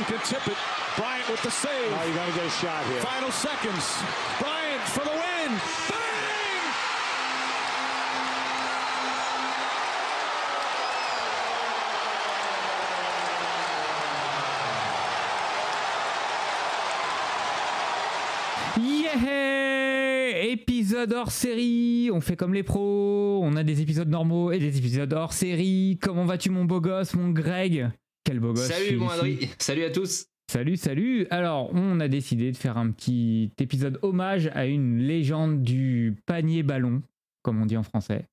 Bryant can tip it. Bryant with the save. Oh, you got to get a shot here. Final seconds. Bryant for the win. Bang! Yeah! Épisode hors série, on fait comme les pros, on a des épisodes normaux et des épisodes hors série. Comment vas-tu mon beau gosse, mon Greg? Quel beau gosse. Salut mon Adri, salut à tous. Salut. Alors, on a décidé de faire un petit épisode hommage à une légende du panier ballon, comme on dit en français.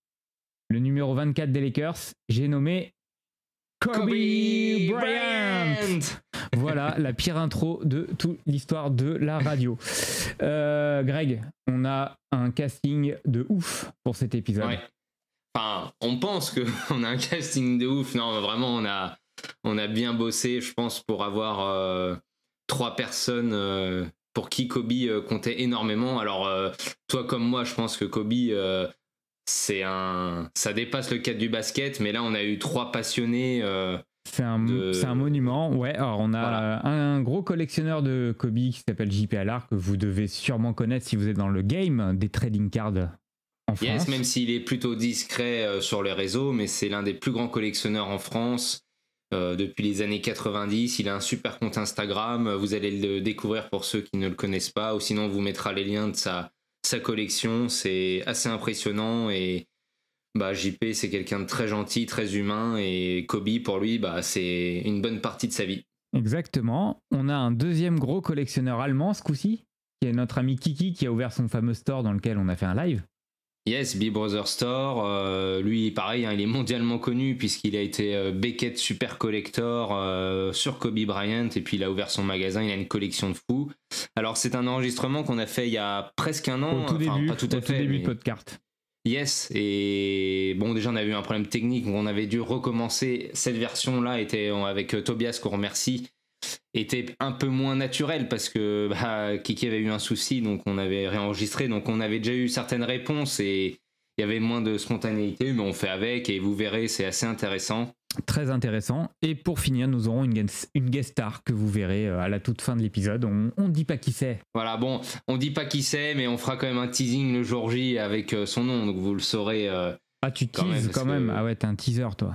Le numéro 24 des Lakers, j'ai nommé Kobe Bryant. Voilà la pire intro de toute l'histoire de la radio. Greg, on a un casting de ouf pour cet épisode. Ouais. Enfin, on pense qu'on a un casting de ouf. Non, vraiment, on a bien bossé, je pense, pour avoir 3 personnes pour qui Kobe comptait énormément. Alors, toi comme moi, je pense que Kobe, ça dépasse le cadre du basket, mais là, on a eu 3 passionnés. C'est un monument, ouais. Alors on a un gros collectionneur de Kobe qui s'appelle JP Allard, que vous devez sûrement connaître si vous êtes dans le game des trading cards en France. Yes, même s'il est plutôt discret sur les réseaux, mais c'est l'un des plus grands collectionneurs en France depuis les années 90. Il a un super compte Instagram, vous allez le découvrir pour ceux qui ne le connaissent pas, ou sinon on vous mettra les liens de sa collection. C'est assez impressionnant et JP, c'est quelqu'un de très gentil, très humain, et Kobe, pour lui, c'est une bonne partie de sa vie. Exactement. On a un deuxième gros collectionneur allemand ce coup-ci, qui est notre ami Kiki, qui a ouvert son fameux store dans lequel on a fait un live. Yes, Big Brother Store. Lui, pareil, il est mondialement connu puisqu'il a été Beckett Super Collector sur Kobe Bryant, et puis il a ouvert son magasin, il a une collection de fous. Alors, c'est un enregistrement qu'on a fait il y a presque un an, pas tout à fait, mais... de podcast. Yes, et bon, déjà on avait eu un problème technique, on avait dû recommencer. Cette version-là était avec Tobias, qu'on remercie, était un peu moins naturelle parce que Kiki avait eu un souci, donc on avait réenregistré, donc on avait déjà eu certaines réponses et il y avait moins de spontanéité, mais on fait avec, et vous verrez, c'est assez intéressant. Très intéressant. Et pour finir, nous aurons une guest star que vous verrez à la toute fin de l'épisode. On dit pas qui c'est. Voilà, bon, on dit pas qui c'est, mais on fera quand même un teasing le jour J avec son nom, donc vous le saurez. Tu teases quand même. Ah ouais, t'es un teaser, toi.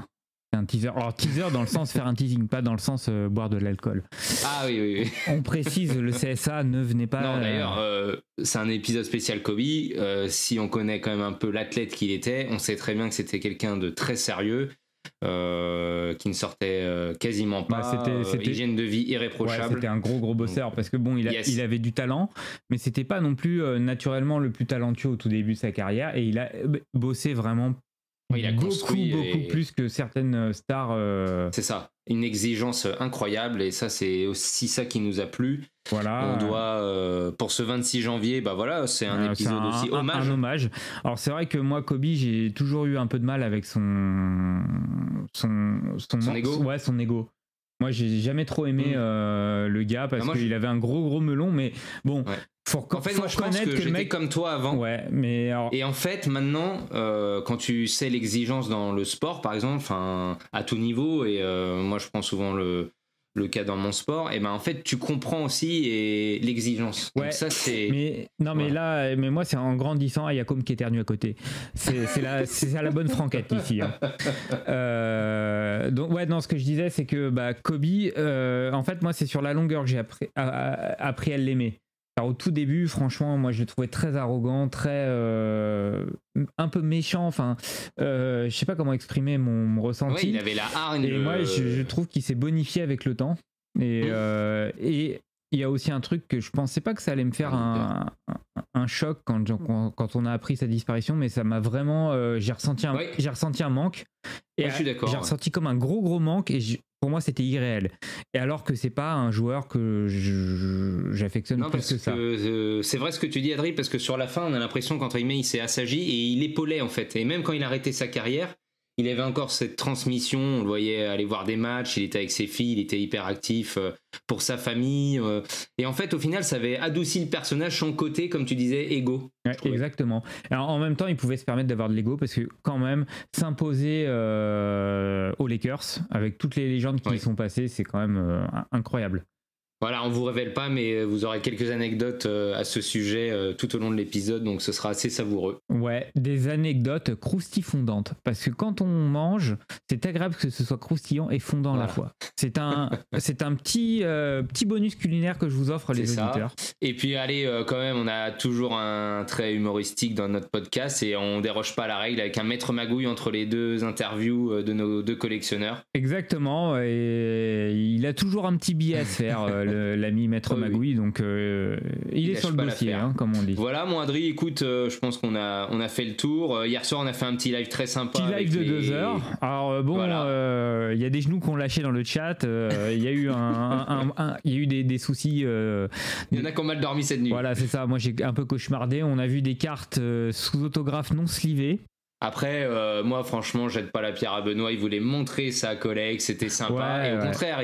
T'es un teaser. Alors, teaser dans le sens faire un teasing, pas dans le sens boire de l'alcool. Ah oui. On précise, le CSA ne venait pas... Non, d'ailleurs, c'est un épisode spécial Kobe. Si on connaît quand même un peu l'athlète qu'il était, on sait très bien que c'était quelqu'un de très sérieux. Qui ne sortait quasiment pas, c'était hygiène de vie irréprochable. Ouais, c'était un gros bosseur parce que bon, il avait du talent, mais c'était pas non plus naturellement le plus talentueux au tout début de sa carrière, et il a bossé vraiment beaucoup plus que certaines stars. C'est ça, une exigence incroyable, et ça, c'est aussi ça qui nous a plu. Voilà. On doit pour ce 26 janvier, c'est un épisode aussi hommage. Un hommage. Alors c'est vrai que moi, Kobe, j'ai toujours eu un peu de mal avec son ego. Ouais, son ego. Moi, j'ai jamais trop aimé le gars parce qu'il avait un gros melon, mais bon. Ouais. En fait, moi, je pense que j'étais mec comme toi avant. Ouais, mais alors... Et en fait, maintenant, quand tu sais l'exigence dans le sport, par exemple, à tout niveau, et moi, je prends souvent le cas dans mon sport, et en fait, tu comprends aussi l'exigence. Ouais. Donc ça, c'est... Mais moi, c'est en grandissant, il y a comme qui éternue à côté. C'est à la bonne franquette ici. Hein. Donc ouais, non, ce que je disais, c'est que Kobe, en fait, moi, c'est sur la longueur que j'ai appris à l'aimer. Alors, au tout début, franchement, moi je le trouvais très arrogant, très un peu méchant. Enfin, je sais pas comment exprimer mon ressenti. Oui, il avait la hargne. Et moi, je trouve qu'il s'est bonifié avec le temps. Et il y a aussi un truc que je pensais pas que ça allait me faire un choc quand on a appris sa disparition, mais ça m'a vraiment. J'ai ressenti un manque. Et je suis d'accord. J'ai ressenti comme un gros manque, et pour moi c'était irréel. Et alors que c'est pas un joueur que j'affectionne plus que ça. C'est vrai ce que tu dis, Adri, parce que sur la fin on a l'impression qu'entre guillemets il s'est assagi et il épaulait en fait. Et même quand il a arrêté sa carrière, il avait encore cette transmission. On le voyait aller voir des matchs, il était avec ses filles, il était hyper actif pour sa famille. Et en fait, au final, ça avait adouci le personnage, son côté, comme tu disais, égo. Ouais, exactement. Alors, en même temps, il pouvait se permettre d'avoir de l'ego parce que quand même, s'imposer aux Lakers avec toutes les légendes qui y sont passées, c'est quand même incroyable. Voilà, on vous révèle pas, mais vous aurez quelques anecdotes à ce sujet tout au long de l'épisode, donc ce sera assez savoureux. Ouais, des anecdotes croustifondantes, parce que quand on mange, c'est agréable que ce soit croustillant et fondant à la fois. C'est un petit bonus culinaire que je vous offre, les auditeurs. Et puis allez, quand même, on a toujours un trait humoristique dans notre podcast et on déroge pas à la règle avec un maître magouille entre les deux interviews de nos deux collectionneurs. Exactement, et il a toujours un petit billet à se faire. L'ami Maître Magouille, donc il est sur le dossier, comme on dit. Voilà, mon Adri, écoute, je pense qu'on a fait le tour. Hier soir, on a fait un petit live très sympa. Petit live de 2 heures. Alors bon, il y a des genoux qu'on lâché dans le chat. Il y a eu il y a eu des soucis. Il y en a qui ont mal dormi cette nuit. Voilà, c'est ça. Moi, j'ai un peu cauchemardé. On a vu des cartes sous autographe non slivées. Après, moi, franchement, jette pas la pierre à Benoît. Il voulait montrer sa collègue, c'était sympa. Et au contraire,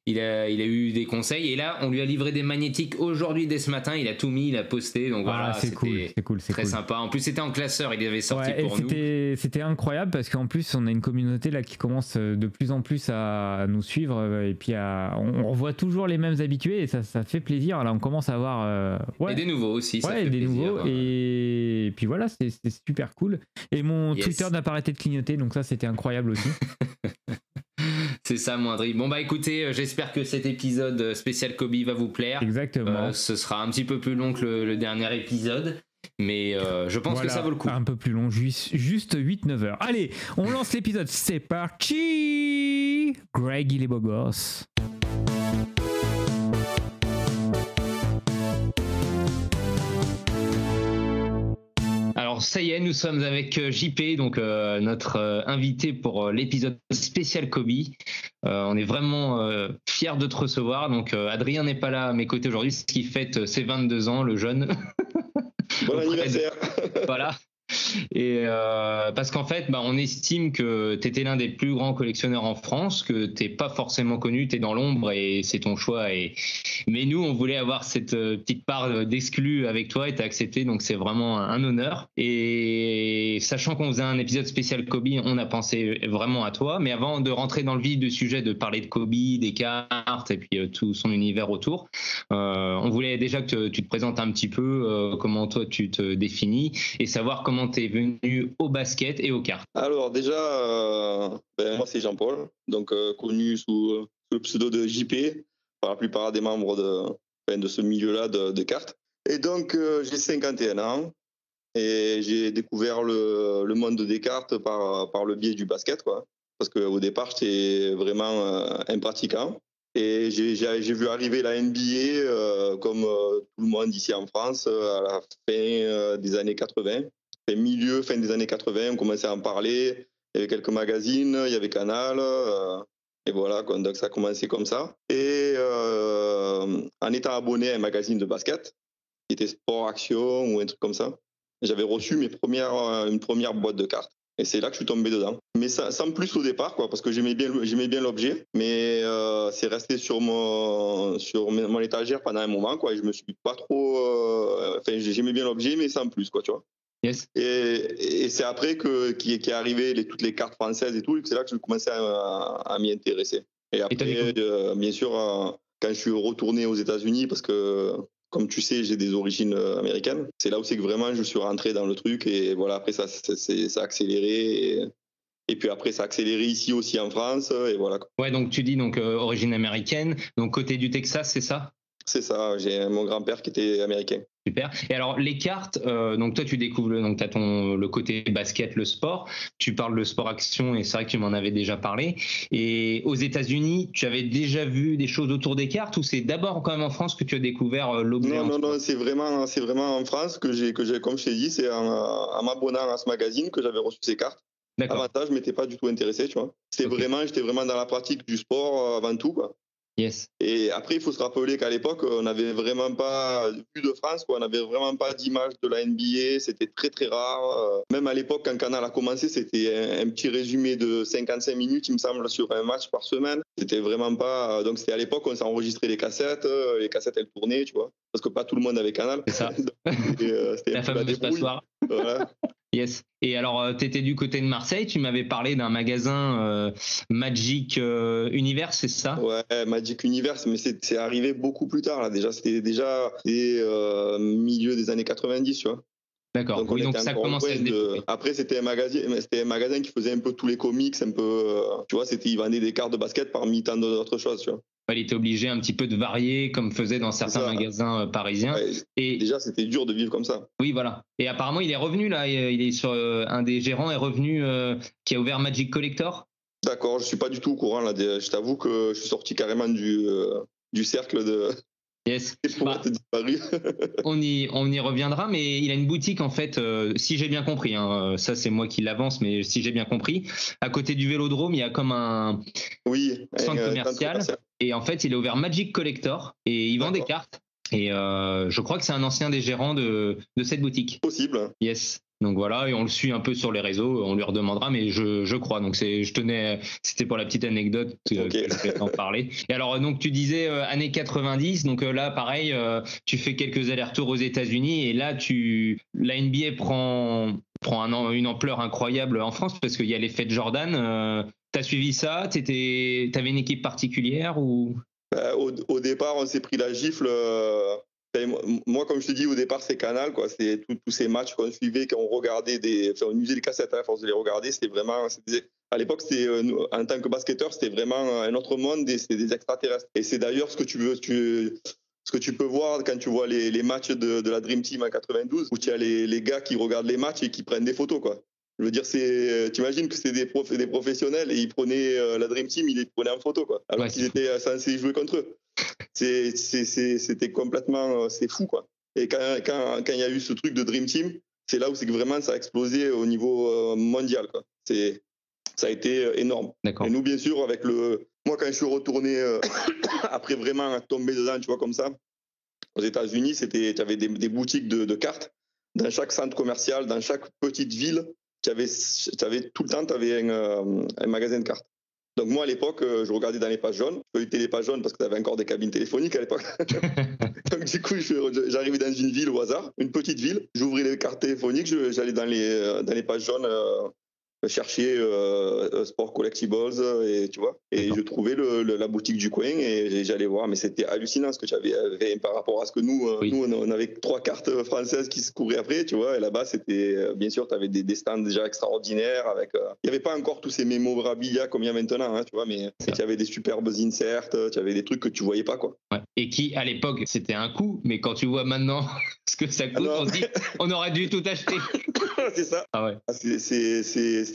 il a eu des conseils et là on lui a livré des magnétiques aujourd'hui dès ce matin, il a tout mis, il a posté, donc voilà, c'est cool, très sympa. En plus c'était en classeur, il avait sorti pour nous. C'était incroyable parce qu'en plus on a une communauté là qui commence de plus en plus à nous suivre et puis on revoit toujours les mêmes habitués et ça fait plaisir. Là on commence à avoir et des nouveaux aussi, ça fait des plaisir, nouveaux et puis voilà, c'est super cool. Et mon Twitter n'a pas arrêté de clignoter, donc ça c'était incroyable aussi. C'est ça, mon Adri. Bon bah écoutez, j'espère que cet épisode spécial Kobe va vous plaire. Exactement. Ce sera un petit peu plus long que le dernier épisode, mais je pense que ça vaut le coup. Un peu plus long, juste 8-9 heures. Allez, on lance l'épisode, c'est parti. Greg, il est beau gosse. Alors ça y est, nous sommes avec JP, donc notre invité pour l'épisode spécial Kobe. On est vraiment fiers de te recevoir. Donc Adrien n'est pas là à mes côtés aujourd'hui, ce qui fête ses 22 ans, le jeune. Bon anniversaire. Voilà. Et parce qu'en fait, on estime que tu étais l'un des plus grands collectionneurs en France, que t'es pas forcément connu, tu es dans l'ombre et c'est ton choix. Mais nous, on voulait avoir cette petite part d'exclus avec toi et tu as accepté, donc c'est vraiment un honneur. Et sachant qu'on faisait un épisode spécial Kobe, on a pensé vraiment à toi. Mais avant de rentrer dans le vif du sujet, de parler de Kobe, des cartes et puis tout son univers autour, on voulait déjà que tu te présentes un petit peu, comment toi tu te définis et savoir comment tu es venu au basket et aux cartes. Alors déjà, moi c'est Jean-Paul, donc connu sous le pseudo de JP par la plupart des membres de ce milieu-là de cartes. Et donc j'ai 51 ans et j'ai découvert le monde des cartes par le biais du basket, quoi. Parce qu'au départ j'étais vraiment impratiquant. Et j'ai vu arriver la NBA comme tout le monde ici en France à la fin des années 80. Fin des années 80, on commençait à en parler. Il y avait quelques magazines, il y avait Canal. Et voilà, donc ça a commencé comme ça. Et en étant abonné à un magazine de basket, qui était Sport Action ou un truc comme ça, j'avais reçu une première boîte de cartes. Et c'est là que je suis tombé dedans. Mais sans plus au départ, quoi, parce que j'aimais bien l'objet. Mais c'est resté sur mon étagère pendant un moment, quoi. Et je me suis pas trop... j'aimais bien l'objet, mais sans plus, quoi, tu vois. Yes. Et c'est après qu'est arrivé toutes les cartes françaises et tout, c'est là que je commençais à m'y intéresser. Et après, bien sûr, quand je suis retourné aux États-Unis, parce que, comme tu sais, j'ai des origines américaines, c'est là où c'est que vraiment je suis rentré dans le truc. Et voilà, après, ça a accéléré. Et puis après, ça a accéléré ici aussi en France. Et voilà. Ouais, donc tu dis origine américaine, donc côté du Texas, c'est ça ? C'est ça, j'ai mon grand-père qui était américain. Super. Et alors les cartes, donc toi tu découvres, donc tu as le côté basket, le sport, tu parles de sport action et c'est vrai que tu m'en avais déjà parlé. Et aux États-Unis, tu avais déjà vu des choses autour des cartes ou c'est d'abord quand même en France que tu as découvert l'objet? Non, c'est vraiment en France que j'ai comme je t'ai dit, c'est en m'abonnant à ce magazine que j'avais reçu ces cartes. D'accord. Avant ça, je m'étais pas du tout intéressé, tu vois. J'étais vraiment dans la pratique du sport avant tout, quoi. Yes. Et après, il faut se rappeler qu'à l'époque, on n'avait vraiment pas vu de France, quoi. On n'avait vraiment pas d'image de la NBA. C'était très, très rare. Même à l'époque, quand Canal a commencé, c'était un petit résumé de 55 minutes, il me semble, sur un match par semaine. C'était vraiment pas. Donc, c'était à l'époque, on s'enregistrait les cassettes. Les cassettes, elles tournaient, tu vois. Parce que pas tout le monde avait Canal. C'est ça. C'était La fameuse passoire. Voilà. Yes. Et alors, tu étais du côté de Marseille, tu m'avais parlé d'un magasin Magic Universe, c'est ça? Ouais, Magic Universe, mais c'est arrivé beaucoup plus tard, là, déjà. C'était déjà milieu des années 90, tu vois. D'accord. Donc, oui, donc ça commence à se développer. Après, c'était un magasin qui faisait un peu tous les comics, un peu, tu vois, il vendait des cartes de basket parmi tant d'autres choses, tu vois. Il était obligé un petit peu de varier, comme faisait dans certains magasins parisiens. Ouais, et déjà, c'était dur de vivre comme ça. Oui, voilà. Et apparemment, il est revenu là. Il est sur un des gérants est revenu qui a ouvert Magic Collector. D'accord, je suis pas du tout au courant là. Je t'avoue que je suis sorti carrément du cercle de. Yes. Être disparu. on y reviendra, mais il a une boutique en fait, si j'ai bien compris, hein, ça c'est moi qui l'avance, mais si j'ai bien compris, à côté du Vélodrome, il y a comme un centre commercial, et en fait il a ouvert Magic Collector, et il vend des cartes, et je crois que c'est un ancien des gérants de cette boutique. Possible. Yes. Donc voilà, et on le suit un peu sur les réseaux, on lui redemandera, mais je crois. Donc c'était pour la petite anecdote que je vais en parler. Et alors donc tu disais années 90, donc là pareil, tu fais quelques allers-retours aux États-Unis, et là la NBA prend une ampleur incroyable en France parce qu'il y a les fêtes Jordan. T'as suivi ça? T'avais une équipe particulière ou? Au départ, on s'est pris la gifle. Moi, comme je te dis, au départ, c'est Canal, quoi. C'est tous ces matchs qu'on suivait, qu'on regardait, on usait les cassettes à force de les regarder. C'était vraiment, à l'époque, en tant que basketteur, c'était vraiment un autre monde, c'était des extraterrestres. Et c'est d'ailleurs ce que tu peux voir quand tu vois les matchs de la Dream Team en 92, où tu as les gars qui regardent les matchs et qui prennent des photos, quoi. Je veux dire, t'imagines que c'est des professionnels et ils prenaient la Dream Team, ils les prenaient en photo, quoi. Alors qu'ils étaient censés jouer contre eux. C'était complètement, c'est fou, quoi. Et quand il y a eu ce truc de Dream Team, c'est là où c'est que vraiment ça a explosé au niveau mondial, quoi. Ça a été énorme. D'accord. Et nous, bien sûr, moi, quand je suis retourné après vraiment tomber dedans, tu vois, comme ça, aux États-Unis, tu avais des boutiques de cartes dans chaque centre commercial, dans chaque petite ville. Tout le temps, tu avais un magasin de cartes. Donc moi, à l'époque, je regardais dans les pages jaunes. Je feuilletais les pages jaunes parce que tu avais encore des cabines téléphoniques à l'époque. Donc du coup, j'arrivais dans une ville au hasard, une petite ville. J'ouvrais les cartes téléphoniques, j'allais dans les pages jaunes chercher Sport Collectibles, et tu vois. Et je trouvais la boutique du coin et j'allais voir. Mais c'était hallucinant ce que tu avais par rapport à ce que nous, on avait 3 cartes françaises qui se couraient après, tu vois. Et là-bas, c'était bien sûr, tu avais des stands déjà extraordinaires avec. Il n'y avait pas encore tous ces mémorabilia comme il y a maintenant, hein, tu vois. Mais tu avais des superbes inserts, tu avais des trucs que tu voyais pas, quoi. Ouais. Et qui, à l'époque, c'était un coup, mais quand tu vois maintenant ce que ça coûte, on se dit, on aurait dû tout acheter. C'est ça. Ah ouais.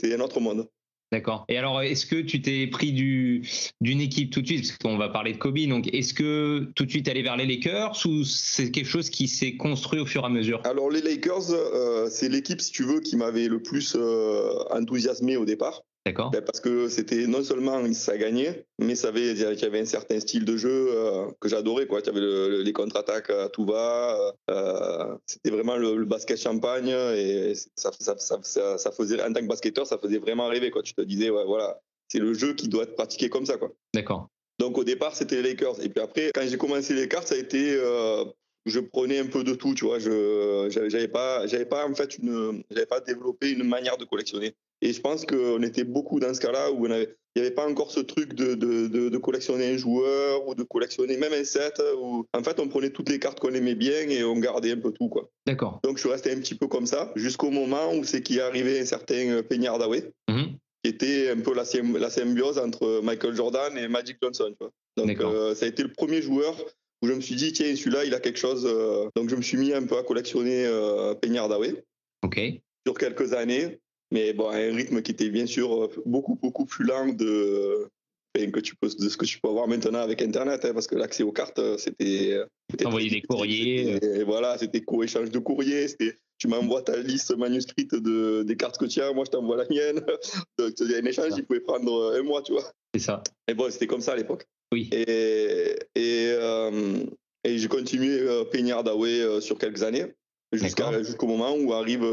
C'est un autre monde. D'accord. Et alors, est-ce que tu t'es pris d'une équipe tout de suite, parce qu'on va parler de Kobe, donc est-ce que tout de suite aller vers les Lakers ou c'est quelque chose qui s'est construit au fur et à mesure? Alors les Lakers, c'est l'équipe, si tu veux, qui m'avait le plus enthousiasmé au départ. D'accord. Parce que c'était non seulement ça gagnait, mais il y avait un certain style de jeu que j'adorais, quoi. Tu avais les contre-attaques à tout va. C'était vraiment le basket champagne et ça faisait, en tant que basketteur, ça faisait vraiment rêver, quoi. Tu te disais, ouais, voilà, c'est le jeu qui doit être pratiqué comme ça, quoi. D'accord. Donc au départ, c'était les Lakers. Et puis après, quand j'ai commencé les cartes, ça a été je prenais un peu de tout, tu vois. J'avais pas en fait j'avais pas développé une manière de collectionner. Et je pense qu'on était beaucoup dans ce cas-là où il n'y avait pas encore ce truc de collectionner un joueur ou de collectionner même un set. Où, en fait, on prenait toutes les cartes qu'on aimait bien et on gardait un peu tout, quoi. D'accord. Donc je suis resté un petit peu comme ça jusqu'au moment où c'est qu'il est arrivé un certain Penny Hardaway, qui était un peu la symbiose entre Michael Jordan et Magic Johnson, tu vois. Donc ça a été le premier joueur où je me suis dit, tiens, celui-là, il a quelque chose. Donc je me suis mis un peu à collectionner Penny Hardaway. Ok. Sur quelques années. Mais bon, un rythme qui était bien sûr beaucoup, beaucoup plus lent de ce que tu peux avoir maintenant avec Internet, hein, parce que l'accès aux cartes, c'était envoyer des courriers. Et voilà, c'était échange de courriers. Tu m'envoies ta liste manuscrite des cartes que tu as, moi je t'envoie la mienne. Donc il y a un échange, il pouvait prendre un mois, tu vois. C'est ça. Et bon, c'était comme ça à l'époque. Oui. Et j'ai continué Penny Hardaway sur quelques années, jusqu'au moment où arrive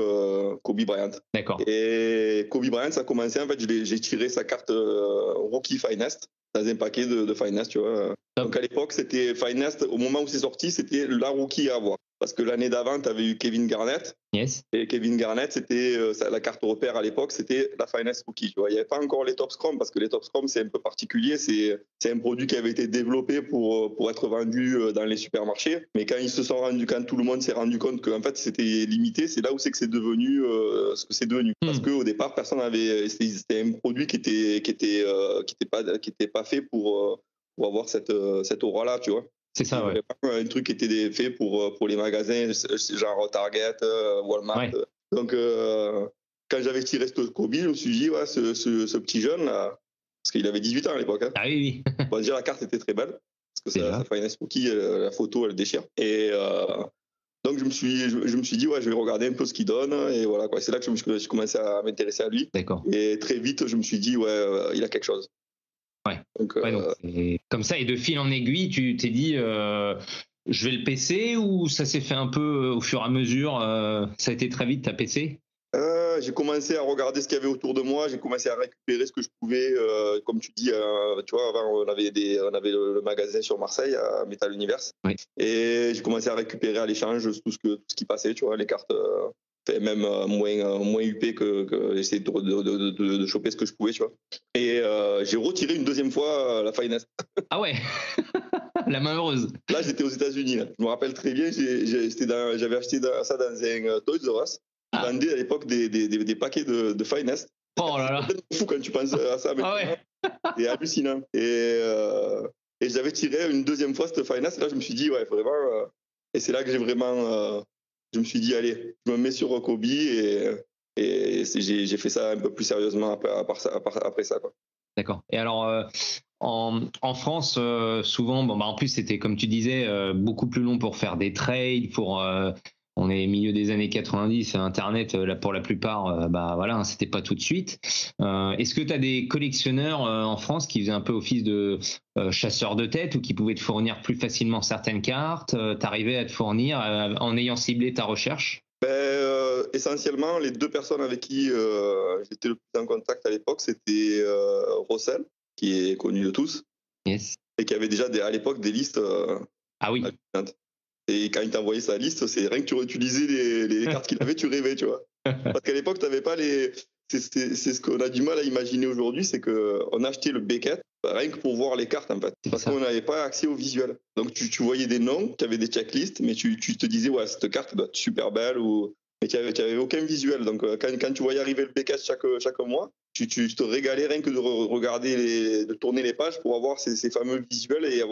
Kobe Bryant. D'accord. Et Kobe Bryant, ça a commencé, en fait, j'ai tiré sa carte Rookie Finest dans un paquet de Finest, tu vois. Donc à l'époque, c'était Finest, au moment où c'est sorti, c'était la rookie à avoir. Parce que l'année d'avant, tu avais eu Kevin Garnett. Yes. Et Kevin Garnett, c'était la carte repère à l'époque, c'était la Finest Rookie. Tu vois. Il n'y avait pas encore les Top Scrum, parce que les Top Scrum, c'est un peu particulier. C'est un produit qui avait été développé pour être vendu dans les supermarchés. Mais quand quand tout le monde s'est rendu compte qu'en fait, c'était limité, c'est là où c'est que c'est devenu ce que c'est devenu. Parce qu'au départ, personne n'avait. C'était un produit qui était pas fait pour avoir cette aura-là, tu vois. C'est ça, ouais. Un truc qui était fait pour les magasins, genre Target, Walmart. Ouais. Donc, quand j'avais tiré ce Kobe, je me suis dit, ouais, ce petit jeune, là, parce qu'il avait 18 ans à l'époque. Hein. Ah oui, oui. Bon, déjà, la carte était très belle, parce que ça Finest Rookie, la photo, elle déchire. Et donc, je me suis dit, ouais, je vais regarder un peu ce qu'il donne. Et voilà, quoi. C'est là que j'ai commencé à m'intéresser à lui. D'accord. Et très vite, je me suis dit, ouais, il a quelque chose. Ouais. Donc, comme ça, et de fil en aiguille, tu t'es dit, je vais le PC, ou ça s'est fait un peu au fur et à mesure, ça a été très vite, ta PC? J'ai commencé à regarder ce qu'il y avait autour de moi, j'ai commencé à récupérer ce que je pouvais, comme tu dis, tu vois, avant on avait le magasin sur Marseille, à Metal Universe, oui. Et j'ai commencé à récupérer à l'échange tout ce qui passait, tu vois, les cartes, même moins UP que j'essayais de choper ce que je pouvais, tu vois. Et j'ai retiré une deuxième fois la Finest. Ah ouais. La main heureuse. Là, j'étais aux États-Unis. Là. Je me rappelle très bien, j'avais acheté ça dans un Toys R Us. Ils vendaient à l'époque des paquets de Finest. Oh là là. C'est fou quand tu penses à ça. Ah ouais. C'est hallucinant. Et j'avais tiré une deuxième fois cette Finest. Et là, je me suis dit, ouais, vraiment. Et c'est là que j'ai vraiment. Je me suis dit, allez, je me mets sur Kobe et j'ai fait ça un peu plus sérieusement après ça. Quoi. D'accord. Et alors, en France, souvent, en plus, c'était, comme tu disais, beaucoup plus long pour faire des trades, on est milieu des années 90, Internet, là, pour la plupart, voilà, c'était pas tout de suite. Est-ce que tu as des collectionneurs en France qui faisaient un peu office de chasseurs de tête, ou qui pouvaient te fournir plus facilement certaines cartes? T'arrivais à te fournir en ayant ciblé ta recherche? Essentiellement, les deux personnes avec qui j'étais le plus en contact à l'époque, c'était Rossel, qui est connu de tous, yes. Et qui avait déjà à l'époque des listes. Ah oui. Et quand il t'envoyait sa liste, c'est rien que tu utilisais les cartes qu'il avait, tu rêvais, tu vois. Parce qu'à l'époque, tu n'avais pas les. C'est ce qu'on a du mal à imaginer aujourd'hui, c'est qu'on achetait le Beckett rien que pour voir les cartes, en fait. Parce qu'on n'avait pas accès au visuel. Donc tu voyais des noms, tu avais des checklists, mais tu te disais, ouais, cette carte doit être super belle, mais tu n'avais aucun visuel. Donc quand tu voyais arriver le Beckett chaque mois, tu te régalais rien que de regarder, de tourner les pages pour avoir ces fameux visuels et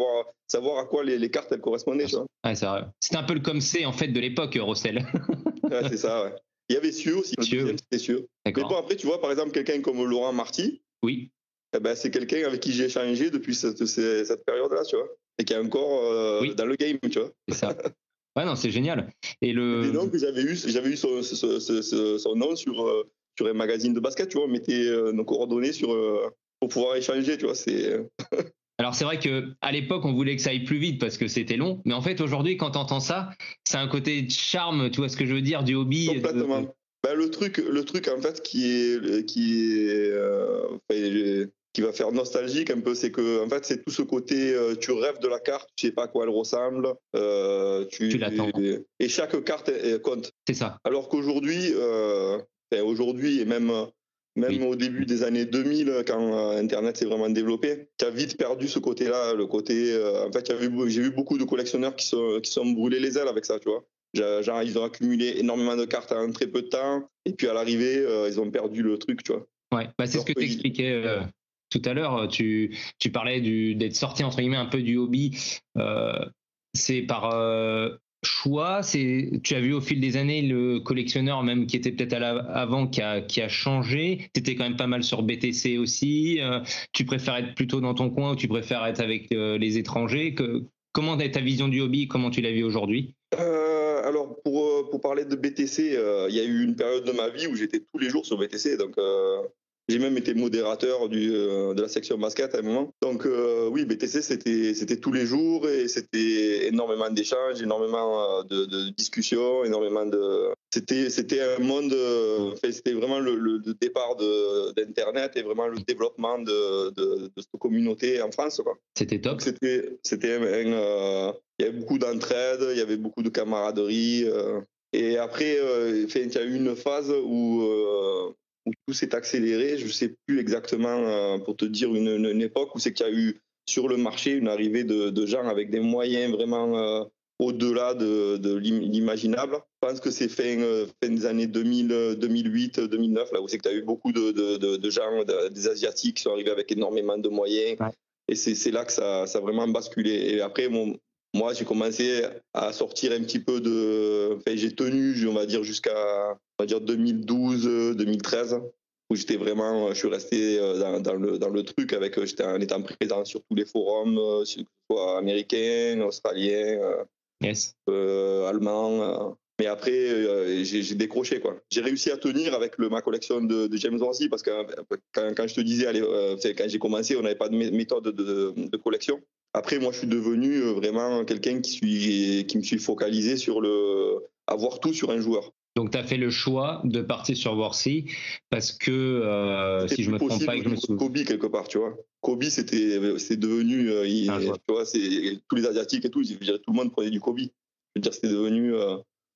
savoir à quoi les cartes elles correspondaient. Tu vois. Ouais, c'est vrai. C'était un peu le comme c'est en fait de l'époque, Rossel. Ouais, c'est ça, ouais. Il y avait Sieu aussi, c'était Sieu. Mais bon, après, tu vois, par exemple, quelqu'un comme Laurent Marty, oui. C'est quelqu'un avec qui j'ai échangé depuis cette période-là, tu vois, et qui est encore dans le game, tu vois. C'est ça. Ouais, non, c'est génial. Et donc, j'avais eu son nom sur un magazine de basket, tu vois, on mettait nos coordonnées pour pouvoir échanger, tu vois, c'est... Alors c'est vrai qu'à l'époque on voulait que ça aille plus vite parce que c'était long, mais en fait aujourd'hui quand t'entends ça, c'est un côté charme, tu vois ce que je veux dire, du hobby. Complètement. Le truc en fait qui va faire nostalgique un peu, c'est que en fait c'est tout ce côté tu rêves de la carte, tu sais pas à quoi elle ressemble, tu l'attends. Et chaque carte compte. C'est ça. Alors qu'aujourd'hui, aujourd'hui et même oui. Au début des années 2000, quand Internet s'est vraiment développé, tu as vite perdu ce côté-là, le côté... en fait, j'ai vu beaucoup de collectionneurs qui sont brûlés les ailes avec ça, tu vois. Genre, ils ont accumulé énormément de cartes en très peu de temps, et puis à l'arrivée, ils ont perdu le truc, tu vois. Ouais, c'est ce que tu expliquais tout à l'heure. Tu parlais d'être sorti, entre guillemets, un peu du hobby. C'est par... choix, tu as vu au fil des années le collectionneur même qui était peut-être avant qui a changé. Tu étais quand même pas mal sur BTC aussi. Tu préfères être plutôt dans ton coin ou tu préfères être avec les étrangers? Comment est ta vision du hobby? Comment tu la vis aujourd'hui? Alors pour parler de BTC, il y a eu une période de ma vie où j'étais tous les jours sur BTC. Donc J'ai même été modérateur de la section basket à un moment. Donc oui, BTC, c'était tous les jours et c'était énormément d'échanges, énormément de discussions, énormément de... C'était un monde... c'était vraiment le départ d'Internet et vraiment le développement de cette communauté en France, quoi. C'était top. Donc, c'était il y avait beaucoup d'entraide, il y avait beaucoup de camaraderie. Et après, il y a eu une phase où tout s'est accéléré. Je ne sais plus exactement, pour te dire, une époque où c'est qu'il y a eu sur le marché une arrivée de gens avec des moyens vraiment au-delà de l'imaginable. Je pense que c'est fin des années 2000, 2008, 2009, là où c'est que tu as eu beaucoup de gens, des Asiatiques qui sont arrivés avec énormément de moyens. Ouais. Et c'est là que ça a vraiment basculé. Et après, moi, j'ai commencé à sortir un petit peu j'ai tenu, on va dire, jusqu'à 2012, 2013, où j'étais vraiment, je suis resté dans le truc en étant présent sur tous les forums, que ce soit américains, australiens, allemands. Mais après, j'ai décroché, quoi. J'ai réussi à tenir avec ma collection de James Worthy, parce que quand je te disais, quand j'ai commencé, on n'avait pas de méthode de collection. Après, moi, je suis devenu vraiment quelqu'un qui me suis focalisé sur avoir tout sur un joueur. Donc, tu as fait le choix de partir sur Worthy parce que, si je me trompe pas, que je me souviens. Kobe, quelque part, tu vois. Kobe, c'est devenu, tu vois, tous les Asiatiques et tout, tout le monde prenait du Kobe. Je veux dire, c'était devenu...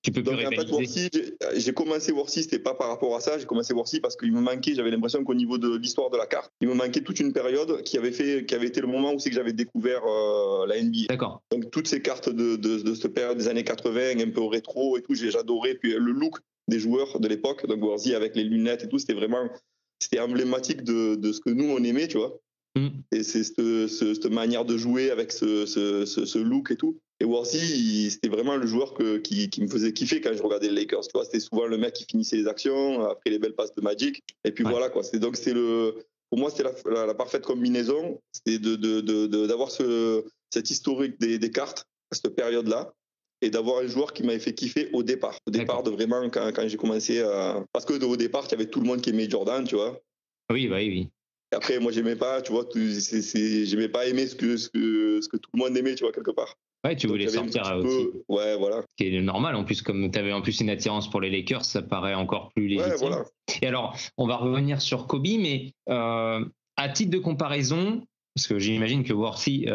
Tu peux plus donc, en fait, Worthy, j'ai commencé Worthy, c'était pas par rapport à ça, j'ai commencé Worthy parce qu'il me manquait, j'avais l'impression qu'au niveau de l'histoire de la carte, il me manquait toute une période qui avait été le moment où c'est que j'avais découvert la NBA. D'accord. Donc toutes ces cartes de cette période des années 80, un peu rétro et tout, j'adorais. Puis le look des joueurs de l'époque, donc Worthy avec les lunettes et tout, c'était emblématique de ce que nous on aimait, tu vois. Et c'est cette manière de jouer avec ce look et tout. Et Worthy, c'était vraiment le joueur qui me faisait kiffer quand je regardais les Lakers. Tu vois, c'était souvent le mec qui finissait les actions après les belles passes de Magic. Et puis voilà, quoi. Pour moi, c'était la parfaite combinaison. C'était d'avoir cette historique des cartes à cette période-là et d'avoir un joueur qui m'avait fait kiffer au départ. Au départ, de vraiment quand j'ai commencé à... Parce que au départ, il y avait tout le monde qui aimait Jordan, tu vois. Oui. Et après, moi, j'aimais pas, tu vois, j'aimais pas aimer ce que tout le monde aimait, tu vois, quelque part. Ouais, tu voulais sortir aussi. Ouais, voilà. Ce qui est normal, en plus, comme tu avais en plus une attirance pour les Lakers, ça paraît encore plus légitime. Ouais, voilà. Et alors, on va revenir sur Kobe, mais à titre de comparaison, parce que j'imagine que Worthy,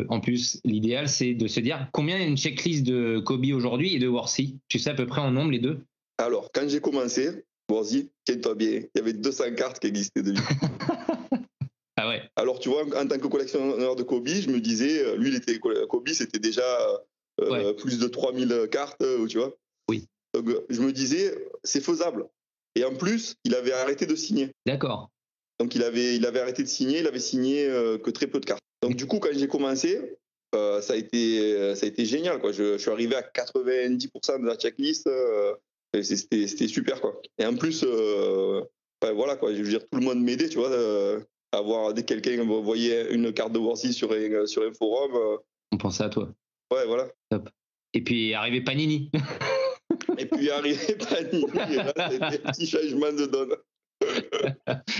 en plus, l'idéal, c'est de se dire combien il y a une checklist de Kobe aujourd'hui et de Worthy. Tu sais à peu près en nombre les deux? Alors, quand j'ai commencé, Worthy, tiens-toi bien, il y avait 200 cartes qui existaient de lui. Ah ouais. Alors, tu vois, en tant que collectionneur de Kobe, je me disais, Kobe, c'était déjà plus de 3000 cartes, tu vois. Oui. Donc, je me disais, c'est faisable. Et en plus, il avait arrêté de signer. D'accord. Donc, il avait arrêté de signer, il avait signé que très peu de cartes. Donc, du coup, quand j'ai commencé, ça a été génial, quoi. Je suis arrivé à 90% de la checklist. C'était super, quoi. Et en plus, voilà, quoi. Je veux dire, tout le monde m'aidait, tu vois. Dès que quelqu'un voyait une carte de Worthy sur un forum. On pensait à toi. Ouais, voilà. Top. Et puis arrivé Panini. Et puis arrivé Panini. Et là, c'était un petit changement de donne.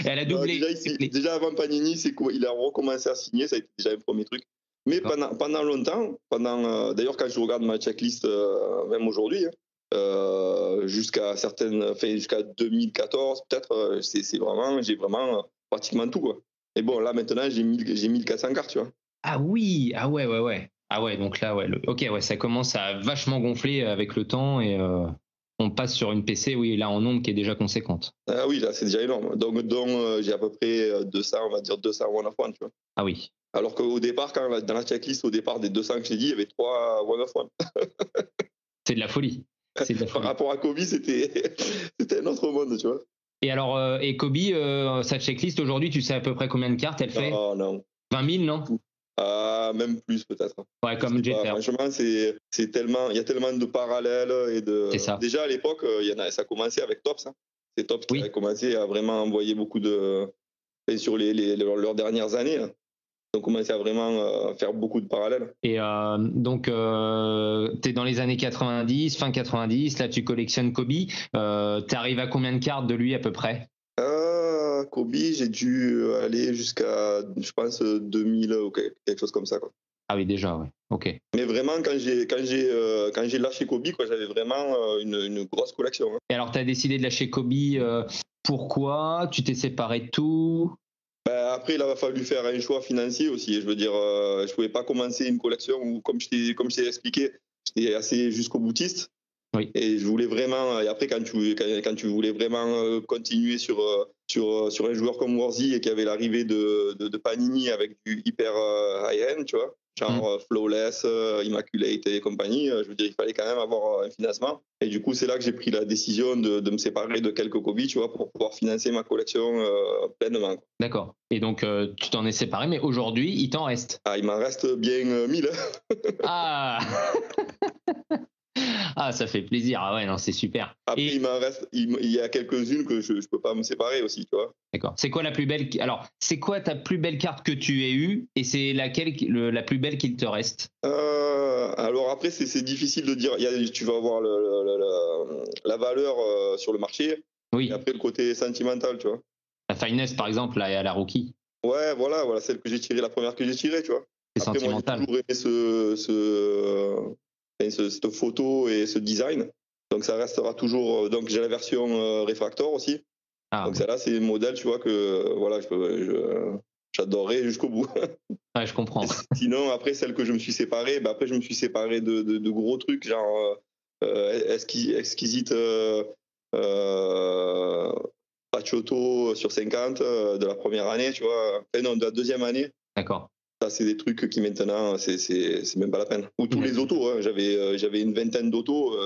Et elle a doublé. Déjà avant Panini, il a recommencé à signer. Ça a été déjà un premier truc. Mais pendant longtemps, d'ailleurs, quand je regarde ma checklist, même aujourd'hui, jusqu'à 2014, peut-être, j'ai vraiment pratiquement tout, quoi. Et bon, là, maintenant, j'ai 1400 cartes, tu vois. Ah oui, ah ouais. Ah ouais, donc là, ouais. Ok, ouais, ça commence à vachement gonfler avec le temps et on passe sur une PC, oui, là, en nombre qui est déjà conséquente. Ah oui, là, c'est déjà énorme. Donc j'ai à peu près 200, on va dire 200 One of One, tu vois. Ah oui. Alors qu'au départ, dans la checklist, au départ des 200 que j'ai dit, il y avait 3 One of One. C'est de la folie. Par rapport à Kobe, c'était un autre monde, tu vois. Et alors, et Kobe, sa checklist aujourd'hui, tu sais à peu près combien de cartes elle fait? Non. 20 000, non? Même plus, peut-être. Ouais, comme Jeter. Franchement, il y a tellement de parallèles C'est ça. Déjà à l'époque, ça commençait avec Topps. Hein. C'est Topps qui a commencé à vraiment envoyer beaucoup sur leurs dernières années. Là. Ils ont commencé à vraiment faire beaucoup de parallèles. Et donc, tu es dans les années 90, fin 90, là tu collectionnes Kobe. Tu arrives à combien de cartes de lui à peu près? Kobe, j'ai dû aller jusqu'à, je pense, 2000 ou quelque chose comme ça, quoi. Ah oui, déjà, ouais. Ok. Mais vraiment, quand j'ai lâché Kobe, quoi, j'avais vraiment une grosse collection. Hein. Et alors, tu as décidé de lâcher Kobe, pourquoi? Tu t'es séparé de tout? Après, il a fallu faire un choix financier aussi. Je veux dire, je pouvais pas commencer une collection où, comme je t'ai expliqué, j'étais assez jusqu'au boutiste. Oui. Et je voulais vraiment. Et après, quand tu voulais vraiment continuer sur un joueur comme Worthy et qu'il y avait l'arrivée de Panini avec du hyper high-end, tu vois, genre Flawless, Immaculate et compagnie, je veux dire, il fallait quand même avoir un financement. Et du coup, c'est là que j'ai pris la décision de me séparer de quelques Kobe, tu vois, pour pouvoir financer ma collection pleinement. Quoi. D'accord. Et donc, tu t'en es séparé, mais aujourd'hui, il t'en reste. Ah, il m'en reste bien 1000. Ah Ah, ça fait plaisir. Ah ouais, non, c'est super. Après, il m'en reste, il y a quelques-unes que je peux pas me séparer aussi, tu vois. D'accord. C'est quoi la plus belle? Alors, c'est quoi ta plus belle carte que tu aies eue et c'est laquelle la plus belle qu'il te reste? Alors après, c'est difficile de dire. Tu vas avoir la valeur sur le marché. Oui. Et après, le côté sentimental, tu vois. La Finesse, par exemple, la Rookie. Ouais, voilà, celle que j'ai tirée, la première que j'ai tirée, tu vois. C'est après, sentimental. Moi, j'ai toujours aimé cette photo et ce design. Donc, ça restera toujours. Donc, j'ai la version Refractor aussi. Ah, donc, okay. celle-là, c'est le modèle, tu vois, que voilà, j'adorerais jusqu'au bout. Ouais, je comprends. Sinon, après, celle que je me suis séparé, après, je me suis séparé de gros trucs, genre Exquisite Pacciotto sur 50 de la première année, tu vois. Non, de la deuxième année. D'accord. Ça, c'est des trucs qui maintenant, c'est même pas la peine. Ou tous les autos, hein. J'avais une vingtaine d'autos.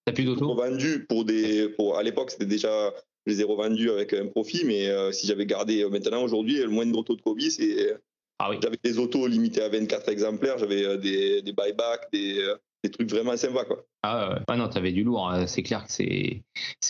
T'as plus d'autos? Revendus à l'époque, c'était déjà, je les ai revendus avec un profit, mais si j'avais gardé maintenant, aujourd'hui, le moindre auto de Kobe, c'est. Ah oui. J'avais des autos limitées à 24 exemplaires, j'avais des buybacks, des trucs vraiment sympas, quoi. Ah ouais, non, t'avais du lourd, c'est clair que c'est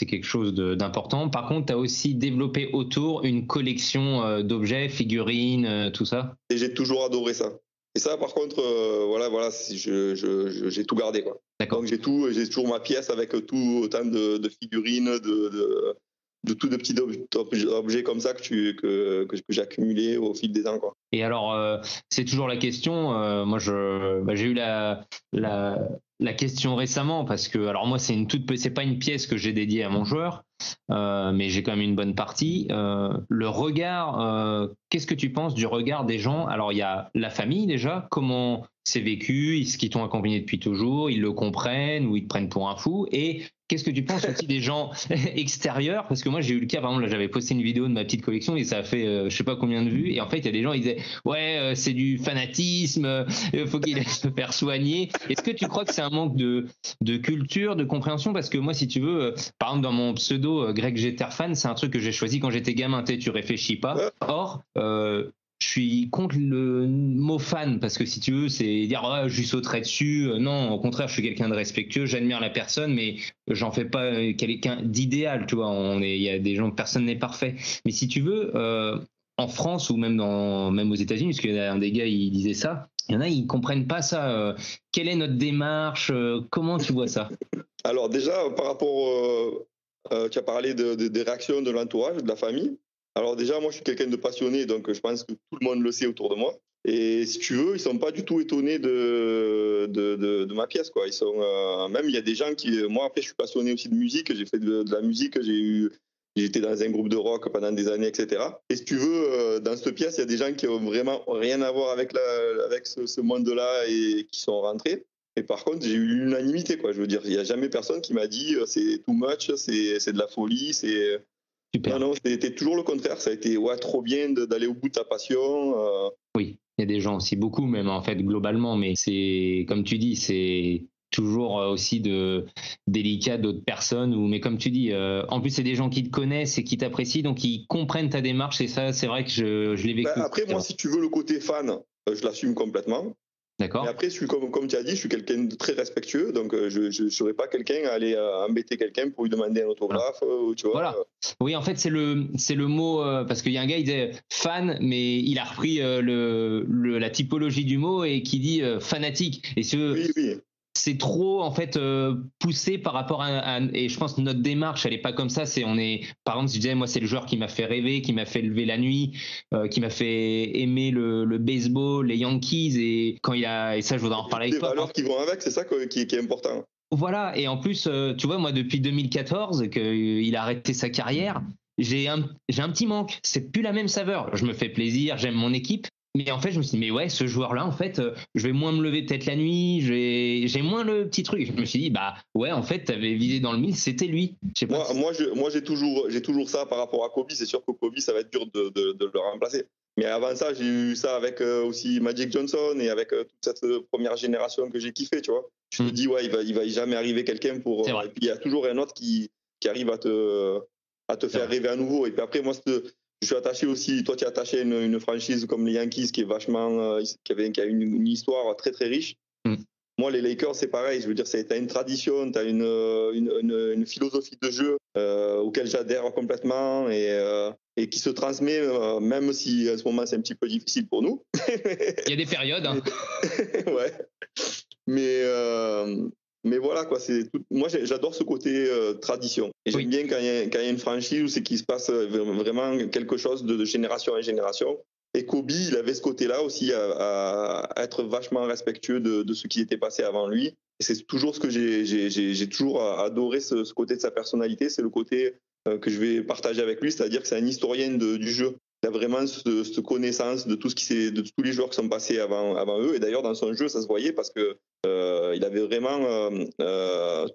quelque chose d'important. Par contre, t'as aussi développé autour une collection d'objets, figurines, tout ça. Et j'ai toujours adoré ça. Et ça, par contre, voilà, j'ai tout gardé, quoi. D'accord. Donc j'ai toujours ma pièce avec autant de figurines, de tout de petits objets comme ça que j'ai accumulé au fil des ans, quoi. Et alors, c'est toujours la question. Moi, j'ai eu la question récemment parce que, alors moi, c'est pas une pièce que j'ai dédiée à mon joueur, mais j'ai quand même une bonne partie. Le regard, qu'est-ce que tu penses du regard des gens? Alors, il y a la famille déjà. Comment c'est vécu? Est-ce qu'ils t'ont accompagné depuis toujours? Ils le comprennent ou ils te prennent pour un fou? Et qu'est-ce que tu penses aussi des gens extérieurs? Parce que moi, j'ai eu le cas, par exemple, là, j'avais posté une vidéo de ma petite collection et ça a fait je sais pas combien de vues. Et en fait, il y a des gens, ils disaient ouais, c'est du fanatisme, faut qu'il aille se faire soigner. Est-ce que tu crois que c'est un manque de culture, de compréhension? Parce que moi, si tu veux, par exemple, dans mon pseudo Greg Jeter fan, c'est un truc que j'ai choisi quand j'étais gamin. Tu réfléchis pas. Or, je suis contre le mot fan parce que si tu veux, c'est dire je lui sauterai dessus. Non, au contraire, je suis quelqu'un de respectueux, j'admire la personne, mais j'en fais pas quelqu'un d'idéal. Tu vois, il y a des gens, personne n'est parfait. Mais si tu veux, en France ou même aux États-Unis, parce qu'il y a un des gars, il disait ça. Il y en a, ils comprennent pas ça. Quelle est notre démarche? Comment tu vois ça? Alors déjà, par rapport, tu as parlé des réactions de l'entourage, de la famille. Alors déjà, moi, je suis quelqu'un de passionné, donc je pense que tout le monde le sait autour de moi. Et si tu veux, ils sont pas du tout étonnés de ma pièce, quoi. Ils sont même, il y a des gens qui, moi, après, je suis passionné aussi de musique. J'ai fait de la musique. J'étais dans un groupe de rock pendant des années, etc. Et si tu veux, dans cette pièce, il y a des gens qui ont vraiment rien à voir avec ce monde-là et qui sont rentrés. Et par contre, j'ai eu l'unanimité, quoi. Je veux dire, il n'y a jamais personne qui m'a dit c'est too much, c'est de la folie, c'est. Super. Non, c'était toujours le contraire. Ça a été trop bien d'aller au bout de ta passion. Oui, il y a des gens aussi, beaucoup même en fait, globalement, mais c'est, comme tu dis, c'est toujours aussi délicat d'autres personnes. Mais comme tu dis, en plus, c'est des gens qui te connaissent et qui t'apprécient, donc ils comprennent ta démarche et ça, c'est vrai que je l'ai vécu. Après, moi, si tu veux le côté fan, je l'assume complètement. D'accord. Mais après, comme tu as dit, je suis quelqu'un de très respectueux, donc je ne serais pas quelqu'un à aller embêter quelqu'un pour lui demander un autographe. Tu vois. Voilà. Oui, en fait, c'est le mot, parce qu'il y a un gars, il disait fan, mais il a repris la typologie du mot et qui dit fanatique. Et oui. c'est trop en fait poussé par rapport et je pense que notre démarche elle est pas comme ça. Par exemple, si je disais moi c'est le joueur qui m'a fait rêver, qui m'a fait lever la nuit, qui m'a fait aimer le baseball, les Yankees, et ça je voudrais en reparler avec toi. Les valeurs qui vont avec, c'est ça qui est important. Voilà, et en plus tu vois, moi depuis 2014 qu'il a arrêté sa carrière, j'ai un petit manque, c'est plus la même saveur. Je me fais plaisir, j'aime mon équipe. Mais en fait, je me suis dit, mais ouais, ce joueur-là, en fait, je vais moins me lever peut-être la nuit, j'ai moins le petit truc. Je me suis dit, bah ouais, en fait, t'avais visé dans le mille, c'était lui. Moi, j'ai toujours ça par rapport à Kobe. C'est sûr que Kobe, ça va être dur de le remplacer. Mais avant ça, j'ai eu ça avec aussi Magic Johnson et avec toute cette première génération que j'ai kiffé, tu vois. Tu te dis, ouais, il va jamais arriver quelqu'un pour. Et puis il y a toujours un autre qui arrive à te faire rêver à nouveau. Et puis après, moi, je suis attaché aussi. Toi, tu es attaché à une franchise comme les Yankees qui est vachement, qui a une histoire très très riche. Moi, les Lakers, c'est pareil. Je veux dire, t'as une tradition, t'as une philosophie de jeu auquel j'adhère complètement et qui se transmet, même si à ce moment c'est un petit peu difficile pour nous. Il y a des périodes. Hein. Ouais. Mais voilà, quoi. Moi, j'adore ce côté tradition. Et j'aime bien quand il y a une franchise où c'est qu'il se passe vraiment quelque chose de génération en génération. Et Kobe, il avait ce côté-là aussi à être vachement respectueux de ce qui était passé avant lui. Et c'est toujours ce que j'ai toujours adoré, ce côté de sa personnalité. C'est le côté que je vais partager avec lui, c'est-à-dire que c'est un historien du jeu. Il a vraiment cette connaissance de tout de tous les joueurs qui sont passés avant eux. Et d'ailleurs, dans son jeu, ça se voyait parce que il avait vraiment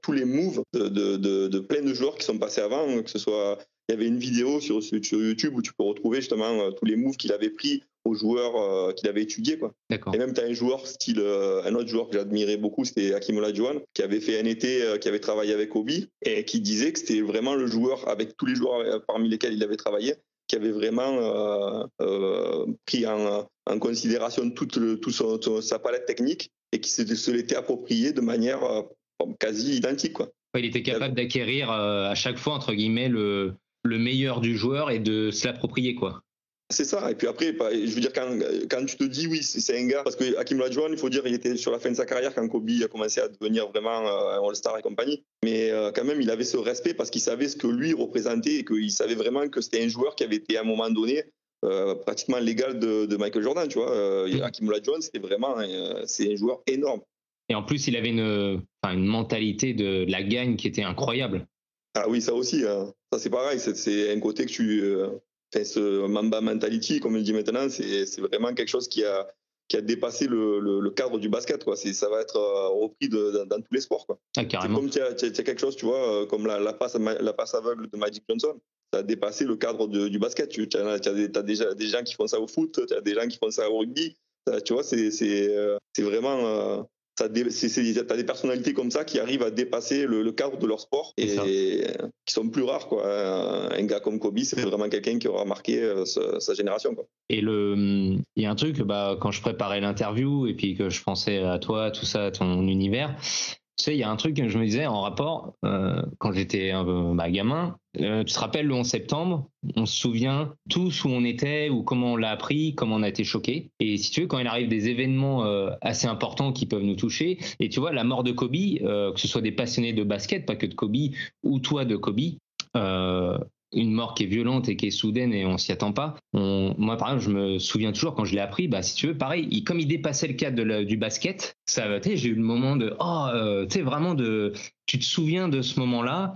tous les moves de plein de joueurs qui sont passés avant, que ce soit. Il y avait une vidéo sur YouTube où tu peux retrouver justement tous les moves qu'il avait pris aux joueurs qu'il avait étudiés, quoi. D'accord. Et même tu as un autre joueur que j'admirais beaucoup, c'était Hakeem Olajuwon, qui avait fait un été, qui avait travaillé avec Kobe et qui disait que c'était vraiment le joueur, avec tous les joueurs parmi lesquels il avait travaillé, qui avait vraiment pris en considération toute sa palette technique et qui se l'était approprié de manière quasi identique, quoi. Il était capable d'acquérir à chaque fois, entre guillemets, le meilleur du joueur et de se l'approprier, quoi. C'est ça. Et puis après, je veux dire, quand tu te dis, oui, c'est un gars, parce que Hakeem Olajuwon, il faut dire, il était sur la fin de sa carrière quand Kobe a commencé à devenir vraiment un All-Star et compagnie. Mais quand même, il avait ce respect parce qu'il savait ce que lui représentait et qu'il savait vraiment que c'était un joueur qui avait été à un moment donné pratiquement l'égal de Michael Jordan, tu vois. Hakeem Olajuwon, c'était vraiment c'est un joueur énorme. Et en plus, il avait une mentalité de la gagne qui était incroyable. Ah oui, ça aussi. Ça, c'est pareil. C'est un côté que ce Mamba mentality, comme on le dit maintenant, c'est vraiment quelque chose qui a dépassé le cadre du basket, quoi. Ça va être repris dans tous les sports, quoi. Ah, carrément. C'est comme tu as quelque chose, tu vois, comme la passe aveugle de Magic Johnson. Ça a dépassé le cadre du basket. Tu as déjà des gens qui font ça au foot, tu as des gens qui font ça au rugby. Tu vois, c'est vraiment... t'as des personnalités comme ça qui arrivent à dépasser le cadre de leur sport et qui sont plus rares, quoi. Un gars comme Kobe, c'est vraiment quelqu'un qui aura marqué sa génération, quoi. Et il y a un truc, quand je préparais l'interview et puis que je pensais à toi, tout ça, à ton univers, tu sais, il y a un truc que je me disais en rapport quand j'étais gamin. Tu te rappelles le 11 septembre, on se souvient tous où on était ou comment on l'a appris, comment on a été choqués. Et si tu veux, quand il arrive des événements assez importants qui peuvent nous toucher, et tu vois, la mort de Kobe, que ce soit des passionnés de basket, pas que de Kobe, ou toi de Kobe, une mort qui est violente et qui est soudaine et on s'y attend pas. Moi, par exemple, je me souviens toujours quand je l'ai appris, si tu veux, pareil, comme il dépassait le cadre du basket, j'ai eu le moment de, vraiment tu te souviens de ce moment-là,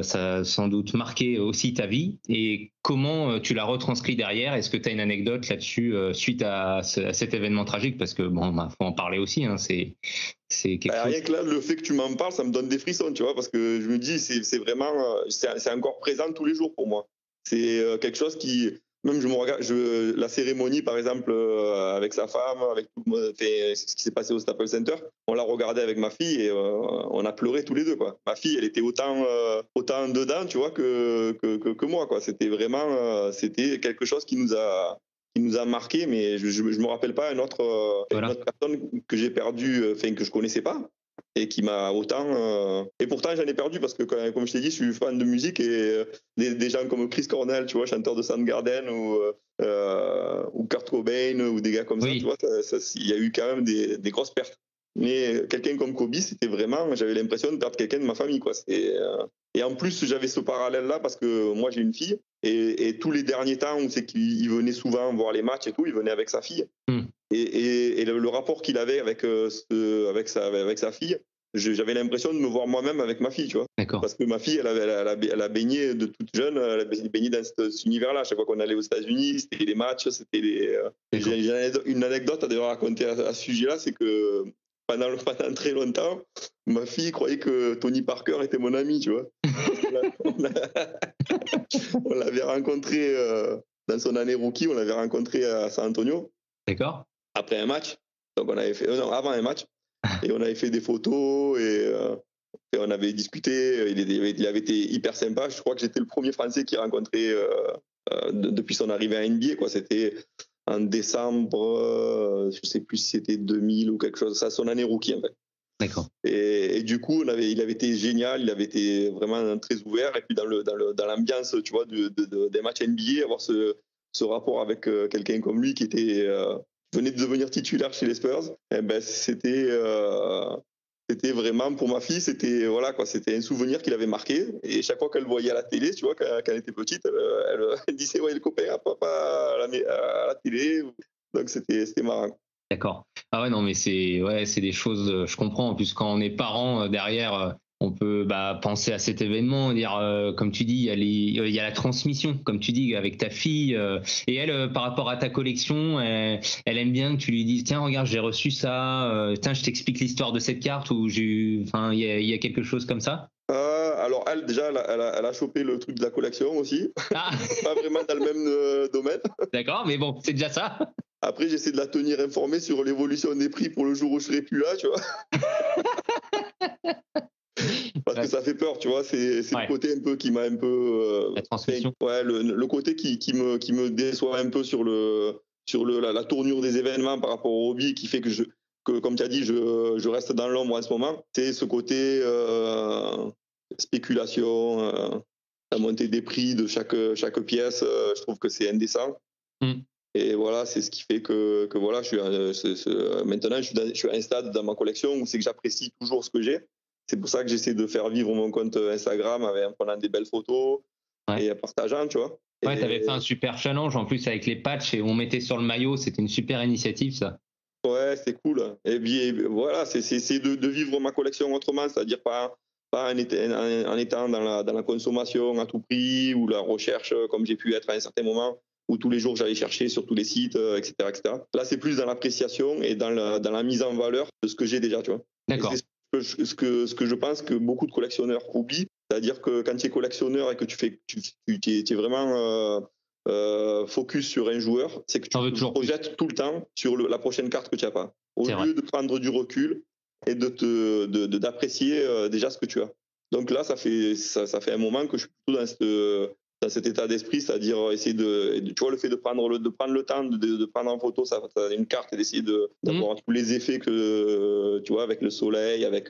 ça a sans doute marqué aussi ta vie et comment tu l'as retranscrit derrière. Est-ce que tu as une anecdote là-dessus suite à cet événement tragique? Parce que faut en parler aussi, hein, c'est quelque chose. Rien que là, le fait que tu m'en parles, ça me donne des frissons, tu vois, parce que je me dis, c'est vraiment, c'est encore présent tous les jours pour moi. C'est quelque chose qui, même je me regarde, la cérémonie par exemple avec sa femme, avec tout ce qui s'est passé au Staples Center, on l'a regardé avec ma fille et on a pleuré tous les deux, quoi. Ma fille, elle était autant dedans, tu vois, que moi, quoi. C'était vraiment, c'était quelque chose qui nous a marqué, mais je me rappelle pas une autre personne que j'ai perdue, que je connaissais pas et qui m'a autant et pourtant j'en ai perdu parce que comme je t'ai dit, je suis fan de musique et des gens comme Chris Cornell, tu vois, chanteur de Soundgarden ou Kurt Cobain ou des gars comme ça, tu vois, il y a eu quand même des grosses pertes. Mais quelqu'un comme Kobe, c'était vraiment, j'avais l'impression de perdre quelqu'un de ma famille, quoi. Et en plus, j'avais ce parallèle-là parce que moi, j'ai une fille. Et tous les derniers temps, où c'est qu'il venait souvent voir les matchs et tout, il venait avec sa fille. Et le rapport qu'il avait avec sa fille, j'avais l'impression de me voir moi-même avec ma fille, tu vois. D'accord. Parce que ma fille, elle a baigné de toute jeune, elle a baigné dans cet univers-là. Chaque fois qu'on allait aux États-Unis, c'était les matchs, c'était les. J'ai une anecdote à d'ailleurs raconter à ce sujet-là, c'est que pendant très longtemps, ma fille croyait que Tony Parker était mon ami, tu vois. On l'avait rencontré dans son année rookie, on l'avait rencontré à San Antonio. D'accord. Après un match, donc on avait fait avant un match, et on avait fait des photos et on avait discuté. Il avait été hyper sympa. Je crois que j'étais le premier Français qu'il rencontrait depuis son arrivée à NBA, quoi. C'était en décembre, je sais plus si c'était 2000 ou quelque chose. Ça, son année rookie en fait. D'accord. Et du coup, il avait été génial, il avait été vraiment très ouvert. Et puis dans l'ambiance, tu vois, des matchs NBA, avoir ce rapport avec quelqu'un comme lui qui venait de devenir titulaire chez les Spurs, et ben c'était vraiment pour ma fille, c'était un souvenir qu'il avait marqué. Et chaque fois qu'elle voyait à la télé, tu vois, quand elle était petite, elle disait ouais, le copain à papa à la télé. Donc c'était marrant. D'accord. Ah ouais, non, mais c'est des choses, je comprends. En plus, quand on est parent derrière, on peut penser à cet événement, dire, comme tu dis, il y a la transmission, comme tu dis, avec ta fille. Et elle, par rapport à ta collection, elle aime bien que tu lui dises, tiens, regarde, j'ai reçu ça. Tiens, je t'explique l'histoire de cette carte. Ou il y a quelque chose comme ça. Alors elle, déjà, elle a chopé le truc de la collection aussi. Ah. Pas vraiment dans le même domaine. D'accord, mais bon, c'est déjà ça. Après, j'essaie de la tenir informée sur l'évolution des prix pour le jour où je serai plus là, tu vois. Parce que ça fait peur, tu vois. C'est le côté un peu qui m'a un peu. La transmission. Le côté qui me déçoit un peu sur la tournure des événements par rapport au hobby, qui fait que comme tu as dit, je reste dans l'ombre en ce moment. C'est ce côté spéculation, la montée des prix de chaque pièce. Je trouve que c'est indécent. Et voilà, c'est ce qui fait que voilà, maintenant je suis à un stade dans ma collection où c'est que j'apprécie toujours ce que j'ai. C'est pour ça que j'essaie de faire vivre mon compte Instagram en prenant des belles photos et en partageant, tu vois. Ouais, t'avais fait un super challenge en plus avec les patchs et on mettait sur le maillot, c'était une super initiative ça. Ouais, c'est cool. Et puis voilà, c'est de vivre ma collection autrement, c'est-à-dire pas en étant dans la consommation à tout prix ou la recherche comme j'ai pu être à un certain moment, où tous les jours j'allais chercher sur tous les sites, etc., etc. Là, c'est plus dans l'appréciation et dans la mise en valeur de ce que j'ai déjà, tu vois. D'accord. C'est ce que je pense que beaucoup de collectionneurs oublient, c'est-à-dire que quand tu es collectionneur et que tu es vraiment focus sur un joueur, c'est que tu te projettes tout le temps sur la prochaine carte que tu n'as pas. Au lieu de prendre du recul et d'apprécier déjà ce que tu as. Donc là, ça fait un moment que je suis plutôt dans cet état d'esprit, c'est-à-dire essayer tu vois, le fait de prendre le temps de prendre en photo une carte et d'essayer d'avoir tous les effets que tu vois, avec le soleil, avec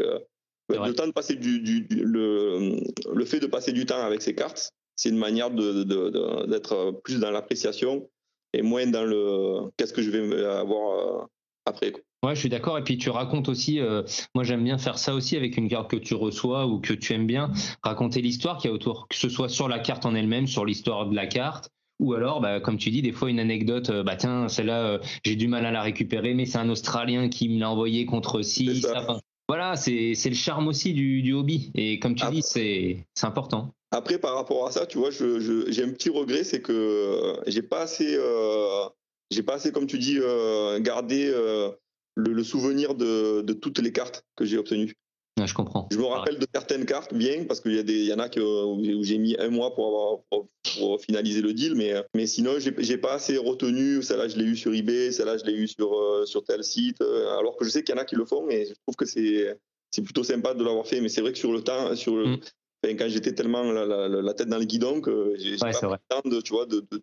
le temps de passer le fait de passer du temps avec ces cartes, c'est une manière d'être plus dans l'appréciation et moins dans le qu'est-ce que je vais avoir après, quoi. Ouais, je suis d'accord. Et puis tu racontes aussi, moi j'aime bien faire ça aussi avec une carte que tu reçois ou que tu aimes bien, raconter l'histoire qu'il y a autour, que ce soit sur la carte en elle-même, sur l'histoire de la carte, ou alors, comme tu dis, des fois une anecdote, tiens, celle-là, j'ai du mal à la récupérer, mais c'est un Australien qui me l'a envoyé contre 6. Voilà, c'est le charme aussi du hobby. Et comme tu dis, c'est important. Après, par rapport à ça, tu vois, j'ai un petit regret, c'est que j'ai pas assez, comme tu dis, gardé le souvenir de toutes les cartes que j'ai obtenues. Ouais, je comprends. Je me rappelle de certaines cartes bien, parce qu'il y en a où j'ai mis un mois pour finaliser le deal, mais sinon, j'ai pas assez retenu. Celle-là, je l'ai eu sur eBay, celle-là, je l'ai eu sur tel site, alors que je sais qu'il y en a qui le font, et je trouve que c'est plutôt sympa de l'avoir fait. Mais c'est vrai que sur le temps, quand j'étais tellement la tête dans le guidon, que j'ai pas pris le temps de tout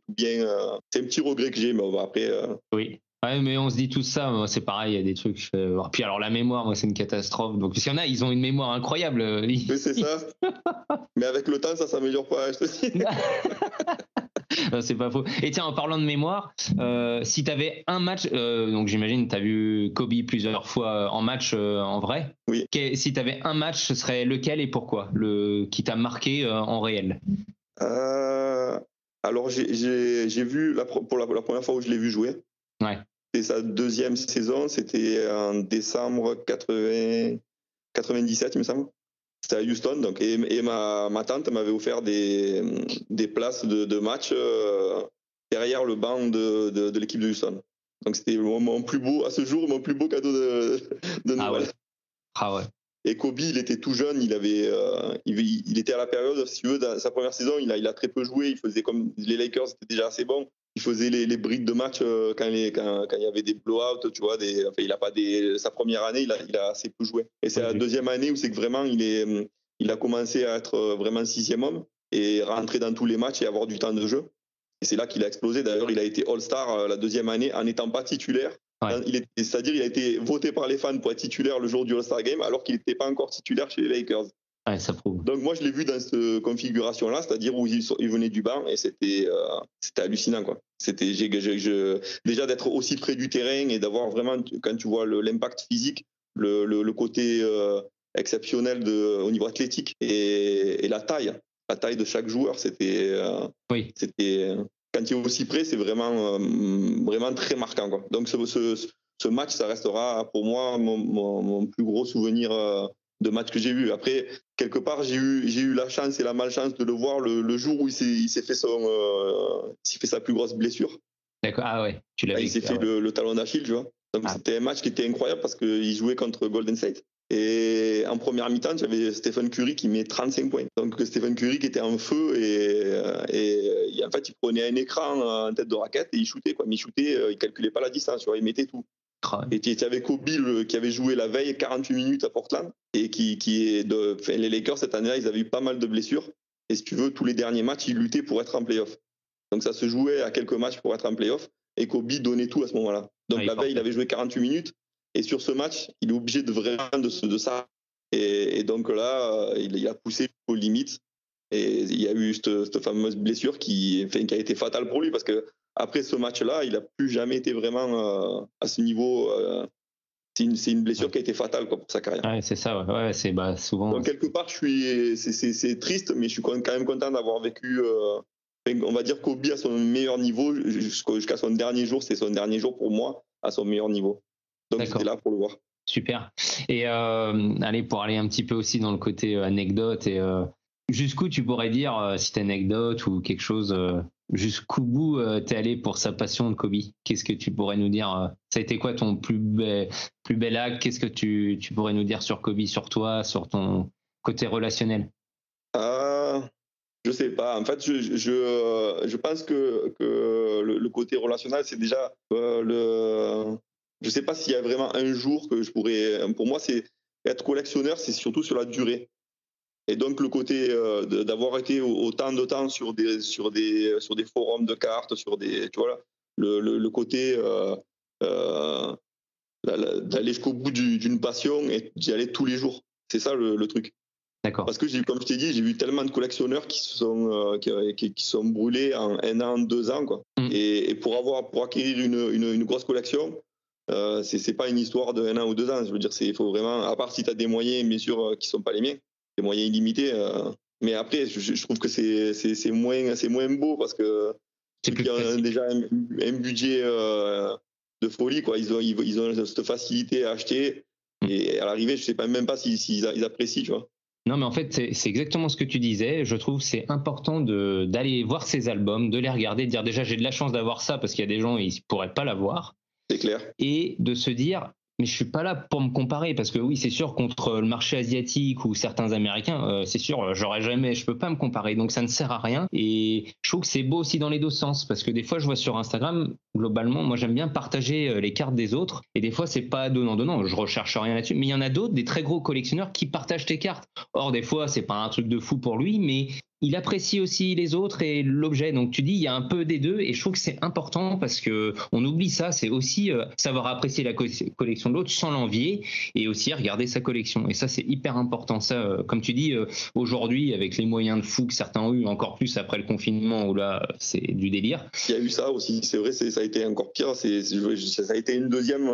bien. C'est un petit regret que j'ai, mais après. Oui. Ouais, mais on se dit tout ça, moi, c'est pareil, il y a des trucs. Puis alors la mémoire, moi c'est une catastrophe. Donc parce qu'il y en a, ils ont une mémoire incroyable. Oui, c'est ça. Mais avec le temps, ça s'améliore pas, je te dis. C'est pas faux. Et tiens, en parlant de mémoire, si tu avais un match, donc j'imagine tu as vu Kobe plusieurs fois en match en vrai. Oui. Si tu avais un match, ce serait lequel et pourquoi qui t'a marqué en réel? Alors j'ai vu pour la première fois où je l'ai vu jouer. Ouais. C'est sa deuxième saison, c'était en décembre 97, il me semble. C'était à Houston, donc, et ma tante m'avait offert des places de match derrière le banc de l'équipe de Houston. Donc c'était mon plus beau, à ce jour, mon plus beau cadeau de Noël. Ah ouais. Et Kobe, il était tout jeune, il était à la période, si tu veux, dans sa première saison, il a très peu joué, il faisait comme les Lakers étaient déjà assez bons. Il faisait les brides de match quand il y avait des blowouts, tu vois. Il a pas sa première année, il a assez peu joué. Et c'est la deuxième année où c'est que vraiment il a commencé à être vraiment sixième homme et rentrer dans tous les matchs et avoir du temps de jeu. Et c'est là qu'il a explosé. D'ailleurs, il a été All-Star la deuxième année en n'étant pas titulaire. Ouais. C'est-à-dire il a été voté par les fans pour être titulaire le jour du All-Star Game alors qu'il n'était pas encore titulaire chez les Lakers. Ouais, ça prouve. Donc moi je l'ai vu dans cette configuration-là, c'est-à-dire où il venait du banc et c'était hallucinant quoi. C'était déjà d'être aussi près du terrain et d'avoir vraiment, quand tu vois l'impact physique, le côté exceptionnel au niveau athlétique et la taille de chaque joueur, c'était quand tu es aussi près, c'est vraiment très marquant quoi. Donc ce match, ça restera pour moi mon plus gros souvenir de match que j'ai vu. Après, quelque part, j'ai eu la chance et la malchance de le voir le jour où il s'est fait sa plus grosse blessure. D'accord, ah ouais, tu l'as vu. Il s'est fait le talon d'Achille, tu vois. Donc c'était un match qui était incroyable parce qu'il jouait contre Golden State. Et en première mi-temps, j'avais Stephen Curry qui met 35 points. Donc Stephen Curry qui était en feu et en fait, il prenait un écran en tête de raquette et il shootait quoi. Mais il shootait, il calculait pas la distance, tu vois, il mettait tout. Et tu avais Kobe qui avait joué la veille 48 minutes à Portland et les Lakers cette année-là, ils avaient eu pas mal de blessures et si tu veux, tous les derniers matchs, ils luttaient pour être en play-off. Donc ça se jouait à quelques matchs pour être en play-off et Kobe donnait tout à ce moment-là. Donc la veille, il avait joué 48 minutes et sur ce match, il est obligé de ça. Et donc là, il a poussé aux limites et il y a eu cette fameuse blessure qui a été fatale pour lui parce que après ce match-là, il n'a plus jamais été vraiment à ce niveau. C'est une blessure qui a été fatale quoi, pour sa carrière. Ouais, c'est ça. Ouais, c'est souvent. Donc quelque part, c'est triste, mais je suis quand même content d'avoir vécu. On va dire Kobe à son meilleur niveau jusqu'à son dernier jour. C'est son dernier jour pour moi à son meilleur niveau. Donc j'étais là pour le voir. Super. Et allez, pour aller un petit peu aussi dans le côté anecdote et jusqu'où tu pourrais dire si t'as une anecdote ou quelque chose. Jusqu'où bout t'es allé pour sa passion de Kobe? Qu'est-ce que tu pourrais nous dire? Ça a été quoi ton plus bel acte? Qu'est-ce que tu pourrais nous dire sur Kobe, sur toi, sur ton côté relationnel? Je sais pas. En fait, je pense que le côté relationnel, c'est déjà je sais pas s'il y a vraiment un jour que je pourrais. Pour moi, c'est être collectionneur, c'est surtout sur la durée. Et donc le côté d'avoir été autant de temps sur des forums de cartes, tu vois, le côté d'aller jusqu'au bout d'une passion et d'y aller tous les jours. C'est ça le truc. D'accord. Parce que comme je t'ai dit, j'ai vu tellement de collectionneurs qui sont brûlés en 1 an, 2 ans, quoi. Et pour acquérir une grosse collection, c'est pas une histoire de 1 an ou 2 ans. Je veux dire, il faut vraiment, à part si tu as des moyens, bien sûr, qui sont pas les miens. Des moyens illimités, mais après je trouve que c'est moins beau parce que il y a déjà un budget de folie quoi. Ils ont cette facilité à acheter et à l'arrivée je sais même pas s'ils apprécient, tu vois. Non mais en fait c'est exactement ce que tu disais. Je trouve que c'est important d'aller voir ces albums, de les regarder, de dire déjà j'ai de la chance d'avoir ça parce qu'il y a des gens ils pourraient pas l'avoir. C'est clair. Et de se dire mais je suis pas là pour me comparer parce que oui, c'est sûr contre le marché asiatique ou certains Américains, c'est sûr, je peux pas me comparer, donc ça ne sert à rien. Et je trouve que c'est beau aussi dans les deux sens parce que des fois, je vois sur Instagram, globalement, moi j'aime bien partager les cartes des autres et des fois c'est pas donnant, je recherche rien là-dessus. Mais il y en a d'autres, des très gros collectionneurs qui partagent tes cartes. Or des fois, c'est pas un truc de fou pour lui, mais il apprécie aussi les autres et l'objet. Donc tu dis, il y a un peu des deux, et je trouve que c'est important parce que on oublie ça. C'est aussi savoir apprécier la collection de l'autre sans l'envier, et aussi regarder sa collection. Et ça, c'est hyper important. Ça, comme tu dis, aujourd'hui, avec les moyens de fou que certains ont eu, encore plus après le confinement, où là, c'est du délire. Il y a eu ça aussi, c'est vrai, ça a été encore pire. Ça a été une deuxième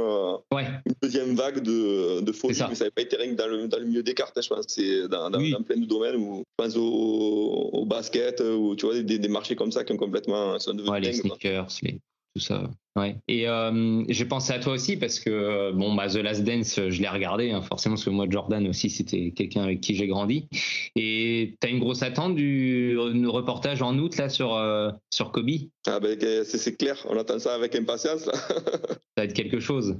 vague de folie, mais ça n'avait pas été rien que dans le milieu des cartes. Je pense que c'est dans plein de domaines, où je pense au basket, ou tu vois, des marchés comme ça qui ont complètement sont devenus les dingues, sneakers, tout ça. Ouais. Et j'ai pensé à toi aussi parce que The Last Dance, je l'ai regardé, hein, forcément, parce que moi, Jordan aussi, c'était quelqu'un avec qui j'ai grandi. Et t'as une grosse attente du reportage en août là sur Kobe? Ah ben c'est clair, on attend ça avec impatience là. Ça va être quelque chose.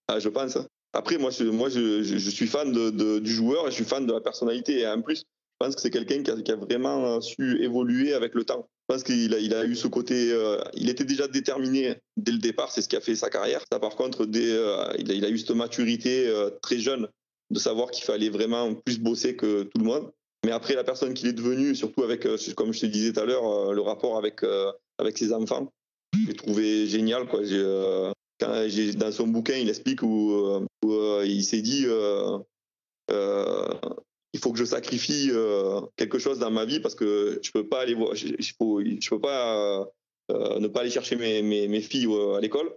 Ah, je pense. Après, moi je suis fan du joueur, et je suis fan de la personnalité. Et en plus, je pense que c'est quelqu'un qui a vraiment su évoluer avec le temps. Je pense qu'il a eu ce côté, il était déjà déterminé dès le départ, c'est ce qui a fait sa carrière. Ça, par contre, il a eu cette maturité très jeune de savoir qu'il fallait vraiment plus bosser que tout le monde. Mais après, la personne qu'il est devenu, surtout avec, comme je te disais tout à l'heure, le rapport avec ses enfants, j'ai trouvé génial, quoi. Dans son bouquin, il explique où il s'est dit il faut que je sacrifie quelque chose dans ma vie, parce que je peux pas aller voir, je peux pas ne pas aller chercher mes filles à l'école,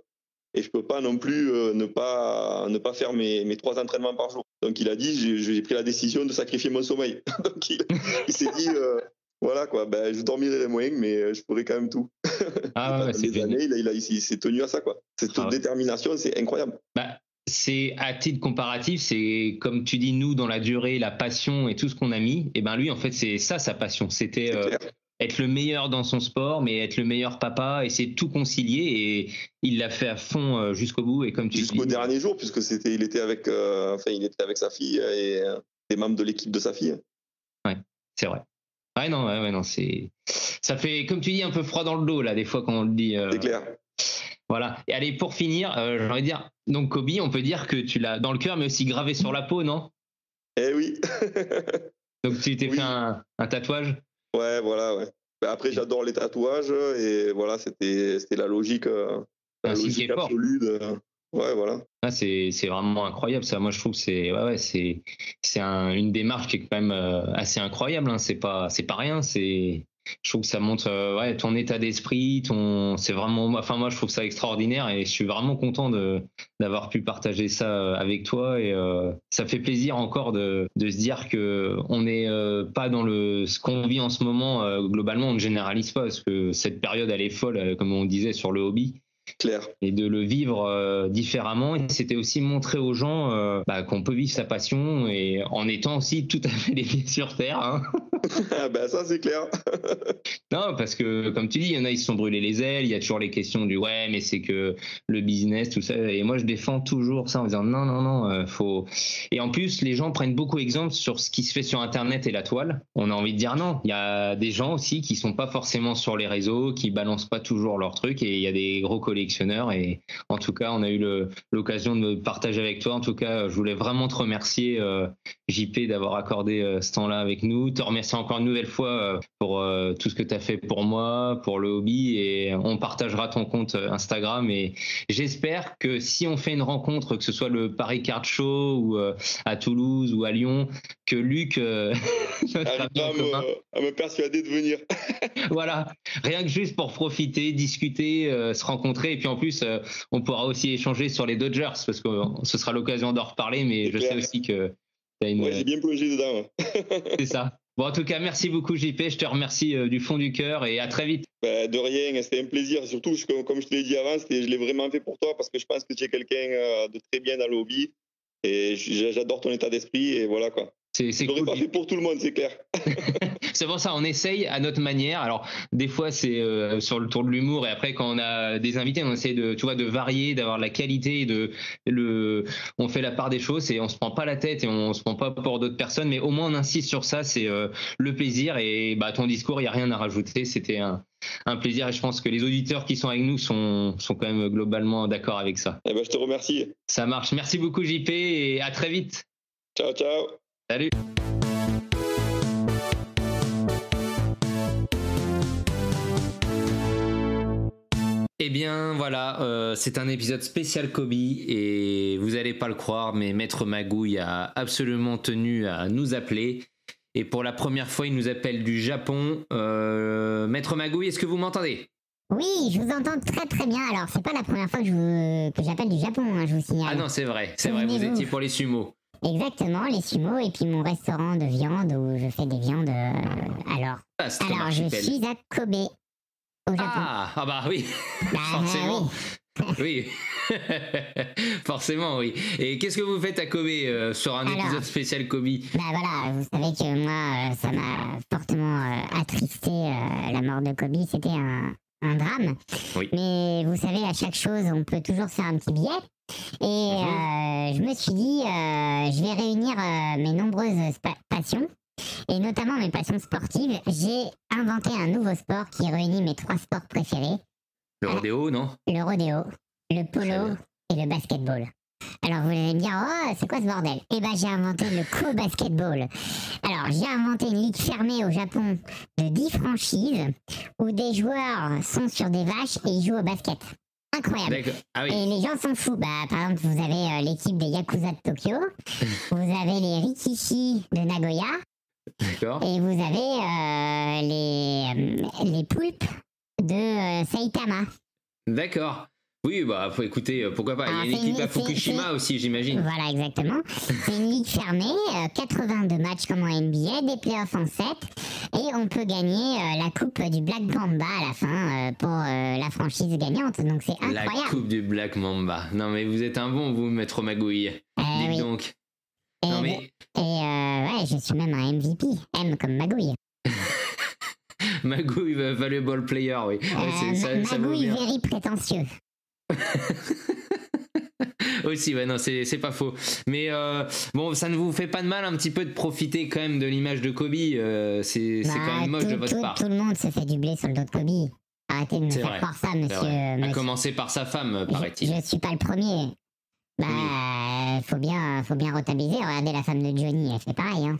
et je peux pas non plus ne pas faire mes 3 entraînements par jour. Donc il a dit, j'ai pris la décision de sacrifier mon sommeil. Donc il s'est dit voilà quoi, ben je dormirai moins, mais je pourrai quand même tout. Ah ouais, c'est années, il s'est tenu à ça, quoi. Cette détermination, c'est incroyable. C'est à titre comparatif, c'est comme tu dis, nous dans la durée, la passion et tout ce qu'on a mis, et ben lui en fait c'est ça sa passion, c'était être le meilleur dans son sport, mais être le meilleur papa, essayer de tout concilier, et il l'a fait à fond jusqu'au bout. Et comme tu jusqu'au dernier jour, puisque il était avec sa fille et les membres de l'équipe de sa fille. Ouais, c'est vrai. Ouais, non, ça fait, comme tu dis, un peu froid dans le dos là des fois quand on le dit. C'est clair. Voilà. Et allez, pour finir, j'ai envie de dire, donc Kobe, on peut dire que tu l'as dans le cœur, mais aussi gravé sur la peau, non? Eh oui. Donc tu t'es fait un tatouage? Ouais, voilà, ouais. Après, j'adore les tatouages, et voilà, c'était la logique, logique absolue de... Ouais, voilà. Ah, c'est vraiment incroyable ça. Moi, je trouve que c'est une démarche qui est quand même assez incroyable, hein. C'est pas rien. Je trouve que ça montre ton état d'esprit, c'est vraiment, enfin moi je trouve ça extraordinaire, et je suis vraiment content d'avoir pu partager ça avec toi, et ça fait plaisir encore de se dire que on n'est pas dans ce qu'on vit en ce moment. Globalement, on ne généralise pas, parce que cette période elle est folle, comme on disait sur le hobby. Clair. Et de le vivre différemment, et c'était aussi montrer aux gens qu'on peut vivre sa passion, et en étant aussi tout à fait les pieds sur terre, hein. Ça c'est clair. Non, parce que comme tu dis, il y en a, ils se sont brûlés les ailes, il y a toujours les questions du ouais, mais c'est que le business, tout ça, et moi je défends toujours ça en disant non, faut. Et en plus, les gens prennent beaucoup exemple sur ce qui se fait sur internet et la toile. On a envie de dire non, il y a des gens aussi qui sont pas forcément sur les réseaux, qui balancent pas toujours leurs trucs, et il y a des gros collectionneurs, et en tout cas on a eu l'occasion de me partager avec toi. En tout cas, je voulais vraiment te remercier, JP, d'avoir accordé ce temps-là avec nous, te remercier encore une nouvelle fois pour tout ce que tu as fait pour moi, pour le hobby, et on partagera ton compte Instagram, et j'espère que si on fait une rencontre, que ce soit le Paris Card Show ou à Toulouse ou à Lyon, que Luc arrivera à me persuader de venir. Voilà, rien que juste pour profiter, discuter, se rencontrer, et puis en plus on pourra aussi échanger sur les Dodgers, parce que ce sera l'occasion d'en reparler, mais je sais aussi que t'as une... Ouais, j'ai bien plongé dedans. C'est ça. Bon, en tout cas, merci beaucoup JP, je te remercie du fond du cœur, et à très vite. De rien, c'était un plaisir. Surtout, comme je te l'ai dit avant, je l'ai vraiment fait pour toi, parce que je pense que tu es quelqu'un de très bien dans le hobby, et j'adore ton état d'esprit, et voilà quoi. C'est cool. Pas fait pour tout le monde, c'est clair. C'est pour ça, on essaye à notre manière. Alors, des fois, c'est sur le tour de l'humour, et après, quand on a des invités, on essaie de varier, d'avoir de la qualité, on fait la part des choses, et on se prend pas la tête, et on se prend pas pour d'autres personnes, mais au moins on insiste sur ça, c'est le plaisir, et ton discours, il n'y a rien à rajouter. C'était un plaisir, et je pense que les auditeurs qui sont avec nous sont quand même globalement d'accord avec ça. Je te remercie. Ça marche. Merci beaucoup JP, et à très vite. Ciao, ciao. Salut. Eh bien voilà, c'est un épisode spécial Kobe et vous allez pas le croire, mais Maître Magouille a absolument tenu à nous appeler. Et pour la première fois, il nous appelle du Japon. Maître Magouille, est-ce que vous m'entendez? Oui, je vous entends très très bien. Alors, c'est pas la première fois que j'appelle du Japon, hein, je vous signale. Ah non, c'est vrai, vous étiez pour les sumo. Exactement, les sumo et puis mon restaurant de viande où je fais des viandes. Alors je suis à Kobe, au Japon. Ah bah oui, Bah, forcément. oui. Oui, forcément, oui. Et qu'est-ce que vous faites à Kobe sur un épisode spécial Kobe? Bah voilà, vous savez que moi, ça m'a fortement attristé la mort de Kobe. C'était un drame. Oui. Mais vous savez, à chaque chose, on peut toujours faire un petit billet. Et je me suis dit, je vais réunir mes nombreuses passions, et notamment mes passions sportives. J'ai inventé un nouveau sport qui réunit mes 3 sports préférés. Le rodéo, non? Le rodéo, le polo et le basketball. Alors vous allez me dire, oh, c'est quoi ce bordel? Eh ben, j'ai inventé le co-basketball. Alors, j'ai inventé une ligue fermée au Japon de 10 franchises où des joueurs sont sur des vaches et ils jouent au basket. Incroyable. D'accord. Ah oui. Et les gens sont fous. Bah, par exemple, vous avez l'équipe des Yakuza de Tokyo, vous avez les Rikishi de Nagoya, D'accord. et vous avez les poulpes de Saitama. D'accord. Oui, bah faut écouter, pourquoi pas. Alors, Il y a une équipe à Fukushima aussi, j'imagine. Voilà, exactement. C'est une ligue fermée, 82 matchs comme en NBA, des playoffs en 7, et on peut gagner la coupe du Black Mamba à la fin pour la franchise gagnante. Donc c'est incroyable. La coupe du Black Mamba. Non mais vous êtes un bon, vous, Maître Magouille. Dites oui. donc. Et, Non mais... ouais, je suis même un MVP. M comme Magouille. Magouille, valuable player, oui. Ouais, ça vaut Magouille bien. very prétentieux. Aussi, ouais, non, c'est pas faux. Mais bon, ça ne vous fait pas de mal un petit peu de profiter quand même de l'image de Kobe. C'est quand même moche de votre part. Tout le monde se fait du blé sur le dos de Kobe. Arrêtez de me faire croire ça, monsieur. À commencer par sa femme, paraît-il. Je suis pas le premier. Bah, faut bien rentabiliser. Regardez la femme de Johnny, elle fait pareil, hein.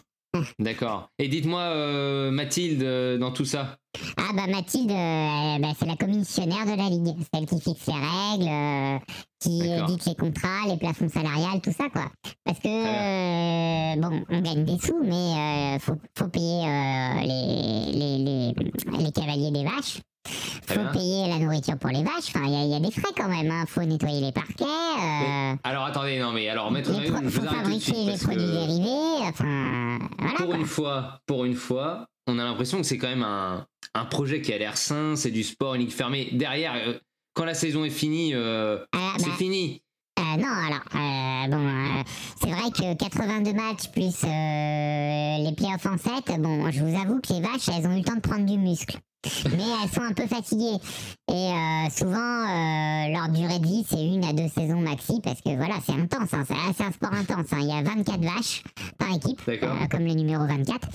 D'accord. Et dites-moi, Mathilde, dans tout ça. Ah bah Mathilde, c'est la commissionnaire de la ligue, celle qui fixe les règles, qui édite les contrats, les plafonds salariales, tout ça quoi. Parce que bon, on gagne des sous, mais faut payer les cavaliers des vaches. Faut payer la nourriture pour les vaches. Enfin, il y a des frais quand même. Hein. Faut nettoyer les parquets. Alors attendez, non mais alors Maître Magouille, je vous arrête tout de suite les produits dérivés. Enfin, voilà. Pour une fois, on a l'impression que c'est quand même un projet qui a l'air sain. C'est du sport, une ligue fermée. Derrière, quand la saison est finie, c'est fini. Non, alors, c'est vrai que 82 matchs plus les playoffs en 7, bon, je vous avoue que les vaches, elles ont eu le temps de prendre du muscle. Mais elles sont un peu fatiguées. Et souvent, leur durée de vie, c'est 1 à 2 saisons maxi, parce que voilà, c'est intense, hein, c'est un sport intense. Hein. Il y a 24 vaches par équipe, comme le numéro 24.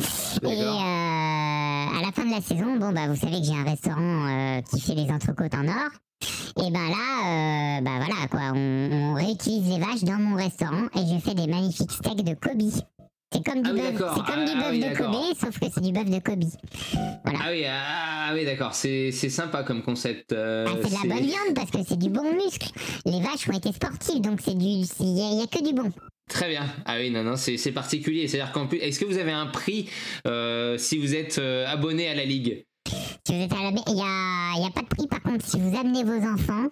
Et à la fin de la saison, bon, bah, vous savez que j'ai un restaurant qui fait les entrecôtes en or. Et ben là, voilà quoi, on réutilise les vaches dans mon restaurant et je fais des magnifiques steaks de Kobe. C'est comme du bœuf, de Kobe, sauf que c'est du bœuf de Kobe. Voilà. Ah oui, d'accord, c'est sympa comme concept. C'est de la bonne viande parce que c'est du bon muscle. Les vaches ont été sportives, donc il y a que du bon. Très bien. Ah oui, non, c'est particulier. C'est-à-dire qu'en plus, est-ce que vous avez un prix si vous êtes abonné à la Ligue? Si vous êtes à la il y a pas de prix. Par contre, si vous amenez vos enfants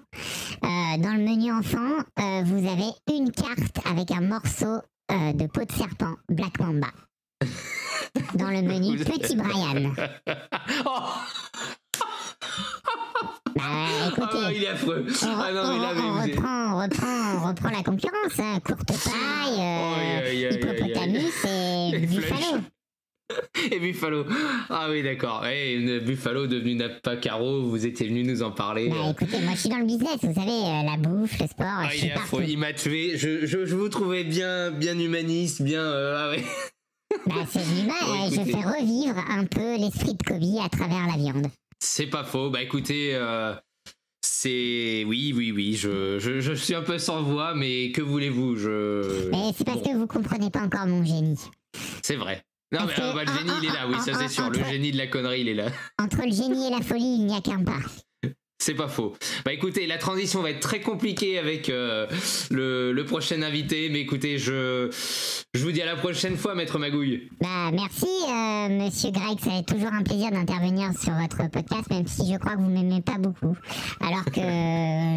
dans le menu enfant, vous avez une carte avec un morceau de peau de serpent Black Mamba dans le menu Petit Brian. Écoutez, il est affreux. On reprend la concurrence. Hein. Courte paille, hippopotamus et buffalo. Et Buffalo. Ah oui, d'accord. Et Buffalo devenu Napa Caro, vous étiez venu nous en parler. Écoutez, moi je suis dans le business, vous savez, la bouffe, le sport, je suis partout. Il m'a tué. Je vous trouvais bien humaniste, bien... ouais. C'est humain, je fais revivre un peu l'esprit de Kobe à travers la viande. C'est pas faux. Bah écoutez... c'est... Oui, je suis un peu sans voix, mais que voulez-vous, Mais c'est parce que vous comprenez pas encore mon génie. C'est vrai. Non, mais le génie, il est là, oui, ça c'est sûr. Le génie de la connerie, il est là. Entre le génie et la folie, il n'y a qu'un pas. C'est pas faux. Bah écoutez, la transition va être très compliquée avec le prochain invité, mais écoutez, je vous dis à la prochaine fois, Maître Magouille. Bah merci, Monsieur Greg, c'est toujours un plaisir d'intervenir sur votre podcast, même si je crois que vous m'aimez pas beaucoup. Alors que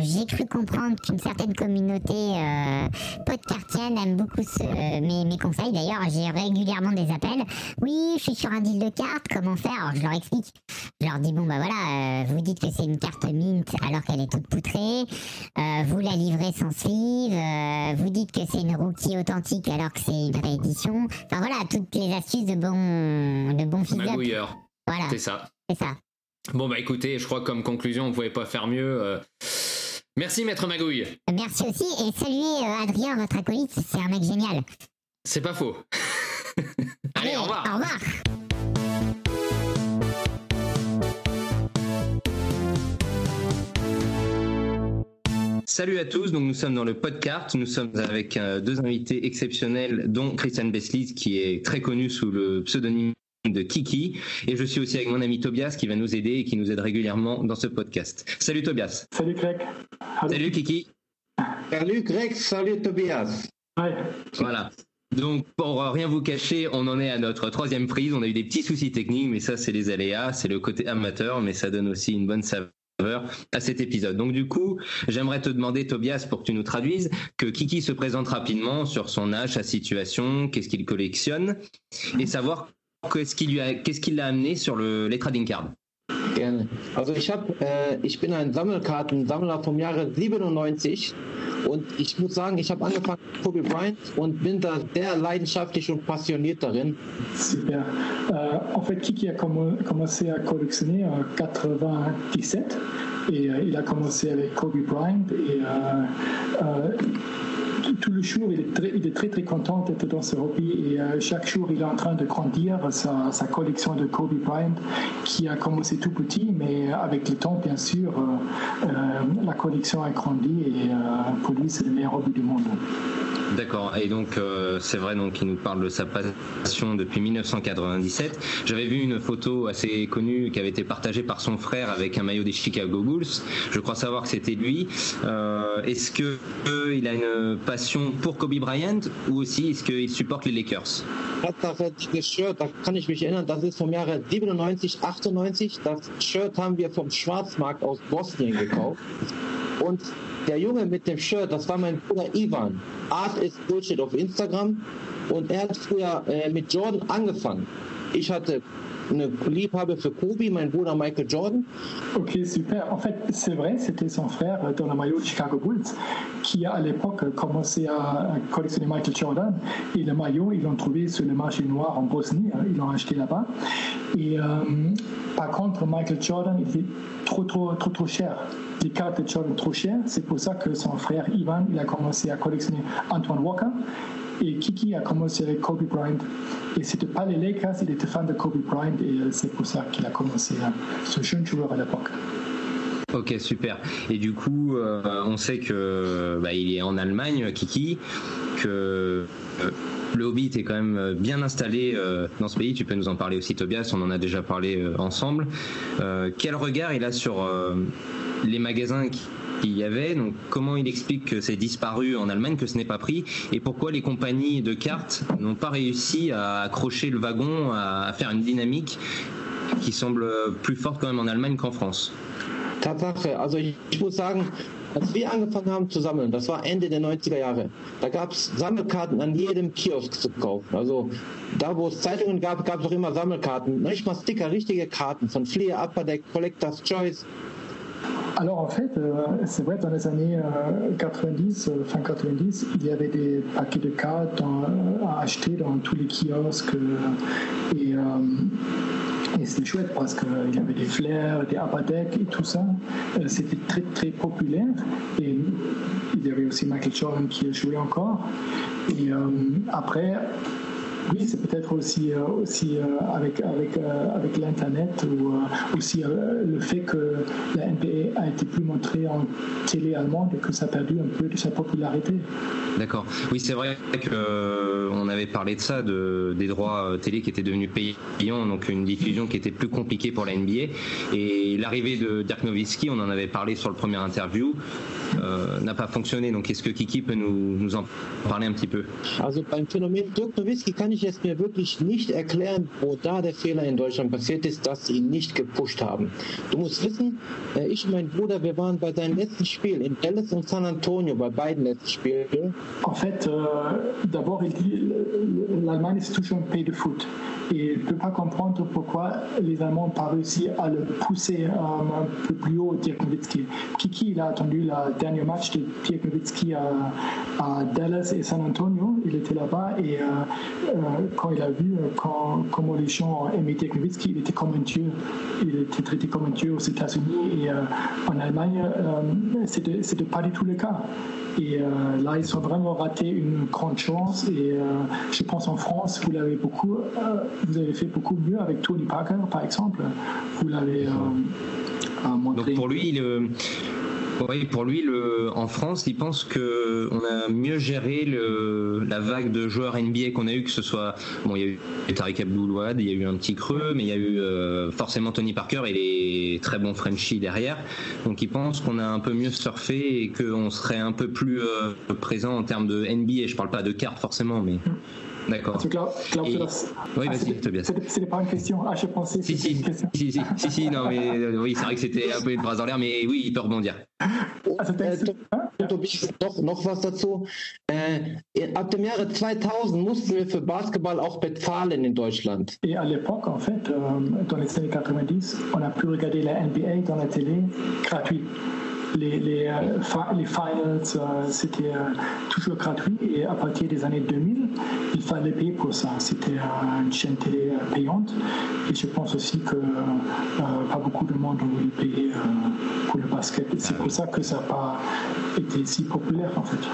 j'ai cru comprendre qu'une certaine communauté podcastienne aime beaucoup mes conseils. D'ailleurs, j'ai régulièrement des appels. Oui, je suis sur un deal de cartes, comment faire? Alors je leur explique. Je leur dis bon bah voilà, vous dites que c'est une carte mint alors qu'elle est toute poutrée, vous la livrez sans sleeve, vous dites que c'est une rookie authentique alors que c'est une réédition. Enfin voilà, toutes les astuces de bon fils-up. Magouilleur. Voilà. C'est ça. C'est ça. Bon bah écoutez, je crois que comme conclusion, on pouvait pas faire mieux. Merci Maître Magouille. Merci aussi et saluez Adrien, votre acolyte, c'est un mec génial. C'est pas faux. Allez, au revoir. Au revoir. Salut à tous, donc nous sommes dans le podcast, nous sommes avec deux invités exceptionnels, dont Christian Beslis qui est très connu sous le pseudonyme de Kiki, et je suis aussi avec mon ami Tobias qui va nous aider et qui nous aide régulièrement dans ce podcast. Salut Tobias. Salut Greg. Salut Kiki. Salut Greg, salut Tobias. Ouais. Voilà. Donc pour rien vous cacher, on en est à notre troisième prise, on a eu des petits soucis techniques, mais ça c'est les aléas, c'est le côté amateur, mais ça donne aussi une bonne saveur à cet épisode. Donc du coup, j'aimerais te demander Tobias, pour que tu nous traduises, que Kiki se présente rapidement sur son âge, sa situation, qu'est-ce qu'il collectionne, et savoir qu'est-ce qui l'a amené sur les trading cards. Gerne. Also ich bin ein Sammelkartensammler vom Jahre 97 und ich muss sagen, ich habe angefangen mit Kobe Bryant und bin da sehr leidenschaftlich und passioniert darin. Super. En fait, Kiki a commencé à collectionner en 97 et il a commencé avec Kobe Bryant et tout le jour, il est très très content d'être dans ce hobby et chaque jour, il est en train de grandir sa collection de Kobe Bryant qui a commencé tout petit, mais avec le temps, bien sûr, la collection a grandi et pour lui, c'est le meilleur hobby du monde. D'accord, et donc c'est vrai donc qu'il nous parle de sa passion depuis 1997. J'avais vu une photo assez connue qui avait été partagée par son frère avec un maillot des Chicago Bulls. Je crois savoir que c'était lui. Est-ce que il a une passion pour Kobe Bryant ou aussi est-ce qu'il supporte les Lakers? Das Shirt, da kann ich mich erinnern, das ist vom Jahre 97, 98. Das Shirt haben wir vom Schwarzmarkt aus Bosnien gekauft. Und der Junge mit dem Shirt, das war mein Bruder Ivan. Art is Bullshit auf Instagram. Und er hat früher mit Jordan angefangen. Ich hatte une liebhaber für Kobe, mein Bruder Michael Jordan. Ok, super. En fait, c'est vrai, c'était son frère dans le maillot de Chicago Bulls qui, à l'époque, commençait à collectionner Michael Jordan. Et le maillot, ils l'ont trouvé sur le marché noir en Bosnie. Ils l'ont acheté là-bas. Et par contre, Michael Jordan, il était trop cher. Les cartes de Jordan trop chères. C'est pour ça que son frère Ivan, il a commencé à collectionner Antoine Walker. Et Kiki a commencé avec Kobe Bryant. Et c'était pas les Lakers, il était fan de Kobe Bryant et c'est pour ça qu'il a commencé ce jeune joueur à l'époque. Ok, super. Et du coup, on sait que il est en Allemagne, Kiki, que le hobby est quand même bien installé dans ce pays. Tu peux nous en parler aussi, Tobias, on en a déjà parlé ensemble. Quel regard il a sur les magasins qu'il y avait, donc comment il explique que c'est disparu en Allemagne, que ce n'est pas pris, et pourquoi les compagnies de cartes n'ont pas réussi à accrocher le wagon, à faire une dynamique qui semble plus forte quand même en Allemagne qu'en France. Tatsache, also ich muss sagen, als wir angefangen haben zu sammeln, das war Ende der 90er Jahre, da gab es Sammelkarten an jedem Kiosk zu kaufen. Also da, wo es Zeitungen gab, gab es auch immer Sammelkarten. Nicht mal Sticker, richtige Karten von Fleer, Upper Deck, Collector's Choice. Alors en fait, c'est vrai, dans les années 90, fin 90, il y avait des paquets de cartes à acheter dans tous les kiosques et c'était chouette parce qu'il y avait des flares, des upper deck et tout ça. C'était très très populaire et il y avait aussi Michael Jordan qui jouait encore. Et après, Oui, c'est peut-être aussi avec l'internet ou aussi le fait que la NBA a été plus montrée en télé allemande et que ça a perdu un peu de sa popularité. D'accord. Oui, c'est vrai qu'on avait parlé de ça, des droits télé qui étaient devenus payants, donc une diffusion qui était plus compliquée pour la NBA. Et l'arrivée de Dirk Nowitzki, on en avait parlé sur le premier interview, n'a pas fonctionné. Donc est-ce que Kiki peut nous en parler un petit peu? Also beim Phänomen Dirk Nowitzki kann ich es mir wirklich nicht erklären, wo da der Fehler in Deutschland passiert ist, dass sie ihn nicht gepusht haben. Du musst wissen, ich und mein Bruder, wir waren bei seinem letzten Spiel in Dallas und San Antonio, bei beiden letzten Spielen. En fait, d'abord, il dit l'Allemagne c'est toujours un pays de foot. Et il ne peut pas comprendre pourquoi les Allemands n'ont pas réussi à le pousser un peu plus haut, Dirk Nowitzki. Kiki, il a attendu le dernier match de Dirk Nowitzki à Dallas et San Antonio. Il était là-bas et quand il a vu comment les gens aimaient Dirk Nowitzki, il était comme un dieu. Il était traité comme un dieu aux États-Unis et en Allemagne, c'était pas du tout le cas. Et là, ils ont vraiment raté une grande chance. Et je pense en France, vous avez fait beaucoup mieux avec Tony Parker, par exemple. Vous l'avez montré. Donc pour lui, en France, il pense qu'on a mieux géré la vague de joueurs NBA qu'on a eu, que ce soit, bon, il y a eu Tariq Abdul-Wahad, il y a eu un petit creux, mais il y a eu forcément Tony Parker et les très bons Frenchies derrière. Donc il pense qu'on a un peu mieux surfé et qu'on serait un peu plus présent en termes de NBA. Je parle pas de cartes forcément, mais... D'accord. Oui, vas-y, Tobias. C'était pas une question. Ah, je pensais que c'était une question. Si, non, mais oui, c'est vrai que c'était un peu une phrase en l'air, mais oui, il peut rebondir. Doch, noch was dazu. Ab dem Jahre 2000 mussten wir für Basketball auch bezahlen in Deutschland. Et à l'époque, en fait, dans les années 90, on a pu regarder la NBA dans la télé gratuit. Les finals, c'était toujours gratuit et à partir des années 2000, il fallait payer pour ça. C'était une chaîne télé payante et je pense aussi que pas beaucoup de monde ont voulu payer pour le basket. Et c'est pour ça que ça n'a pas été si populaire en fait.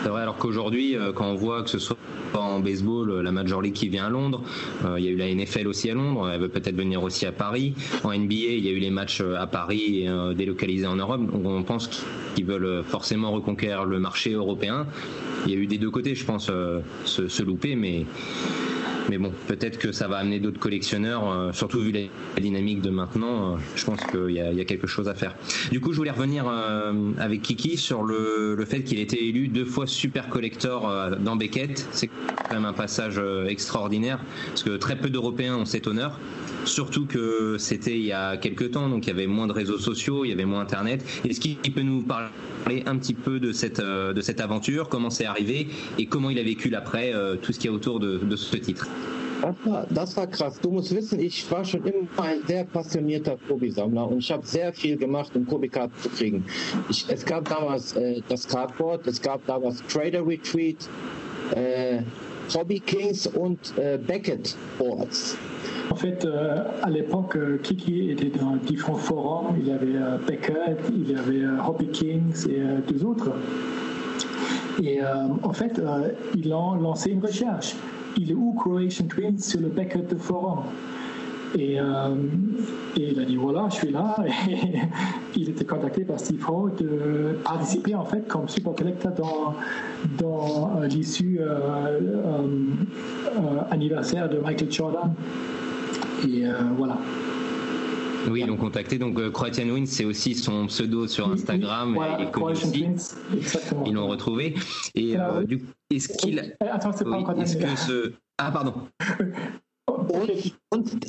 C'est vrai, alors qu'aujourd'hui, quand on voit que ce soit en baseball, la Major League qui vient à Londres, il y a eu la NFL aussi à Londres, elle veut peut-être venir aussi à Paris. En NBA, il y a eu les matchs à Paris et délocalisés en Europe. Donc on pense qu'ils veulent forcément reconquérir le marché européen. Il y a eu des deux côtés, je pense, se louper, mais bon, peut-être que ça va amener d'autres collectionneurs, surtout vu la dynamique de maintenant, je pense qu'il y a quelque chose à faire. Du coup, je voulais revenir avec Kiki sur le fait qu'il ait été élu 2 fois super collector dans Beckett. C'est quand même un passage extraordinaire, parce que très peu d'Européens ont cet honneur. Surtout que c'était il y a quelques temps, donc il y avait moins de réseaux sociaux, il y avait moins Internet. Est-ce qu'il peut nous parler un petit peu de cette aventure, comment c'est arrivé et comment il a vécu l'après, tout ce qu'il y a autour de ce titre? Das war krass. Du musst wissen, ich war schon immer ein sehr passionierter Kobe-Sammler und ich habe sehr viel gemacht, um Kobe-Karten zu kriegen. Es gab damals das Cardboard, es gab damals Trader Retreat, Hobby Kings und Beckett Boards. En fait, à l'époque, Kiki était dans différents forums. Il y avait Beckett, il y avait Hobby Kings et 2 autres. Et en fait, ils ont lancé une recherche. Il est où Croatian Twins sur le Beckett forum? Et il a dit voilà, je suis là. Et il était contacté par Steve Ho de participer en fait comme super collector dans l'issue anniversaire de Michael Jordan. Et voilà. Oui, ils l'ont contacté. Donc, Croatian Wins, c'est aussi son pseudo sur Instagram. Voilà, et Croatian Twins, exactement. Ils l'ont retrouvé. Et du coup, est-ce qu'il. Attends, c'est pas encore terminé. Ah, pardon. Und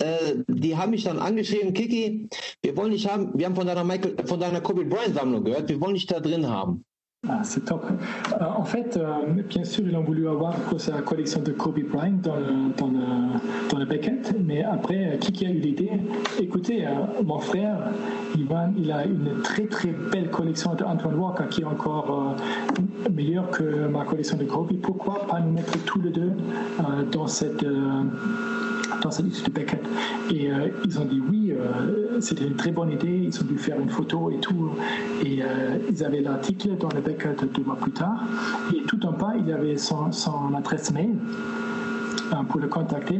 die haben mich dann angeschrieben, Kiki, wir haben von deiner Kobe Bryant Sammlung gehört, wir wollen dich da drin haben. Ah, c'est top. En fait, bien sûr, ils ont voulu avoir sa collection de Kobe Bryant dans le Beckett, mais après, Kiki a eu l'idée, écoutez, mon frère, Ivan, il a une très très belle collection de Antoine Walker qui est encore meilleure que ma collection de Kobe. Pourquoi pas nous mettre tous les deux dans cette issue de Beckett? Et ils ont dit oui, c'était une très bonne idée, ils ont dû faire une photo et tout, et ils avaient l'article dans le Beckett 2 mois plus tard, et tout en bas il y avait son adresse mail, pour le contacter.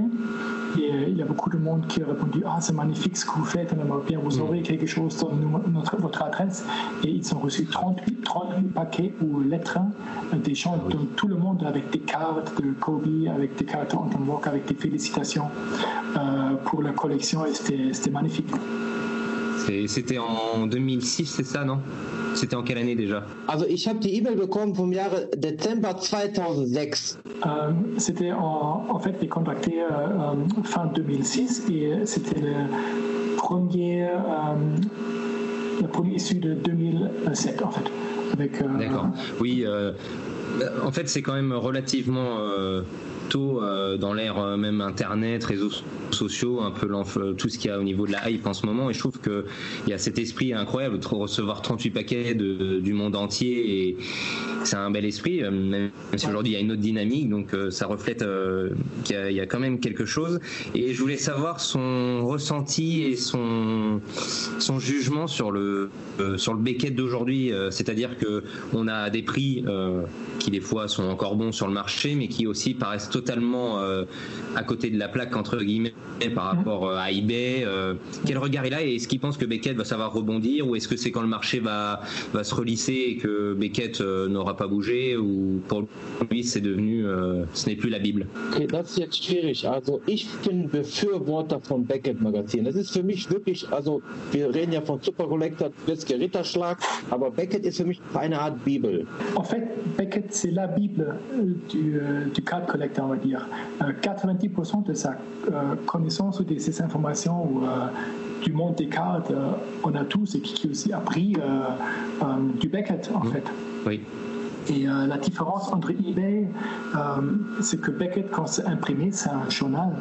Et il y a beaucoup de monde qui a répondu « Ah, c'est magnifique ce que vous faites, on aimerait bien vous aurez quelque chose dans votre adresse. » Et ils ont reçu 38 paquets ou lettres des gens de tout le monde avec des cartes de Kobe, avec des cartes de Anton Walker, avec des félicitations pour la collection et c'était magnifique. C'était en 2006, c'est ça, non? C'était en quelle année déjà? Also ich habe die E-Mail bekommen vom Jahre Dezember 2006. C'était en fait les contactés fin 2006 et c'était la première issue de 2007 en fait. D'accord. Oui, en fait c'est quand même relativement tôt dans l'ère même internet, réseaux sociaux, un peu tout ce qu'il y a au niveau de la hype en ce moment, et je trouve qu'il y a cet esprit incroyable de recevoir 38 paquets du monde entier, et c'est un bel esprit, même si aujourd'hui il y a une autre dynamique, donc ça reflète qu'il y a quand même quelque chose. Et je voulais savoir son ressenti et son jugement sur le Beckett d'aujourd'hui, c'est-à-dire que on a des prix qui des fois sont encore bons sur le marché, mais qui aussi paraissent totalement à côté de la plaque entre guillemets par rapport à eBay. Quel regard il a, et est-ce qu'il pense que Beckett va savoir rebondir, ou est-ce que c'est quand le marché va se relisser et que Beckett n'aura pas bougé, ou pour lui c'est devenu ce n'est plus la Bible? Okay, das ist jetzt schwierig. Also ich bin Befürworter von Beckett Magazin. Das ist für mich wirklich, also wir reden ja von Super Collector bis Ritterschlag, aber Beckett ist für mich eine Art Bibel. En fait, Beckett c'est la Bible du card collector, on va dire. 90% de sa connaissance ou de ses informations du monde des cartes, on a tous, et qui aussi appris du Beckett en fait. Oui. Et la différence entre eBay, c'est que Beckett, quand c'est imprimé, c'est un journal,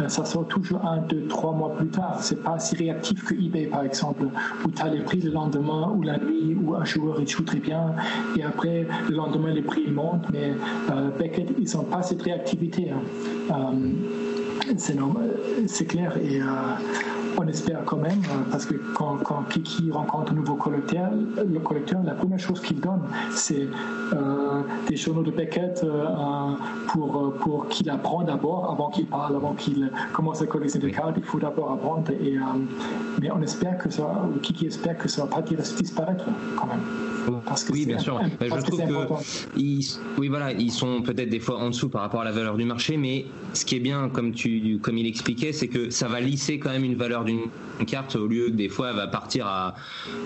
ça sort toujours 1, 2, 3 mois plus tard. C'est pas si réactif que eBay, par exemple, où tu as les prix le lendemain ou la nuit, où un joueur il joue très bien, et après, le lendemain, les prix montent. Mais Beckett, ils n'ont pas cette réactivité. C'est clair, et on espère quand même, parce que quand Kiki rencontre un nouveau collecteur, la première chose qu'il donne, c'est des journaux de Beckett pour qu'il apprenne d'abord, avant qu'il parle, avant qu'il commence à collectionner des cartes, il faut d'abord apprendre. Mais on espère que Kiki espère que ça ne va pas disparaître quand même. Parce que oui, bien sûr. Je trouve ils sont peut-être des fois en dessous par rapport à la valeur du marché, mais ce qui est bien, comme il expliquait, c'est que ça va lisser quand même une valeur d'une carte, au lieu que des fois elle va partir à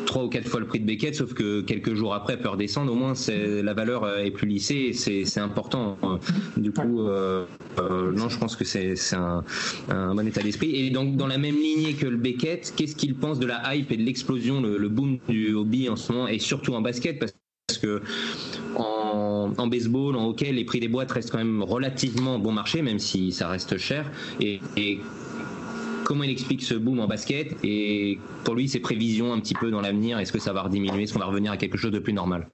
3 ou 4 fois le prix de Beckett, sauf que quelques jours après elle peut redescendre. Au moins la valeur est plus lissée, et c'est important. Du coup, non, je pense que c'est un bon état d'esprit. Et donc dans la même lignée que le Beckett, qu'est-ce qu'il pense de la hype et de l'explosion, le boom du hobby en ce moment, et surtout en basket, parce que en baseball, en hockey, les prix des boîtes restent quand même relativement bon marché, même si ça reste cher. Et comment il explique ce boom en basket, et pour lui ses prévisions un petit peu dans l'avenir? Est-ce que ça va rediminuer? Est-ce qu'on va revenir à quelque chose de plus normal?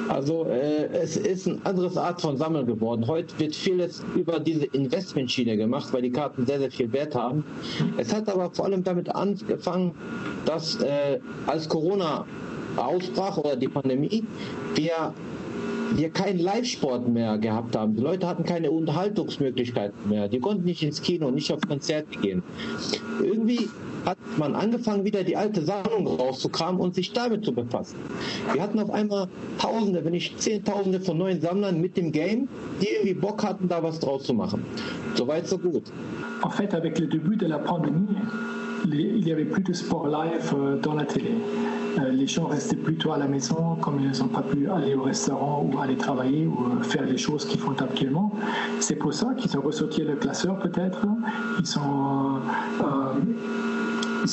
Also es ist eine andere Art von Sammeln geworden. Heute wird vieles über diese Investmentschiene gemacht, weil die Karten sehr, sehr viel Wert haben. Es hat aber vor allem damit angefangen, dass als Corona ausbrach oder die Pandemie, wir keinen Live-Sport mehr gehabt haben. Die Leute hatten keine Unterhaltungsmöglichkeiten mehr. Die konnten nicht ins Kino, nicht auf Konzerte gehen. Irgendwie hat man angefangen, wieder die alte Sammlung rauszukramen und sich damit zu befassen. Wir hatten auf einmal Tausende, wenn nicht Zehntausende von neuen Sammlern mit dem Game, die irgendwie Bock hatten, da was draus zu machen. So weit, so gut. En fait, avec le début de la pandémie, il n'y avait plus de sport live dans la télé. Les gens restaient plutôt à la maison, comme ils n'ont pas pu aller au restaurant ou aller travailler ou faire les choses qu'ils font actuellement. C'est pour ça qu'ils ont ressorti le classeur peut-être. Ils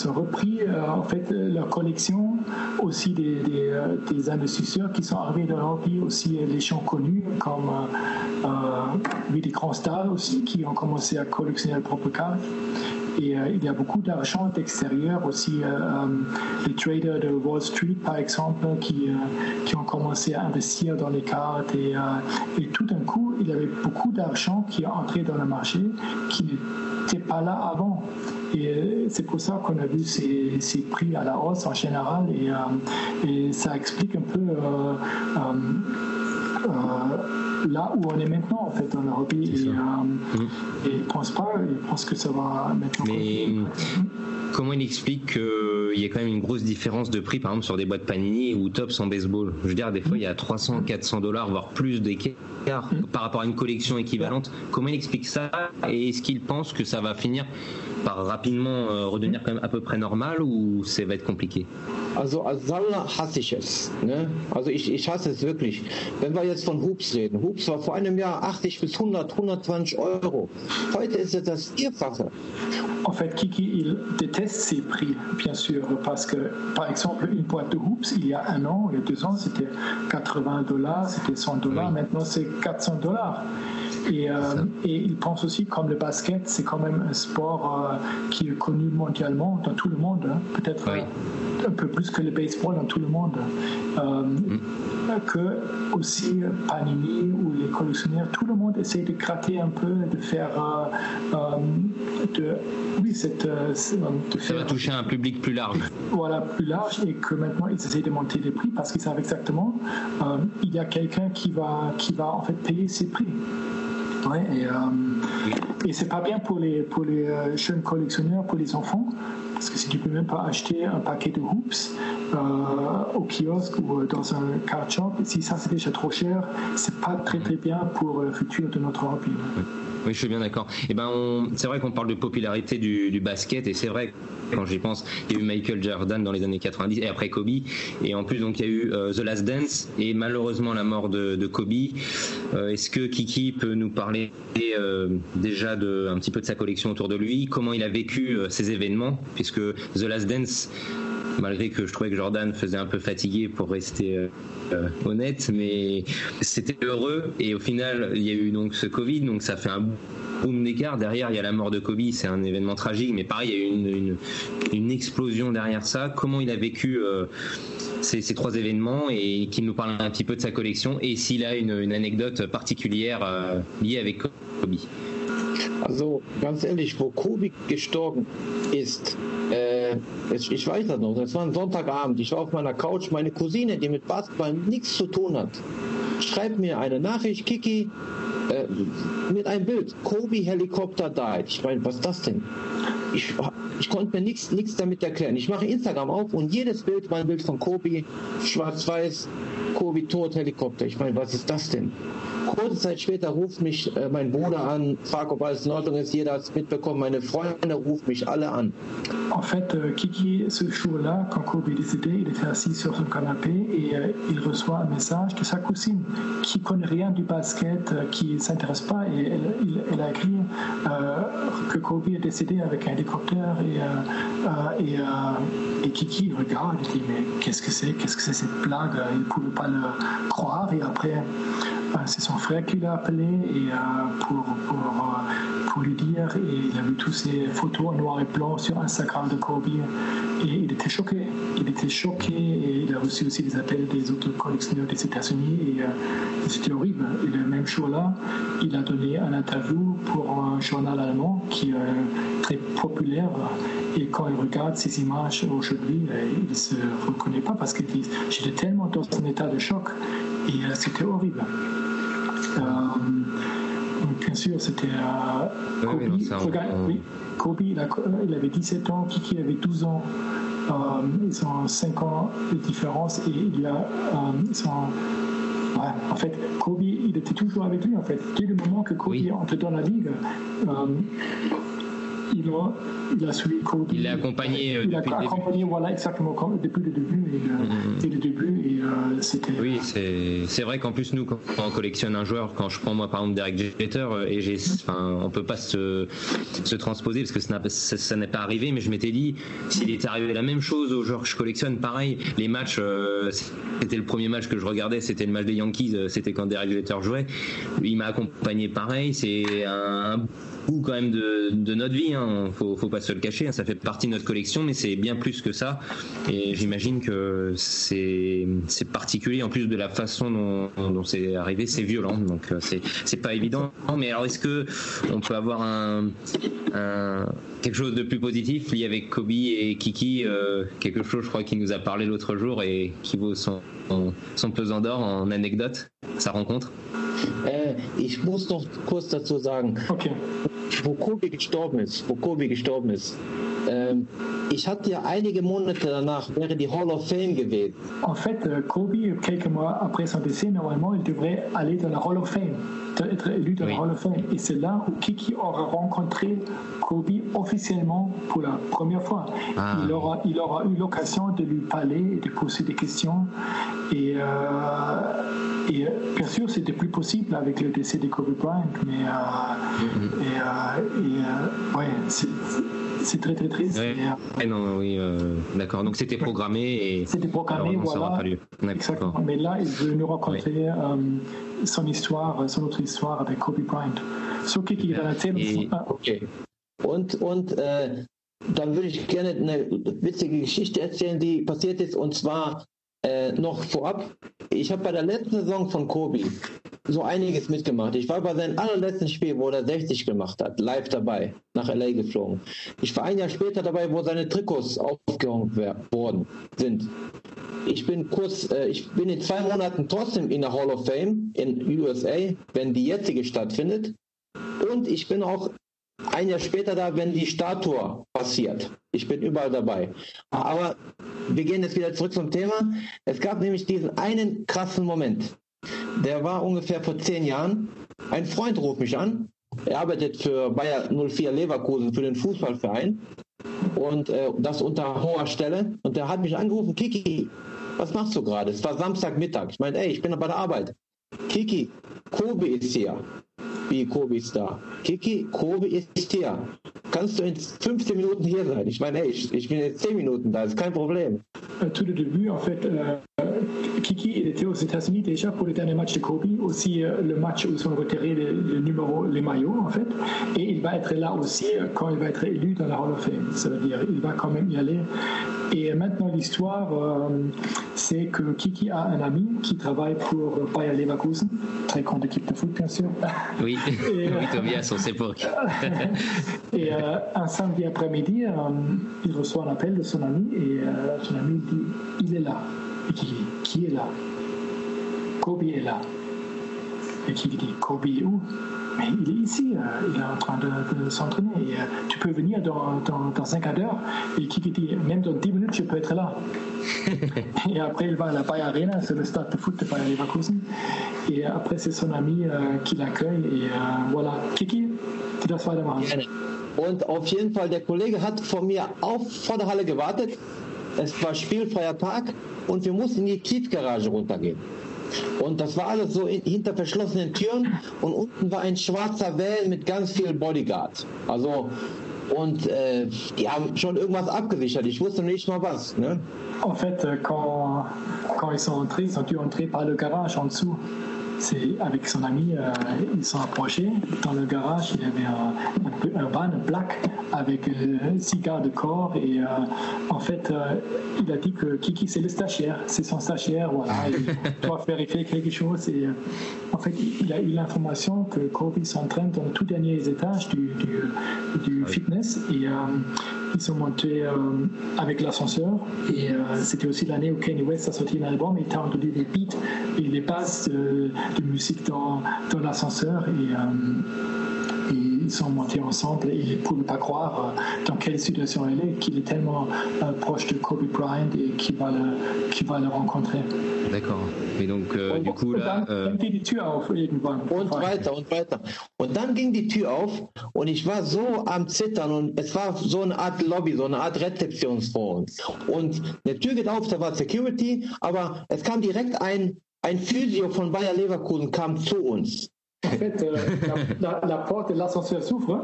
ont repris en fait leur collection, aussi des investisseurs qui sont arrivés dans leur vie, aussi les gens connus comme des grands stars aussi qui ont commencé à collectionner leurs propres cartes. Et il y a beaucoup d'argent d'extérieur aussi, les traders de Wall Street par exemple qui ont commencé à investir dans les cartes, et tout d'un coup il y avait beaucoup d'argent qui est entré dans le marché qui n'était pas là avant. Et c'est pour ça qu'on a vu ces prix à la hausse en général, et ça explique un peu là où on est maintenant en fait en Europe et ils pensent que ça va maintenant. Mais comment il explique qu'il y a quand même une grosse différence de prix, par exemple sur des boîtes Panini ou Topps en baseball? Je veux dire, des fois il y a 300, $400, voire plus d'écart par rapport à une collection équivalente. Comment il explique ça, et est-ce qu'il pense que ça va finir par rapidement redevenir quand même à peu près normal, ou ça va être compliqué? Also als Sammler hasse ich es. Ne? Also ich hasse es wirklich. Wenn wir jetzt von Hoops reden. Hoops war vor einem Jahr 80 bis 100, 120 Euro. Heute ist es das Vierfache. En fait, Kiki, il déteste ces prix, bien sûr, parce que, par exemple, une boîte de Hoops, il y a 1 an, il y a 2 ans, c'était $80, c'était $100, maintenant c'est $400. Et il pense aussi, comme le basket, c'est quand même un sport qui est connu mondialement dans tout le monde, hein, peut-être un peu plus que le baseball dans tout le monde, que aussi Panini ou les collectionneurs, tout le monde essaie de gratter un peu, de faire ça va toucher un public plus large. Voilà, plus large, et que maintenant ils essaient de monter les prix parce qu'ils savent exactement il y a quelqu'un qui va en fait payer ces prix. Ouais, et c'est pas bien pour les jeunes collectionneurs, pour les enfants, parce que si tu peux même pas acheter un paquet de Hoops au kiosque ou dans un card shop, si ça c'est déjà trop cher, c'est pas très très bien pour le futur de notre hobby. Oui, je suis bien d'accord. Et c'est vrai qu'on parle de popularité du basket, et c'est vrai, quand j'y pense, il y a eu Michael Jordan dans les années 90 et après Kobe, et en plus donc il y a eu The Last Dance et malheureusement la mort de Kobe. Est-ce que Kiki peut nous parler déjà un petit peu de sa collection autour de lui, comment il a vécu ces événements, puisque The Last Dance, malgré que je trouvais que Jordan faisait un peu fatigué, pour rester honnête, mais c'était heureux, et au final il y a eu donc ce Covid, donc ça fait un boom d'écart. Derrière il y a la mort de Kobe, c'est un événement tragique, mais pareil il y a eu une explosion derrière ça. Comment il a vécu ces 3 événements, et qu'il nous parle un petit peu de sa collection, et s'il a une anecdote particulière liée avec Kobe. Also ganz ehrlich, wo Kobe gestorben ist, ich weiß das noch, das war ein Sonntagabend, ich war auf meiner Couch, meine Cousine, die mit Basketball nichts zu tun hat, schreibt mir eine Nachricht, Kiki, mit einem Bild, Kobe Helikopter died. Ich meine, was ist das denn? Ich konnte mir nichts damit erklären. Ich mache Instagram auf und jedes Bild war ein Bild von Kobe, schwarz-weiß, Kobe tot, Helikopter. Ich meine, was ist das denn? Kurze Zeit später ruft mich mein Bruder an, fragt, ob alles in Ordnung ist, jeder hat es mitbekommen, meine Freunde rufen mich alle an. En fait, Kiki, ce jour-là, quand Kobe est décédé, il était assis sur son canapé et il reçoit un message de sa cousine qui ne connaît rien du basket, qui ne s'intéresse pas, et elle a écrit que Kobe est décédé avec un hélicoptère, et Kiki regarde et dit mais qu'est-ce que c'est cette blague? Il ne pouvait pas le croire, et après c'est son frère qui l'a appelé et pour lui dire, et il a vu toutes ces photos en noir et blanc sur Instagram de Kobe, et il était choqué, et il a reçu aussi des appels des autres collectionneurs des États-Unis, et c'était horrible. Et le même jour-là, il a donné un interview pour un journal allemand qui est très populaire, et quand il regarde ces images aujourd'hui, il ne se reconnaît pas, parce qu'il dit j'étais tellement dans un état de choc, et c'était horrible. Donc, bien sûr, c'était Kobe, il avait 17 ans, Kiki avait 12 ans. Ils ont 5 ans de différence, et il y a en fait, Kobe, il était toujours avec lui. En fait, dès le moment que Kobe entre dans la ligue, il a suivi Kobe. Il l'a accompagné depuis le début. Voilà, exactement, depuis le début. C'était... Oui, c'est vrai qu'en plus, nous, quand on collectionne un joueur, quand je prends moi par exemple Derek Jeter, on peut pas se transposer parce que ça n'est pas arrivé, mais je m'étais dit, s'il était arrivé la même chose aux joueurs que je collectionne, pareil, les matchs, c'était le premier match que je regardais, c'était le match des Yankees, c'était quand Derek Jeter jouait. Il m'a accompagné pareil, c'est un bout quand même de notre vie, hein. Faut pas se le cacher, hein. Ça fait partie de notre collection, mais c'est bien plus que ça, et j'imagine que c'est particulier, en plus de la façon dont c'est arrivé, c'est violent, donc c'est pas évident. Mais alors, est-ce que on peut avoir quelque chose de plus positif lié avec Kobe et Kiki, quelque chose, je crois, qu'il nous a parlé l'autre jour et qui vaut son pesant d'or en anecdote? sa rencontre? Ich muss noch kurz dazu sagen, Okay. wo Kobe gestorben ist, ich hatte ja einige Monate danach, wäre die Hall of Fame gewesen. En fait, Kobe, quelques mois après son décès, normalement, il devrait aller dans la Hall of Fame, être élu dans la Hall of Fame. Et c'est là où Kiki aura rencontré Kobe officiellement pour la première fois. Il aura eu l'occasion de lui parler et de poser des questions. Et bien sûr, c'était plus possible avec le décès de Kobe Bryant, mais ouais, c'est très très triste. Ouais. Non, oui, d'accord. Donc c'était programmé et c'était programmé, voilà. Ça n'aura pas lieu. Exactement. Mais là, il veut nous raconter son autre histoire avec Kobe Bryant. So, Kiki, dann erzähl uns. Okay. Und dann würde ich gerne eine witzige Geschichte erzählen, die passiert ist, und zwar noch vorab. Ich habe bei der letzten Saison von Kobe so einiges mitgemacht. Ich war bei seinem allerletzten Spiel, wo er 60 gemacht hat, live dabei, nach LA geflogen. Ich war ein Jahr später dabei, wo seine Trikots aufgehängt worden sind. Ich bin in 2 Monaten trotzdem in der Hall of Fame in USA, wenn die jetzige stattfindet. Und ich bin auch ein Jahr später da, wenn die Statue passiert. Ich bin überall dabei. Aber wir gehen jetzt wieder zurück zum Thema. Es gab nämlich diesen einen krassen Moment. Der war ungefähr vor 10 Jahren. Ein Freund ruft mich an. Er arbeitet für Bayer 04 Leverkusen, für den Fußballverein. Und das unter hoher Stelle. Und der hat mich angerufen: Kiki, was machst du gerade? Es war Samstagmittag. Ich meine, ich bin bei der Arbeit. Kiki, Kobe ist hier. Wie, Kobe ist da? Kiki, Kobe ist hier. Kannst du in 15 Minuten hier sein? Ich meine, ich bin in 10 Minuten da, ist kein Problem. Tout le début, en fait, Kiki, il était aux États-Unis déjà pour le dernier match de Kobe, aussi le match où ils ont retiré les maillots, en fait. Et il va être là aussi quand il va être élu dans la Hall of Fame. Ça veut dire il va quand même y aller. Et maintenant, l'histoire, c'est que Kiki a un ami qui travaille pour Bayer Leverkusen, très grande équipe de foot, bien sûr. Oui, oui, Tobias, on sait pour qui. Et un samedi après-midi, il reçoit un appel de son ami et son ami dit: il est là. Et qui est là? Kobe est là. Et qui dit: Kobe est où? Mais il est ici, il est en train de s'entraîner. Et, tu peux venir dans un quart d'heure. Et Kiki dit: même dans 10 minutes, je peux être là. Et après, il va à la Bayer Arena, c'est le stade de foot de Bayer Leverkusen. Et après, c'est son ami qui l'accueille. Et voilà. Kiki, tu darfst weitermachen. Und auf jeden Fall, der Kollege hat vor mir vor der Halle gewartet. Es war spielfreier Tag und wir mussten in die Tiefgarage runtergehen. Und das war alles so hinter verschlossenen Türen und unten war ein schwarzer Van mit ganz viel Bodyguard. Also, und die haben schon irgendwas abgesichert. Ich wusste nicht mal was. Ne? En fait, quand ils sont entrés, ils ont dû entrer par le garage en dessous. C'est avec son ami, ils sont approchés. Dans le garage, il y avait un van black avec 6 gardes de corps. Et en fait, il a dit que Kiki, c'est le stagiaire. C'est son stagiaire, voilà. Il doit vérifier quelque chose. Et en fait, il a eu l'information que Kobe s'entraîne dans les tout derniers étages du fitness. Et ils sont montés avec l'ascenseur. Et c'était aussi l'année où Kanye West a sorti un album. Et tu as entendu les beats et les passes de musique dans l'ascenseur. Et ils sont montés ensemble. Et pour ne pas croire dans quelle situation elle est, qu'il est tellement proche de Kobe Bryant et qu'il va le rencontrer. D'accord. Et donc, du coup, là. Dann geht die Tür auf irgendwann. Und weiter. Und dann ging die Tür auf und ich war so am Zittern und es war so eine Art Lobby, so eine Art Rezeption vor uns. Und die Tür geht auf, da war Security, aber es kam direkt ein Physio von Bayer Leverkusen kam zu uns. En fait, la porte de l'ascenseur s'ouvre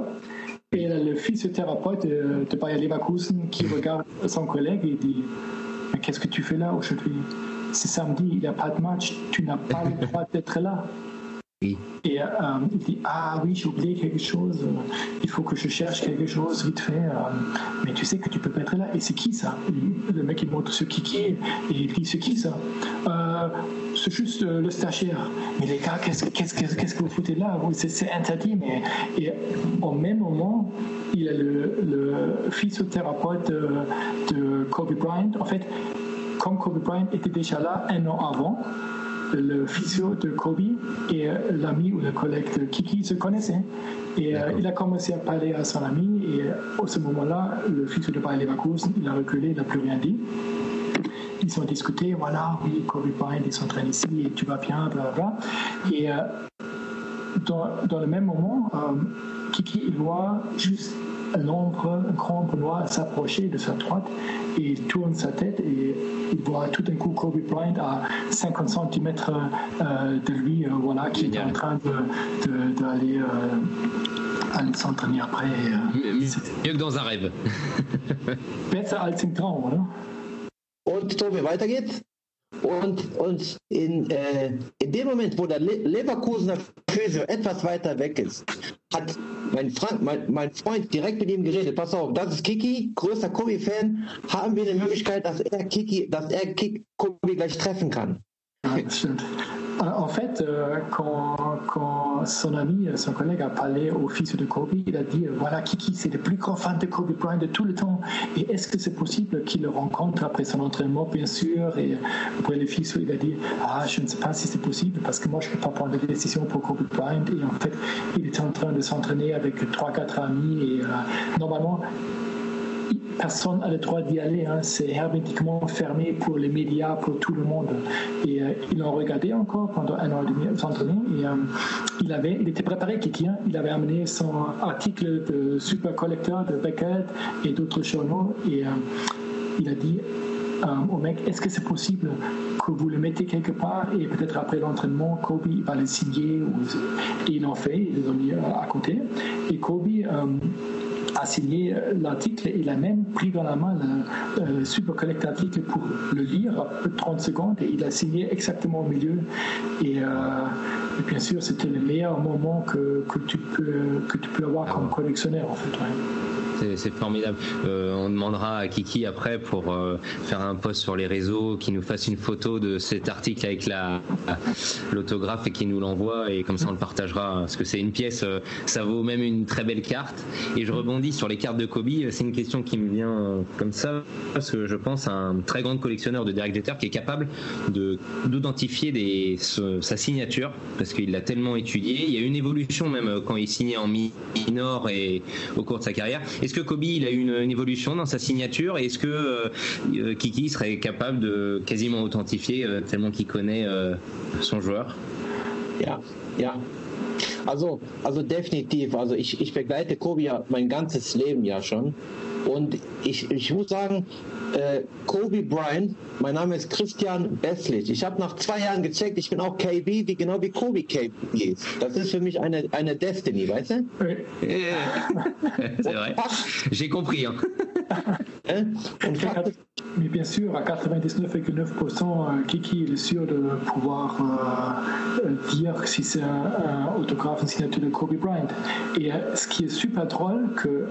et le physiothérapeute de Bayer Leverkusen qui regarde son collègue et dit: mais qu'est-ce que tu fais là aujourd'hui? C'est samedi, il n'y a pas de match, tu n'as pas le droit d'être là. Oui. Et il dit: ah oui, j'ai oublié quelque chose, il faut que je cherche quelque chose vite fait, mais tu sais que tu peux pas être là. Et c'est qui ça? Le mec il montre ce Kiki et il dit: c'est qui ça? C'est juste le stagiaire. Mais les gars, qu'est-ce que vous foutez là? C'est interdit. Mais et au même moment, il y a le physiothérapeute de Kobe Bryant. En fait, comme Kobe Bryant était déjà là 1 an avant, le physio de Kobe et l'ami ou le collègue de Kiki se connaissaient. Et il a commencé à parler à son ami et à ce moment-là, le physio de Bayer Leverkusen, il a reculé, il n'a plus rien dit. Ils ont discuté, voilà, oui, Kobe Bryant, il s'entraîne ici et tu vas bien, blablabla. Et dans le même moment, Kiki, il voit juste un grand ombre noir s'approcher de sa droite et il tourne sa tête et il voit tout d'un coup Kobe Bryant à 50 cm de lui, voilà, qui est en train d'aller s'entraîner après. Mieux que dans un rêve. Besser als im Traum, oder? Und Tobi, weiter geht's. Und in dem Moment, wo der Leverkusener Physio etwas weiter weg ist, hat mein Freund direkt mit ihm geredet. Pass auf, das ist Kiki, größter Kobe-Fan. Haben wir eine Möglichkeit, dass er Kobe gleich treffen kann? Ja, das stimmt. En fait, quand son ami, son collègue a parlé au fils de Kobe, il a dit, voilà, Kiki, c'est le plus grand fan de Kobe Bryant de tout le temps. Et est-ce que c'est possible qu'il le rencontre après son entraînement, bien sûr? Et après le fils, il a dit, je ne sais pas si c'est possible, parce que moi, je ne peux pas prendre de décision pour Kobe Bryant. Et en fait, il était en train de s'entraîner avec 3-4 amis. Et normalement, personne n'a le droit d'y aller, hein. C'est hermétiquement fermé pour les médias, pour tout le monde. Et ils l'ont regardé encore pendant 1 an et demi s'entraîner. Et il était préparé, Kiki, hein. Il avait amené son article de super collecteur de Beckett et d'autres journaux. Et il a dit au mec, est-ce que c'est possible que vous le mettez quelque part et peut-être après l'entraînement, Kobe va le signer? Et ils l'ont fait, ils l'ont mis à côté. Et Kobe a signé l'article et il a même pris dans la main le super collect article pour le lire 30 secondes et il a signé exactement au milieu et bien sûr c'était le meilleur moment que tu peux avoir comme collectionneur en fait. Ouais. C'est formidable. On demandera à Kiki après pour faire un post sur les réseaux, qu'il nous fasse une photo de cet article avec l'autographe et qu'il nous l'envoie et comme ça on le partagera parce que c'est une pièce, ça vaut même une très belle carte. Et je rebondis sur les cartes de Kobe, c'est une question qui me vient comme ça parce que je pense à un très grand collectionneur de Derek Jeter qui est capable d'identifier sa signature parce qu'il l'a tellement étudié. Il y a une évolution même quand il signait en minor et au cours de sa carrière. Est-ce que Kobe il a eu une évolution dans sa signature et est-ce que Kiki serait capable de quasiment authentifier tellement qu'il connaît son joueur? Ja. Also definitiv. Also ich begleite Kobe ja mein ganzes Leben ja schon. Und ich muss sagen, Kobe Bryant, mein Name ist Christian Besslich. Ich habe nach 2 Jahren gecheckt, ich bin auch KB, genau wie Kobe KB ist. Das ist für mich eine Destiny, weißt du? C'est vrai. J'ai compris. Hein. Mais bien sûr, à 99,9%, Kiki est sûr de pouvoir dire si c'est un autographe, une signature de Kobe Bryant. Et ce qui est super drôle, que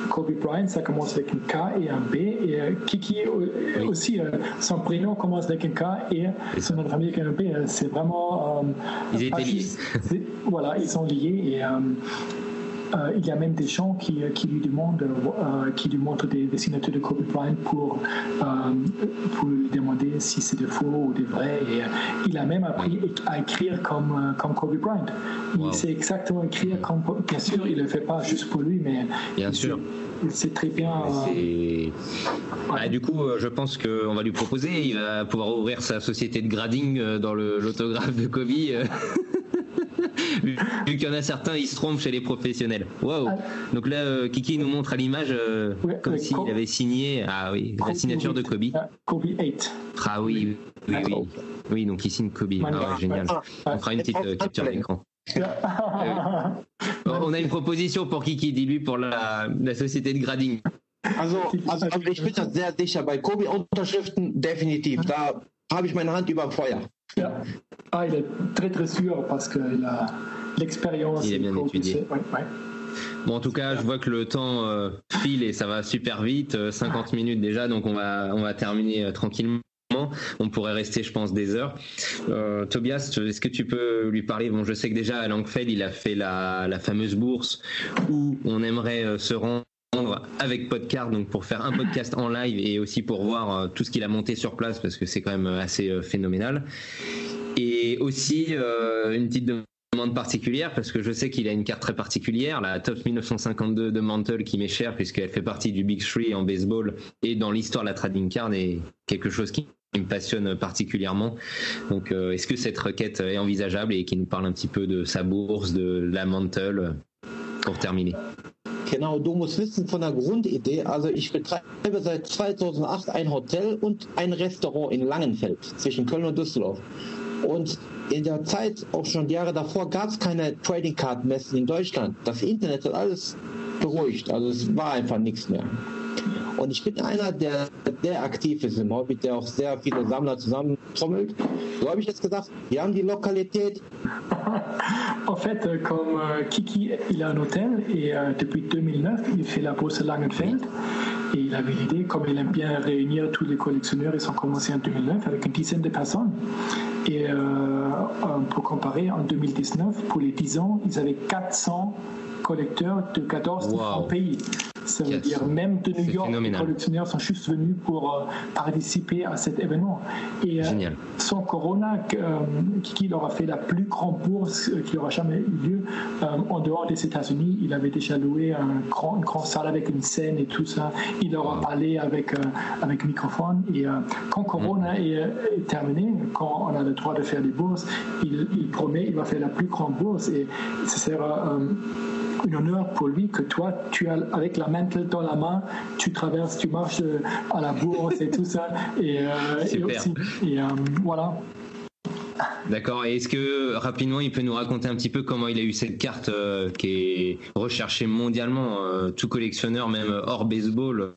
Kobe Bryant, ça commence avec un K et un B, et Kiki aussi, son prénom commence avec un K et son nom de famille avec un B. C'est vraiment... ils étaient liés. Voilà, ils sont liés et... il y a même des gens qui lui demandent, qui lui montrent des signatures de Kobe Bryant pour lui demander si c'est des faux ou des vrais. Et il a même appris à écrire comme Kobe Bryant. Il sait exactement écrire comme. Bien sûr, il ne le fait pas juste pour lui, mais bien sûr. Il sait très bien. Du coup, je pense qu'on va lui proposer. Il va pouvoir ouvrir sa société de grading dans l'autographe de Kobe. Vu qu'il y en a certains, ils se trompent chez les professionnels. Waouh! Donc là, Kiki nous montre à l'image comme s'il avait signé. Ah oui, la signature de Kobe. Kobe 8. Ah oui. Oui, donc il signe Kobe. Ah ouais, génial. On fera une petite capture d'écran. On a une proposition pour Kiki, dis-lui pour la société de grading. Also ich bin da sehr sicher. Bei Kobe Unterschriften definitiv. Da habe ich meine Hand über dem Feuer. Il est très très sûr parce qu'il a l'expérience. Il a bien étudié. Bon, en tout cas, je vois que le temps file et ça va super vite, 50 minutes déjà, donc on va terminer tranquillement. On pourrait rester, je pense, des heures. Tobias, est-ce que tu peux lui parler? Bon, je sais que déjà à Langfeld, il a fait la fameuse bourse où on aimerait se rendre avec Podcard, donc pour faire un podcast en live et aussi pour voir tout ce qu'il a monté sur place parce que c'est quand même assez phénoménal. Et aussi une petite demande particulière, parce que je sais qu'il a une carte très particulière, la Top 1952 de Mantle, qui m'est chère puisqu'elle fait partie du Big Three en baseball et dans l'histoire de la trading card, est quelque chose qui me passionne particulièrement. Donc est-ce que cette requête est envisageable et qui nous parle un petit peu de sa bourse, de la Mantle, pour terminer? Genau, du musst wissen von der Grundidee, also ich betreibe seit 2008 ein Hotel und ein Restaurant in Langenfeld zwischen Köln und Düsseldorf. Und in der Zeit, auch schon Jahre davor, gab es keine Trading Card Messen in Deutschland. Das Internet hat alles beruhigt, also es war einfach nichts mehr. Und ich bin einer, der aktiv ist im Hobby, der auch sehr viele Sammler zusammentrommelt. So habe ich jetzt gesagt, wir haben die Lokalität. En fait, comme Kiki, il a un hôtel et depuis 2009, il fait la bourse Langenfeld. Et il avait l'idée, comme il aime bien réunir tous les collectionneurs, ils ont commencé en 2009 avec une dizaine de personnes. Et pour comparer, en 2019, pour les 10 ans, ils avaient 400 collecteurs de 14 différents pays. Ça veut dire même de New York, les collectionneurs sont juste venus pour participer à cet événement. Et sans Corona, Kiki leur a fait la plus grande bourse qui aura jamais eu lieu en dehors des États-Unis. Il avait déjà loué une grande salle avec une scène et tout ça. Il leur a parlé avec microphone. Et quand Corona est terminé, quand on a le droit de faire des bourses, il promet il va faire la plus grande bourse. Et ce sera un honneur pour lui que toi, tu as avec la Mantle dans la main, tu traverses, tu marches à la bourse et tout ça. Et voilà. D'accord. Et est-ce que rapidement, il peut nous raconter un petit peu comment il a eu cette carte qui est recherchée mondialement, tout collectionneur, même hors baseball,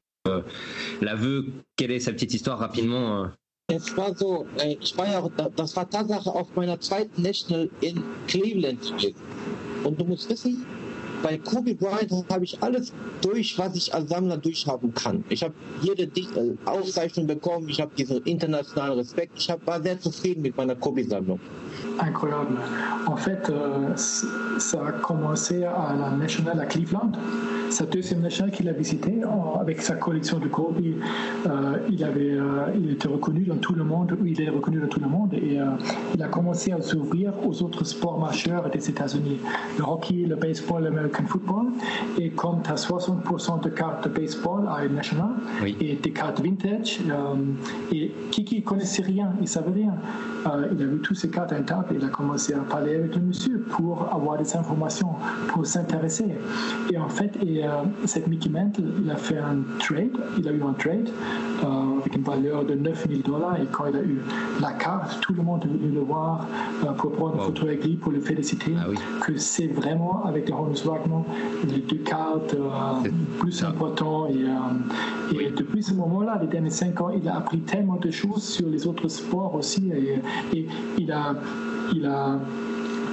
la veut. Quelle est sa petite histoire rapidement? Es war so, ich war ja, das war Tatsache auf meiner zweiten National in Cleveland. Und du musst wissen, bei Kobe Bryant habe ich alles durch, was ich als Sammler durchhaben kann. Ich habe jede Auszeichnung bekommen, ich habe diesen internationalen Respekt, war sehr zufrieden mit meiner Kobe-Sammlung. Incroyable. En fait, ça a commencé à la National à Cleveland. Sa deuxième National qu'il a visité avec sa collection de Kobe, il était reconnu dans tout le monde, il est reconnu dans tout le monde et il a commencé à s'ouvrir aux autres sports majeurs des États-Unis, le hockey, le baseball, l'American football. Et comme tu as 60% de cartes de baseball à une National et des cartes vintage, et Kiki ne connaissait rien, il ne savait rien. Il a vu toutes ces cartes à une table et il a commencé à parler avec le monsieur pour avoir des informations, pour s'intéresser. Et en fait, cette Mickey Mantle, il a fait un trade, il a eu un trade avec une valeur de $9 000 et quand il a eu la carte, tout le monde est venu le voir pour prendre une photo avec lui, pour le féliciter, que c'est vraiment avec le Honus Wagner, les deux cartes plus importantes et depuis ce moment-là, les derniers 5 ans, il a appris tellement de choses sur les autres sports aussi et il a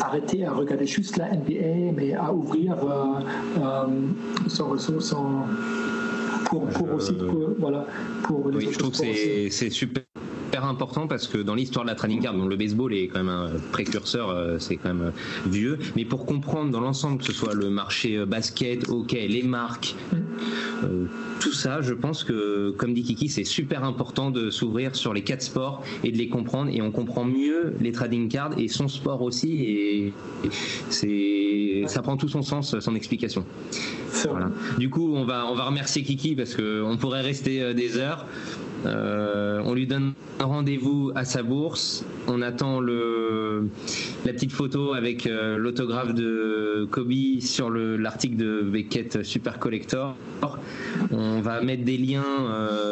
arrêté à regarder juste la NBA, mais à ouvrir son ressource pour aussi pour les autres je trouve sports que c'est super important parce que dans l'histoire de la trading card, le baseball est quand même un précurseur, c'est quand même vieux, mais pour comprendre dans l'ensemble, que ce soit le marché basket, hockey, les marques, tout ça, je pense que, comme dit Kiki, c'est super important de s'ouvrir sur les 4 sports et de les comprendre, et on comprend mieux les trading cards et son sport aussi, et ça prend tout son sens, son explication. Voilà. Du coup, on va remercier Kiki parce qu'on pourrait rester des heures. On lui donne un rendez-vous à sa bourse. On attend la petite photo avec l'autographe de Kobe sur l'article de Beckett Super Collector. On va mettre des liens,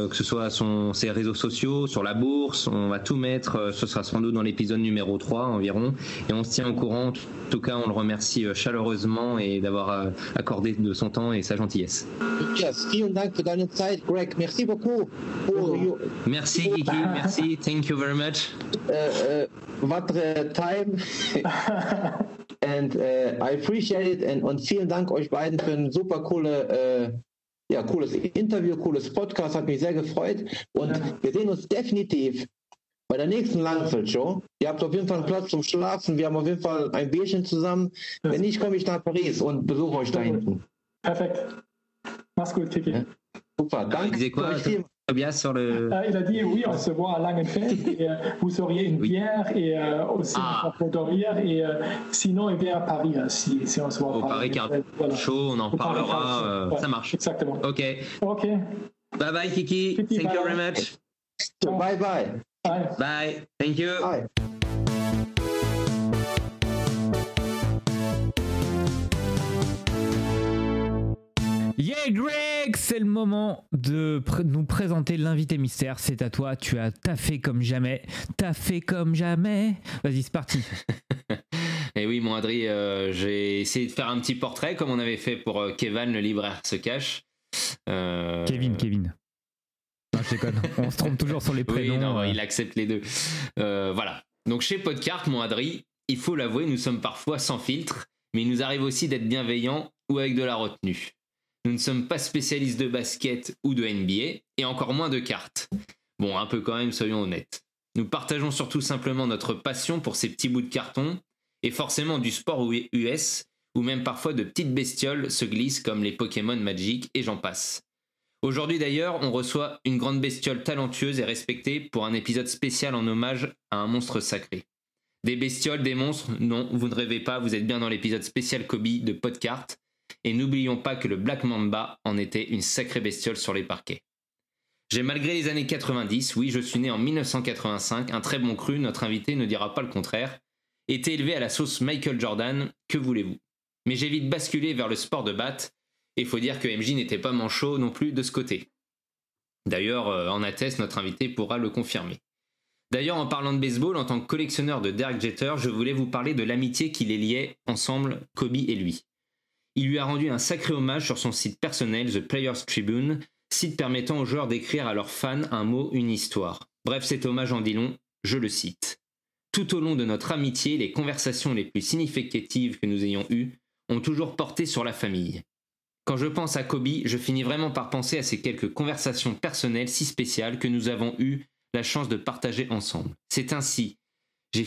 que ce soit à ses réseaux sociaux, sur la bourse. On va tout mettre. Ce sera sans doute dans l'épisode numéro 3 environ. Et on se tient au courant. En tout cas, on le remercie chaleureusement et d'avoir accordé de son temps et sa gentillesse. Yes, vielen Dank für deine Zeit, Greg. Merci beaucoup. Merci Kiki, merci. Thank you very much. Votre time. And I appreciate it. Und vielen Dank euch beiden für ein super cooles Interview, cooles Podcast. Hat mich sehr gefreut. Und wir sehen uns definitiv bei der nächsten Langenfeld-Show. Ihr habt auf jeden Fall einen Platz zum Schlafen. Wir haben auf jeden Fall ein Bierchen zusammen. Wenn nicht, komme ich nach Paris und besuche euch da hinten. Perfekt. Mach's gut, Kiki. Super, danke. Tobias, sur le... Il a dit oui, on se voit à Langenfeld et vous auriez une bière et aussi pour dormir. Et sinon, il vient à Paris si on se voit au Paris. Car voilà. Chaud, on en parlera. Ça marche. Exactement. Ok. Bye bye, Kiki. Thank you very much. Bye bye. Bye. Thank you. Bye. Yeah Greg, c'est le moment de nous présenter l'invité mystère. C'est à toi, tu as taffé comme jamais. Vas-y, c'est parti. Et oui, mon Adri, j'ai essayé de faire un petit portrait comme on avait fait pour Kevin, le libraire se cache. Kevin. Non, je déconne. On se trompe toujours sur les prénoms. Oui, non, il accepte les deux. Voilà. Donc chez Podcart, mon Adri, il faut l'avouer, nous sommes parfois sans filtre, mais il nous arrive aussi d'être bienveillants ou avec de la retenue. Nous ne sommes pas spécialistes de basket ou de NBA, et encore moins de cartes. Bon, un peu quand même, soyons honnêtes. Nous partageons surtout simplement notre passion pour ces petits bouts de carton, et forcément du sport US, où même parfois de petites bestioles se glissent comme les Pokémon Magic, et j'en passe. Aujourd'hui d'ailleurs, on reçoit une grande bestiole talentueuse et respectée pour un épisode spécial en hommage à un monstre sacré. Des bestioles, des monstres, non, vous ne rêvez pas, vous êtes bien dans l'épisode spécial Kobe de Podcart. Et n'oublions pas que le Black Mamba en était une sacrée bestiole sur les parquets. J'ai malgré les années 90, oui je suis né en 1985, un très bon cru, notre invité ne dira pas le contraire, été élevé à la sauce Michael Jordan, que voulez-vous. Mais j'ai vite basculé vers le sport de batte, et faut dire que MJ n'était pas manchot non plus de ce côté. D'ailleurs, en atteste, notre invité pourra le confirmer. D'ailleurs, en parlant de baseball, en tant que collectionneur de Derek Jeter, je voulais vous parler de l'amitié qui les liait ensemble, Kobe et lui. Il lui a rendu un sacré hommage sur son site personnel, The Players Tribune, site permettant aux joueurs d'écrire à leurs fans un mot, une histoire. Bref, cet hommage en dit long, je le cite. Tout au long de notre amitié, les conversations les plus significatives que nous ayons eues ont toujours porté sur la famille. Quand je pense à Kobe, je finis vraiment par penser à ces quelques conversations personnelles si spéciales que nous avons eu la chance de partager ensemble. C'est ainsi que j'ai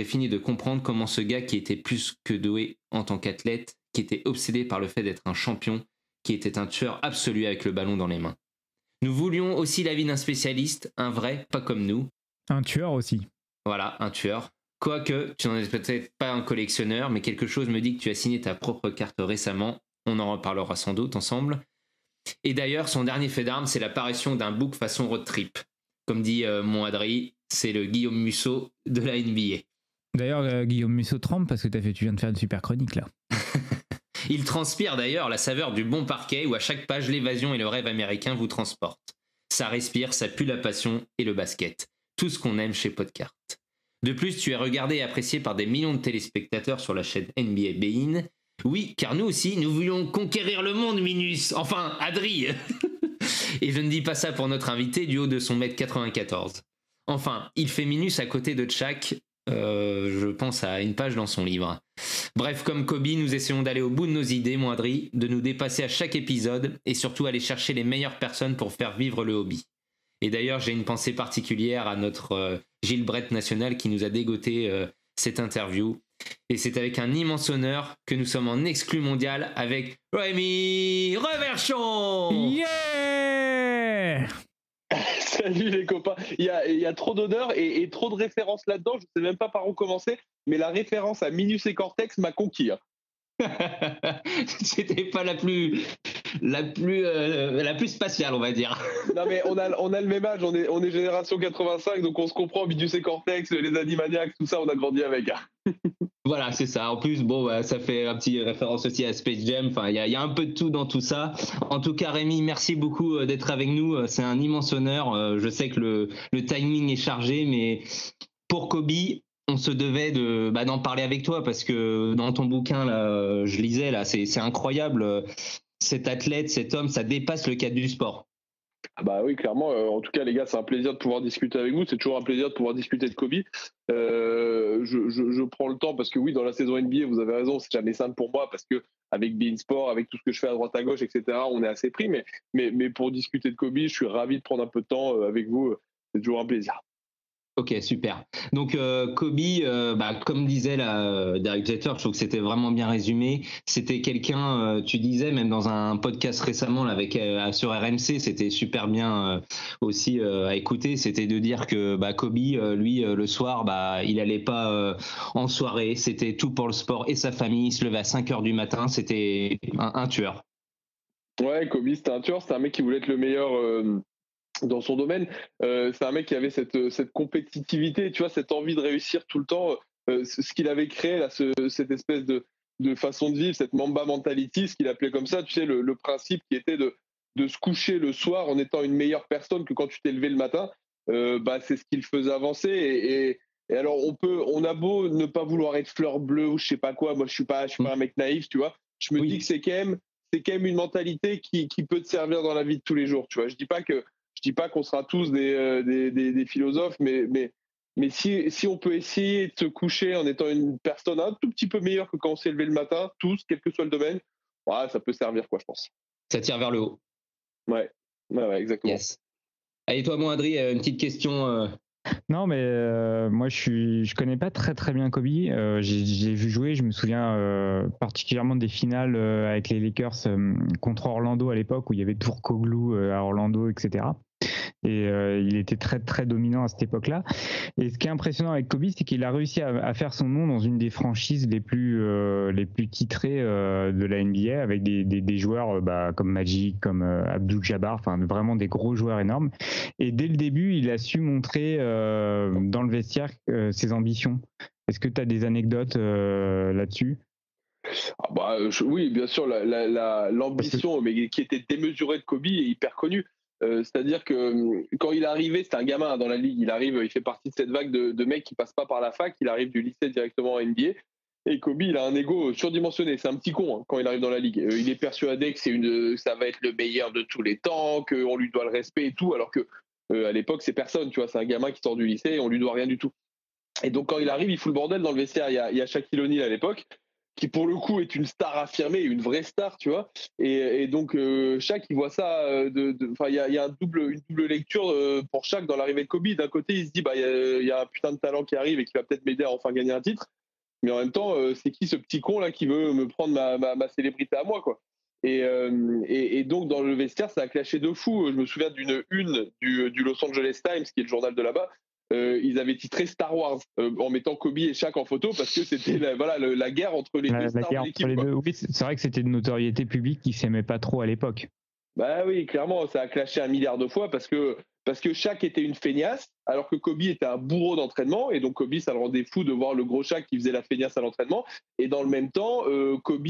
fini de comprendre comment ce gars qui était plus que doué en tant qu'athlète, qui était obsédé par le fait d'être un champion, qui était un tueur absolu avec le ballon dans les mains. Nous voulions aussi l'avis d'un spécialiste, un vrai, pas comme nous. Un tueur aussi. Voilà, un tueur. Quoique, tu n'en es peut-être pas un collectionneur, mais quelque chose me dit que tu as signé ta propre carte récemment. On en reparlera sans doute ensemble. Et d'ailleurs, son dernier fait d'armes, c'est l'apparition d'un book façon road trip. Comme dit mon Adri, c'est le Guillaume Musso de la NBA. D'ailleurs, Guillaume Musso trempe parce que tu viens de faire une super chronique là. Il transpire d'ailleurs la saveur du bon parquet où à chaque page l'évasion et le rêve américain vous transportent. Ça respire, ça pue la passion et le basket. Tout ce qu'on aime chez Podcart. De plus, tu es regardé et apprécié par des millions de téléspectateurs sur la chaîne NBA Bein. Oui, car nous aussi, nous voulions conquérir le monde, Minus. Enfin, Adri. Et je ne dis pas ça pour notre invité du haut de son 1m94. Enfin, il fait Minus à côté de Tchak. Je pense à une page dans son livre. Bref, comme Kobe, nous essayons d'aller au bout de nos idées, mon Adri, de nous dépasser à chaque épisode et surtout aller chercher les meilleures personnes pour faire vivre le hobby. Et d'ailleurs, j'ai une pensée particulière à notre Gilles Brett national qui nous a dégoté cette interview. Et c'est avec un immense honneur que nous sommes en exclu mondial avec Rémi Reverchon. Yeah! Salut les copains. Il y a trop d'honneur et trop de références là-dedans. Je ne sais même pas par où commencer, mais la référence à Minus et Cortex m'a conquis. C'était pas la plus spatiale, on va dire. Non mais on a le même âge, on est génération 85, donc on se comprend. Minus et Cortex, les Animaniacs, tout ça, on a grandi avec. Voilà, c'est ça. En plus, bon, ça fait un petit référence aussi à Space Jam. Enfin, il y a un peu de tout dans tout ça. En tout cas, Rémi, merci beaucoup d'être avec nous. C'est un immense honneur. Je sais que le timing est chargé, mais pour Kobe, on se devait d'en parler avec toi parce que dans ton bouquin, là, je lisais, là, c'est incroyable. Cet athlète, cet homme, ça dépasse le cadre du sport. Ah bah oui, clairement. En tout cas, les gars, c'est un plaisir de pouvoir discuter avec vous. C'est toujours un plaisir de pouvoir discuter de Kobe. Je prends le temps parce que oui, dans la saison NBA, vous avez raison, c'est jamais simple pour moi parce que avec beIN Sport, avec tout ce que je fais à droite à gauche, etc., on est assez pris. Mais pour discuter de Kobe, je suis ravi de prendre un peu de temps avec vous. C'est toujours un plaisir. Ok, super. Donc Kobe, comme disait Derek Jeter, je trouve que c'était vraiment bien résumé. C'était quelqu'un, tu disais même dans un podcast récemment là, sur RMC, c'était super bien aussi à écouter. C'était de dire que Kobe, lui, le soir, il allait pas en soirée. C'était tout pour le sport et sa famille. Il se levait à 5h du matin. C'était un tueur. Ouais, Kobe, c'était un tueur. C'était un mec qui voulait être le meilleur. Dans son domaine, c'est un mec qui avait cette compétitivité, tu vois, cette envie de réussir tout le temps. Ce qu'il avait créé là, cette espèce de façon de vivre, cette Mamba mentality, ce qu'il appelait comme ça, tu sais, le principe qui était de se coucher le soir en étant une meilleure personne que quand tu t'es levé le matin. C'est ce qu'il faisait avancer. Et alors on a beau ne pas vouloir être fleur bleue ou je sais pas quoi. Moi je suis pas un mec naïf, tu vois. Je me dis que c'est quand même une mentalité qui peut te servir dans la vie de tous les jours, tu vois. Je dis pas qu'on sera tous des philosophes, mais si on peut essayer de se coucher en étant une personne un tout petit peu meilleure que quand on s'est levé le matin, tous, quel que soit le domaine, ça peut servir, quoi, je pense. Ça tire vers le haut. Ouais, exactement. Yes. Allez, toi, mon Adri, une petite question. Non, mais moi, je connais pas très très bien Kobe. J'ai vu jouer, je me souviens particulièrement des finales avec les Lakers contre Orlando à l'époque où il y avait Turkoglu à Orlando, etc. Et il était très très dominant à cette époque-là. Et ce qui est impressionnant avec Kobe, c'est qu'il a réussi à faire son nom dans une des franchises les plus titrées de la NBA, avec des joueurs comme Magic, comme Abdul-Jabbar, enfin vraiment des gros joueurs énormes. Et dès le début, il a su montrer dans le vestiaire ses ambitions. Est-ce que tu as des anecdotes là-dessus ? Oui, bien sûr, l'ambition, mais qui était démesurée de Kobe, est hyper connue. C'est-à-dire que quand il est arrivé, c'était un gamin dans la ligue. Il fait partie de cette vague de mecs qui passent pas par la fac. Il arrive du lycée directement en NBA. Et Kobe, il a un ego surdimensionné. C'est un petit con quand il arrive dans la ligue. Il est persuadé que ça va être le meilleur de tous les temps, qu'on lui doit le respect et tout, alors que à l'époque, c'est personne. Tu vois, c'est un gamin qui sort du lycée et on lui doit rien du tout. Et donc quand il arrive, il fout le bordel dans le vestiaire. Il y a Shaquille O'Neal à l'époque, qui pour le coup est une star affirmée, une vraie star, tu vois. Et donc Shaq, il voit ça, il y a une double lecture pour Shaq dans l'arrivée de Kobe. D'un côté, il se dit, il y a un putain de talent qui arrive et qui va peut-être m'aider à enfin gagner un titre. Mais en même temps, c'est qui ce petit con là qui veut me prendre ma célébrité à moi, quoi. Et donc dans le vestiaire, ça a clashé de fou. Je me souviens d'une du Los Angeles Times, qui est le journal de là-bas. Ils avaient titré Star Wars en mettant Kobe et Shaq en photo parce que c'était la guerre entre les deux stars de l'équipe. Oui, c'est vrai que c'était une notoriété publique qui s'aimait pas trop à l'époque. Bah oui, clairement, ça a clashé 1 milliard de fois parce que Shaq était une feignasse alors que Kobe était un bourreau d'entraînement, et donc Kobe, ça le rendait fou de voir le gros Shaq qui faisait la feignasse à l'entraînement, et dans le même temps Kobe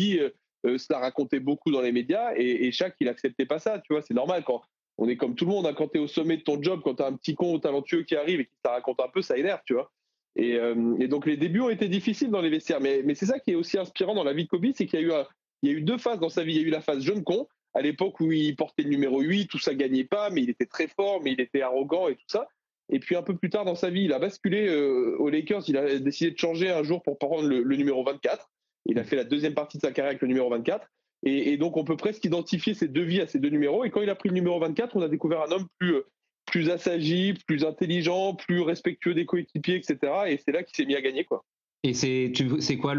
ça racontait beaucoup dans les médias, et Shaq, il acceptait pas ça, tu vois. C'est normal, quand on est comme tout le monde, quand tu es au sommet de ton job, quand tu as un petit con talentueux qui arrive et qui te raconte un peu, ça énerve, tu vois. Et donc les débuts ont été difficiles dans les vestiaires, mais c'est ça qui est aussi inspirant dans la vie de Kobe, c'est qu'il y a eu 2 phases dans sa vie. Il y a eu la phase jeune con, à l'époque où il portait le numéro 8, tout ça gagnait pas, mais il était très fort, mais il était arrogant et tout ça. Et puis un peu plus tard dans sa vie, il a basculé aux Lakers. Il a décidé de changer un jour pour prendre le numéro 24. Il a fait la deuxième partie de sa carrière avec le numéro 24. Et donc on peut presque identifier ses 2 vies à ces 2 numéros. Et quand il a pris le numéro 24, on a découvert un homme plus assagi, plus intelligent, plus respectueux des coéquipiers, etc. Et c'est là qu'il s'est mis à gagner, quoi. Et c'est quoi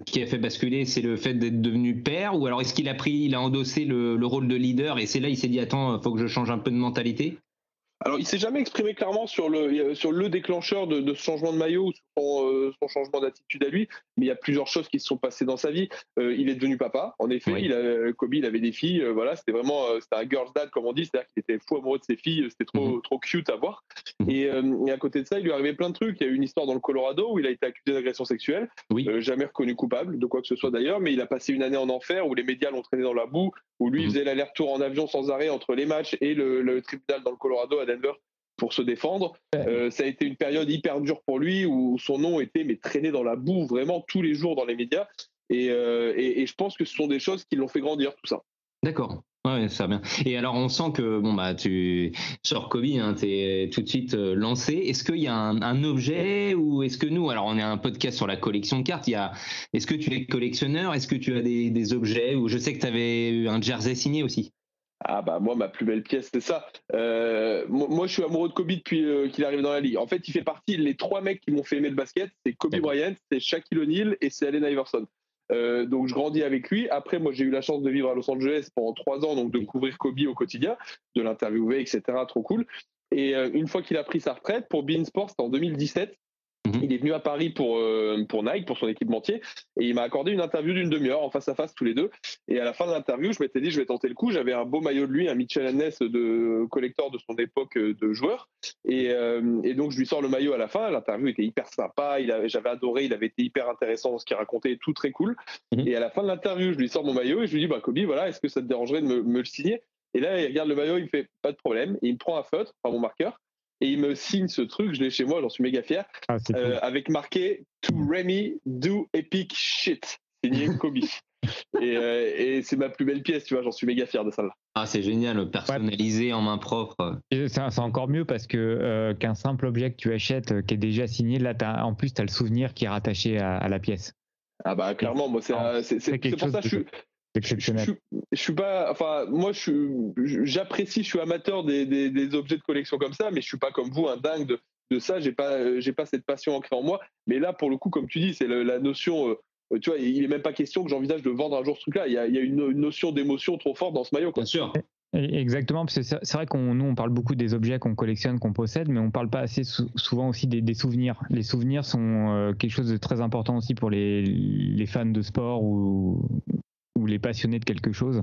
qui a fait basculer? C'est le fait d'être devenu père, ou alors est-ce qu'il a endossé le rôle de leader et c'est là il s'est dit attends, faut que je change un peu de mentalité? Alors, il s'est jamais exprimé clairement sur le déclencheur de ce changement de maillot ou sur son changement d'attitude à lui, mais il y a plusieurs choses qui se sont passées dans sa vie. Il est devenu papa, en effet. Oui. Kobe, il avait des filles. Voilà, c'était un girl's dad, comme on dit, c'est-à-dire qu'il était fou amoureux de ses filles. C'était trop cute à voir. Et à côté de ça, il lui arrivait plein de trucs. Il y a eu une histoire dans le Colorado où il a été accusé d'agression sexuelle, jamais reconnu coupable de quoi que ce soit d'ailleurs, mais il a passé une année en enfer où les médias l'ont traîné dans la boue, où lui faisait l'aller-retour en avion sans arrêt entre les matchs et le tribunal dans le Colorado à Denver pour se défendre. Ça a été une période hyper dure pour lui où son nom était traîné dans la boue vraiment tous les jours dans les médias, et je pense que ce sont des choses qui l'ont fait grandir, tout ça. D'accord. Ouais, ça va bien. Et alors, on sent que tu sors Kobe, t'es tout de suite lancé. Est-ce qu'il y a un objet, ou est-ce que nous, alors on est un podcast sur la collection de cartes, est-ce que tu es collectionneur? Est-ce que tu as des objets? Ou je sais que tu avais un jersey signé aussi. Ah bah moi, ma plus belle pièce, c'est ça. Moi, je suis amoureux de Kobe depuis qu'il arrive dans la ligue. En fait, il fait partie, les 3 mecs qui m'ont fait aimer le basket, c'est Kobe Bryant, c'est Shaquille O'Neal et c'est Allen Iverson. Donc je grandis avec lui. Après, moi, j'ai eu la chance de vivre à Los Angeles pendant 3 ans, donc de couvrir Kobe au quotidien, de l'interviewer, etc. Trop cool. Et une fois qu'il a pris sa retraite, pour beIN Sports, c'était en 2017, il est venu à Paris pour Nike, pour son équipementier, et il m'a accordé une interview d'une demi-heure en face à face tous les deux. Et à la fin de l'interview, je m'étais dit, je vais tenter le coup. J'avais un beau maillot de lui, un Mitchell & Ness de collector de son époque de joueur. Et donc, je lui sors le maillot à la fin. L'interview était hyper sympa. J'avais adoré. Il avait été hyper intéressant dans ce qu'il racontait, tout très cool. Et à la fin de l'interview, je lui sors mon maillot et je lui dis, bah, Kobe, voilà, est-ce que ça te dérangerait de me le signer? Et là, il regarde le maillot, il me fait, pas de problème. Et il me prend un feutre, enfin mon marqueur. Et il me signe ce truc, je l'ai chez moi, j'en suis méga fier, avec marqué « To Remy, do epic shit », signé Kobe. Et c'est ma plus belle pièce, tu vois, j'en suis méga fier de ça là. Ah, c'est génial, personnalisé en main propre. C'est encore mieux parce que qu'un simple objet que tu achètes qui est déjà signé, là, en plus, tu as le souvenir qui est rattaché à la pièce. Ah bah clairement, moi c'est pour ça que je suis pas, enfin moi j'apprécie, je suis amateur des objets de collection comme ça, mais je suis pas comme vous un dingue de ça. J'ai pas cette passion ancrée en moi. Mais là pour le coup, comme tu dis, c'est la notion. Tu vois, il est même pas question que j'envisage de vendre un jour ce truc-là. Il y a une notion d'émotion trop forte dans ce maillot, quoi. Bien sûr. Exactement, parce que c'est vrai nous on parle beaucoup des objets qu'on collectionne, qu'on possède, mais on parle pas assez souvent aussi des souvenirs. Les souvenirs sont quelque chose de très important aussi pour les fans de sport ou les passionnés de quelque chose.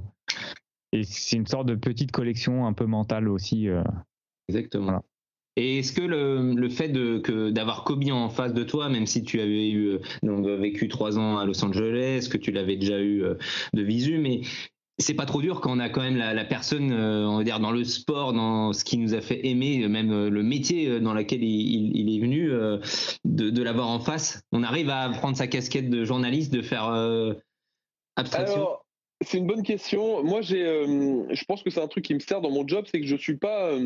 Et c'est une sorte de petite collection un peu mentale aussi. Exactement. Voilà. Et est-ce que le fait d'avoir Kobe en face de toi, même si tu avais vécu 3 ans à Los Angeles, que tu l'avais déjà eu de visu, mais c'est pas trop dur quand on a quand même la personne, on va dire, dans le sport, dans ce qui nous a fait aimer, même le métier dans lequel il est venu, de l'avoir en face. On arrive à prendre sa casquette de journaliste, de faire abstraction. Alors, c'est une bonne question. Moi, je pense que c'est un truc qui me sert dans mon job, c'est que je suis pas,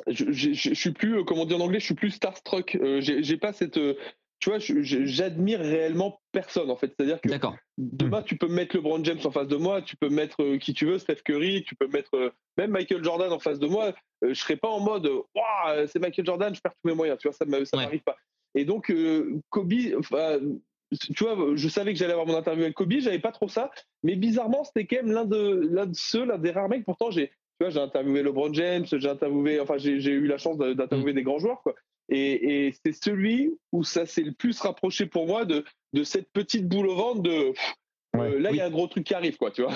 je suis plus, comment dire en anglais, je suis plus starstruck. J'ai pas cette, tu vois, j'admire réellement personne en fait. C'est-à-dire que demain, tu peux me mettre LeBron James en face de moi, tu peux me mettre qui tu veux, Steph Curry, tu peux me mettre même Michael Jordan en face de moi. Je serais pas en mode, waouh, c'est Michael Jordan, je perds tous mes moyens. Tu vois, ça m'arrive pas. Et donc, Kobe, tu vois, je savais que j'allais avoir mon interview avec Kobe, j'avais pas trop ça, mais bizarrement, c'était quand même l'un des rares mecs. Pourtant, j'ai interviewé LeBron James, j'ai eu la chance d'interviewer des grands joueurs, quoi. Et c'est celui où ça s'est le plus rapproché pour moi de cette petite boule au ventre de là, il y a un gros truc qui arrive, quoi, tu vois.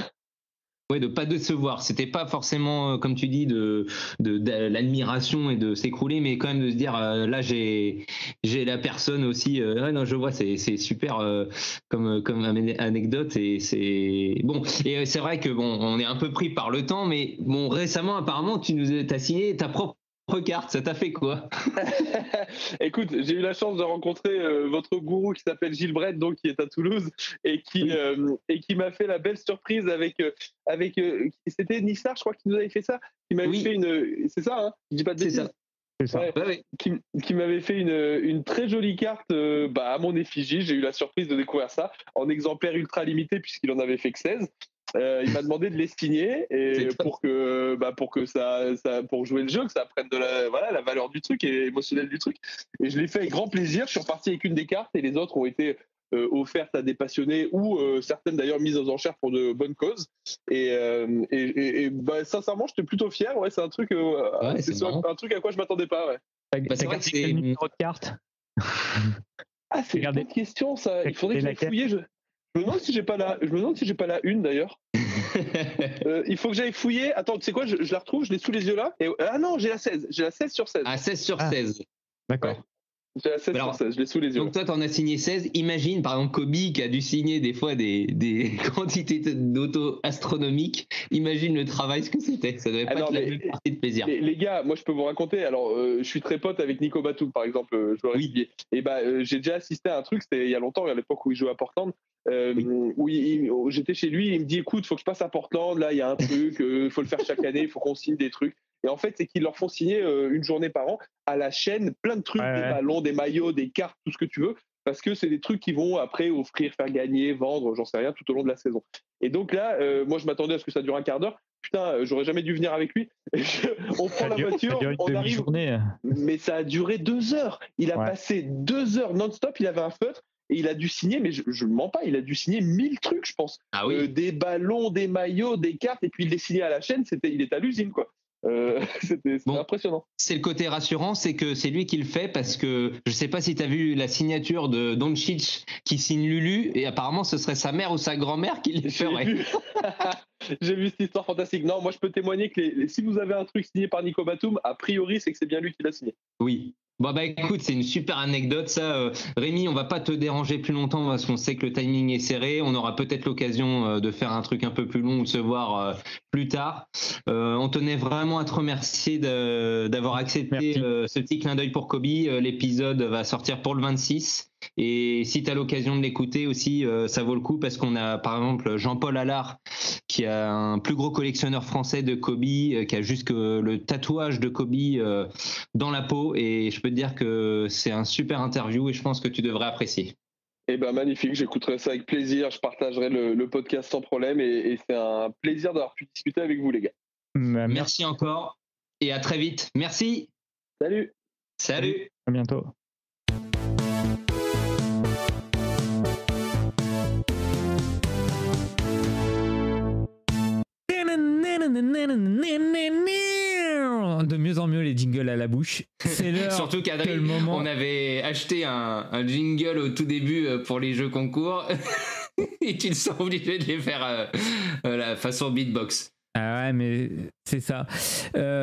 Oui, de pas décevoir. C'était pas forcément, comme tu dis, de l'admiration et de s'écrouler, mais quand même de se dire, là, j'ai la personne aussi. Non, je vois, c'est super comme anecdote, et c'est bon. Et c'est vrai que on est un peu pris par le temps, mais bon, récemment, apparemment, t'as signé ta propre carte. Ça t'a fait quoi? Écoute, j'ai eu la chance de rencontrer votre gourou qui s'appelle Gilles Brett, donc qui est à Toulouse, et qui m'a fait la belle surprise avec c'était Nissar, je crois, qui nous avait fait ça, qui m'avait fait c'est ça, hein, je dis pas de bêtises. C'est ça. Ouais. Qui m'avait fait une très jolie carte à mon effigie. J'ai eu la surprise de découvrir ça en exemplaire ultra limité puisqu'il en avait fait que 16. Il m'a demandé de les signer et pour jouer le jeu, que ça prenne la valeur du truc et émotionnelle du truc. Et je l'ai fait avec grand plaisir. Je suis reparti avec une des cartes et les autres ont été offertes à des passionnés ou certaines d'ailleurs mises aux enchères pour de bonnes causes. Et sincèrement, j'étais plutôt fier. Ouais, c'est un truc, un truc à quoi je m'attendais pas. Ouais. C'est quoi le numéro de carte? C'est une bonne question, ça. Il faudrait que j'aille fouiller. Je me demande si j'ai pas la une d'ailleurs. Il faut que j'aille fouiller. Attends, tu sais quoi, je la retrouve, je l'ai sous les yeux là. Ah non, j'ai la 16. J'ai la 16 sur 16. Ah, 16 sur 16. D'accord. Ouais. J'ai la 16 sur 16, je l'ai sous les yeux. Donc toi, t'en as signé 16. Imagine, par exemple, Kobe qui a dû signer des fois des quantités d'auto astronomiques. Imagine le travail, ce que c'était. Ça devait pas être la même partie de plaisir. Les gars, moi, je peux vous raconter. Alors, je suis très pote avec Nico Batum, par exemple, joueur NBA. Et j'ai déjà assisté à un truc, c'était il y a longtemps, à l'époque où il jouait à Portland. Où j'étais chez lui, il me dit écoute, faut que je passe à Portland, là il y a un truc, faut le faire chaque année, il faut qu'on signe des trucs. Et en fait, c'est qu'ils leur font signer une journée par an à la chaîne, plein de trucs, des ballons, des maillots, des cartes, tout ce que tu veux, parce que c'est des trucs qui vont après offrir, faire gagner, vendre, j'en sais rien, tout au long de la saison. Et donc là, moi je m'attendais à ce que ça dure un quart d'heure. putain, j'aurais jamais dû venir avec lui. On prend la voiture, on arrive. Mais ça a duré 2 heures. Il a passé 2 heures non-stop. Il avait un feutre et il a dû signer, mais je ne mens pas, il a dû signer 1000 trucs, je pense. Ah oui. Des ballons, des maillots, des cartes, et puis il les signait à la chaîne. Il était à l'usine, quoi. C'était impressionnant. C'est le côté rassurant, c'est que c'est lui qui le fait parce que je sais pas si tu as vu la signature de Doncic qui signe Lulu et apparemment ce serait sa mère ou sa grand-mère qui les ferait. J'ai vu cette histoire fantastique. Non, moi je peux témoigner que si vous avez un truc signé par Nico Batum, a priori c'est que c'est bien lui qui l'a signé. Oui. Bon bah écoute, c'est une super anecdote ça. Rémi, on va pas te déranger plus longtemps parce qu'on sait que le timing est serré. On aura peut-être l'occasion de faire un truc un peu plus long ou de se voir plus tard. On tenait vraiment à te remercier d'avoir accepté ce petit clin d'œil pour Kobe. L'épisode va sortir pour le 26. Et si tu as l'occasion de l'écouter aussi, ça vaut le coup parce qu'on a par exemple Jean-Paul Allard qui a un plus gros collectionneur français de Kobe, qui a jusque le tatouage de Kobe dans la peau, et je peux te dire que c'est un super interview et je pense que tu devrais apprécier. Eh ben magnifique, j'écouterai ça avec plaisir, je partagerai le podcast sans problème et c'est un plaisir d'avoir pu discuter avec vous les gars. Merci encore et à très vite. Merci. Salut. À bientôt. De mieux en mieux les jingles à la bouche. C'est l'heure. Surtout qu'Adrien, on avait acheté un jingle au tout début pour les jeux concours et qu'ils sont obligés de les faire la façon beatbox. Ah ouais, mais c'est ça.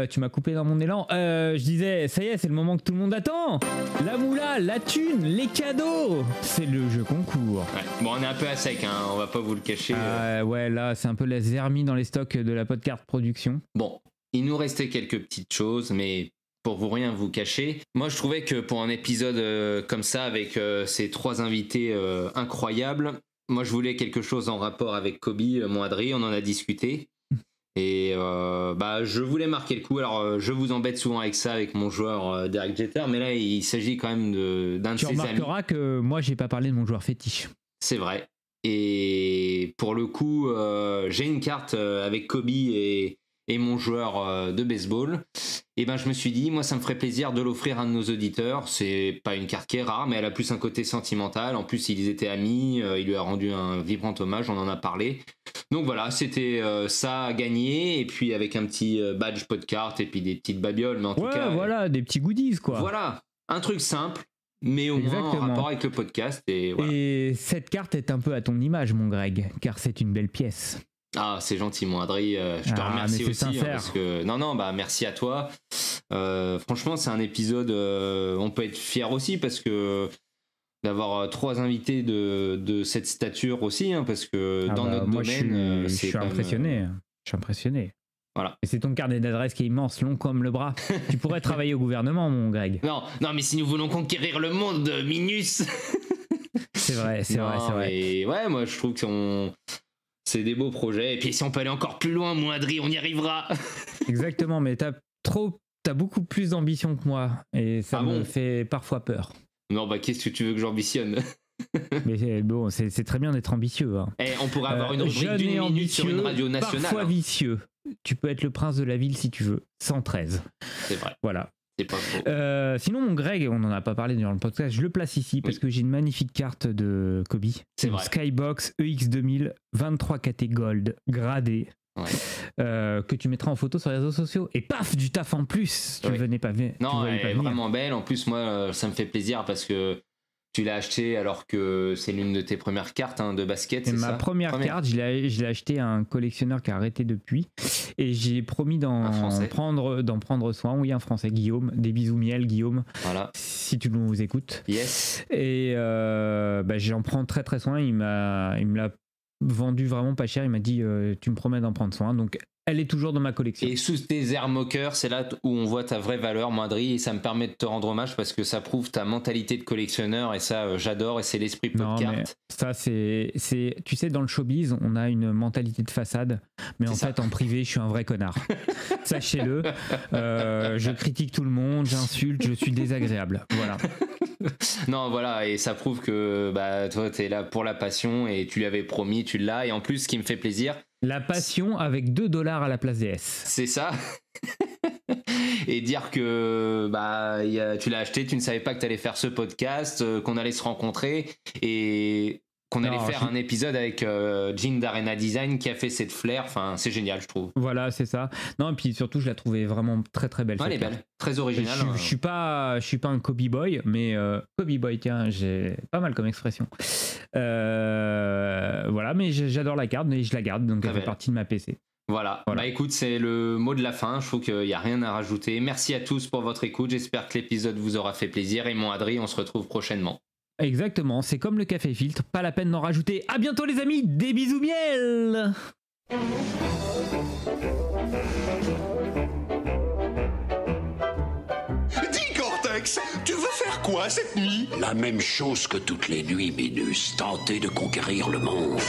Tu m'as coupé dans mon élan. Je disais, ça y est, c'est le moment que tout le monde attend. La moula, la thune, les cadeaux. C'est le jeu concours. Ouais. Bon, on est un peu à sec, hein, on va pas vous le cacher. Ouais, là, c'est un peu la zermie dans les stocks de la Podcart Production. Bon, il nous restait quelques petites choses, mais pour vous rien vous cacher, moi je trouvais que pour un épisode comme ça, avec ces 3 invités incroyables, moi je voulais quelque chose en rapport avec Kobe, mon Adri, on en a discuté. Et je voulais marquer le coup. Alors je vous embête souvent avec ça, avec mon joueur Derek Jeter, mais là il s'agit quand même d'un de ses amis. Tu remarqueras que moi j'ai pas parlé de mon joueur fétiche. C'est vrai. Et pour le coup, j'ai une carte avec Kobe et mon joueur de baseball. Et ben je me suis dit, moi ça me ferait plaisir de l'offrir à un de nos auditeurs. C'est pas une carte qui est rare, mais elle a plus un côté sentimental. En plus ils étaient amis, il lui a rendu un vibrant hommage, on en a parlé. Donc voilà, c'était ça à gagner, et puis avec un petit badge Podcart et puis des petites babioles, mais en tout cas... voilà, des petits goodies quoi. Voilà, un truc simple, mais au moins en rapport avec le podcast. Et, voilà. Et cette carte est un peu à ton image mon Greg, car c'est une belle pièce. Ah, c'est gentil, mon Adri. Je te remercie aussi. Parce que... Non, merci à toi. Franchement, c'est un épisode. On peut être fier aussi parce que d'avoir 3 invités de cette stature aussi, hein, parce que dans notre domaine, je suis impressionné. Je suis impressionné. Voilà. Et c'est ton carnet d'adresses qui est immense, long comme le bras. Tu pourrais travailler au gouvernement, mon Greg. Non, mais si nous voulons conquérir le monde, Minus. C'est vrai. Et ouais, moi, je trouve que c'est des beaux projets. Et puis si on peut aller encore plus loin, mon Adri, on y arrivera. Exactement, mais t'as beaucoup plus d'ambition que moi. Et ça me fait parfois peur. Non, qu'est-ce que tu veux que j'ambitionne? Mais bon, c'est très bien d'être ambitieux. Hein. On pourrait avoir une rubrique d'1 minute sur une radio nationale. Parfois vicieux. Tu peux être le prince de la ville si tu veux. 113. C'est vrai. Voilà. C'est pas faux. Sinon, mon Greg, on n'en a pas parlé durant le podcast, je le place ici parce que j'ai une magnifique carte de Kobe. C'est vrai. Skybox EX2000, 23 KT Gold, gradé. Ouais. Que tu mettras en photo sur les réseaux sociaux. Et paf, du taf en plus. Tu venais pas venir. Non, elle est vraiment belle. En plus, moi, ça me fait plaisir parce que tu l'as acheté alors que c'est l'une de tes premières cartes de basket. C'est ma première carte, je l'ai acheté à un collectionneur qui a arrêté depuis. Et j'ai promis d'en prendre soin. Oui, un Français, Guillaume. Des bisous miel, Guillaume. Voilà. Si tu nous écoutes. Yes. Et j'en prends très très soin. Il me l'a vendu vraiment pas cher. Il m'a dit tu me promets d'en prendre soin. Donc elle est toujours dans ma collection. Et sous tes airs moqueurs, c'est là où on voit ta vraie valeur, Moindry, et ça me permet de te rendre hommage parce que ça prouve ta mentalité de collectionneur, et ça j'adore, et c'est l'esprit Podcart. Ça c'est tu sais, dans le showbiz on a une mentalité de façade, mais en fait en privé je suis un vrai connard. Sachez-le. Je critique tout le monde, j'insulte, je suis désagréable. Voilà. Non, voilà, et ça prouve que toi t'es là pour la passion et tu lui avais promis, tu l'as, et en plus ce qui me fait plaisir, La passion avec $2 à la place des S. C'est ça. Et dire que tu l'as acheté, tu ne savais pas que tu allais faire ce podcast, qu'on allait se rencontrer et qu'on allait faire un épisode avec Jean d'Arena Design qui a fait cette flair. Enfin, c'est génial, je trouve. Voilà, c'est ça. Non, et puis surtout, je la trouvais vraiment très très belle. Elle est belle, très originale. Je suis pas un Kobe Boy, mais Kobe Boy, tiens, j'ai pas mal comme expression. Voilà, mais j'adore la carte, mais je la garde, donc elle fait partie de ma PC. Voilà. Bah écoute, c'est le mot de la fin. Je trouve qu'il n'y a rien à rajouter. Merci à tous pour votre écoute. J'espère que l'épisode vous aura fait plaisir. Et mon Adri, on se retrouve prochainement. Exactement, c'est comme le café filtre, pas la peine d'en rajouter. À bientôt les amis, des bisous miel. Dis Cortex, tu veux faire quoi cette nuit? La même chose que toutes les nuits, Minus, tenter de conquérir le monde.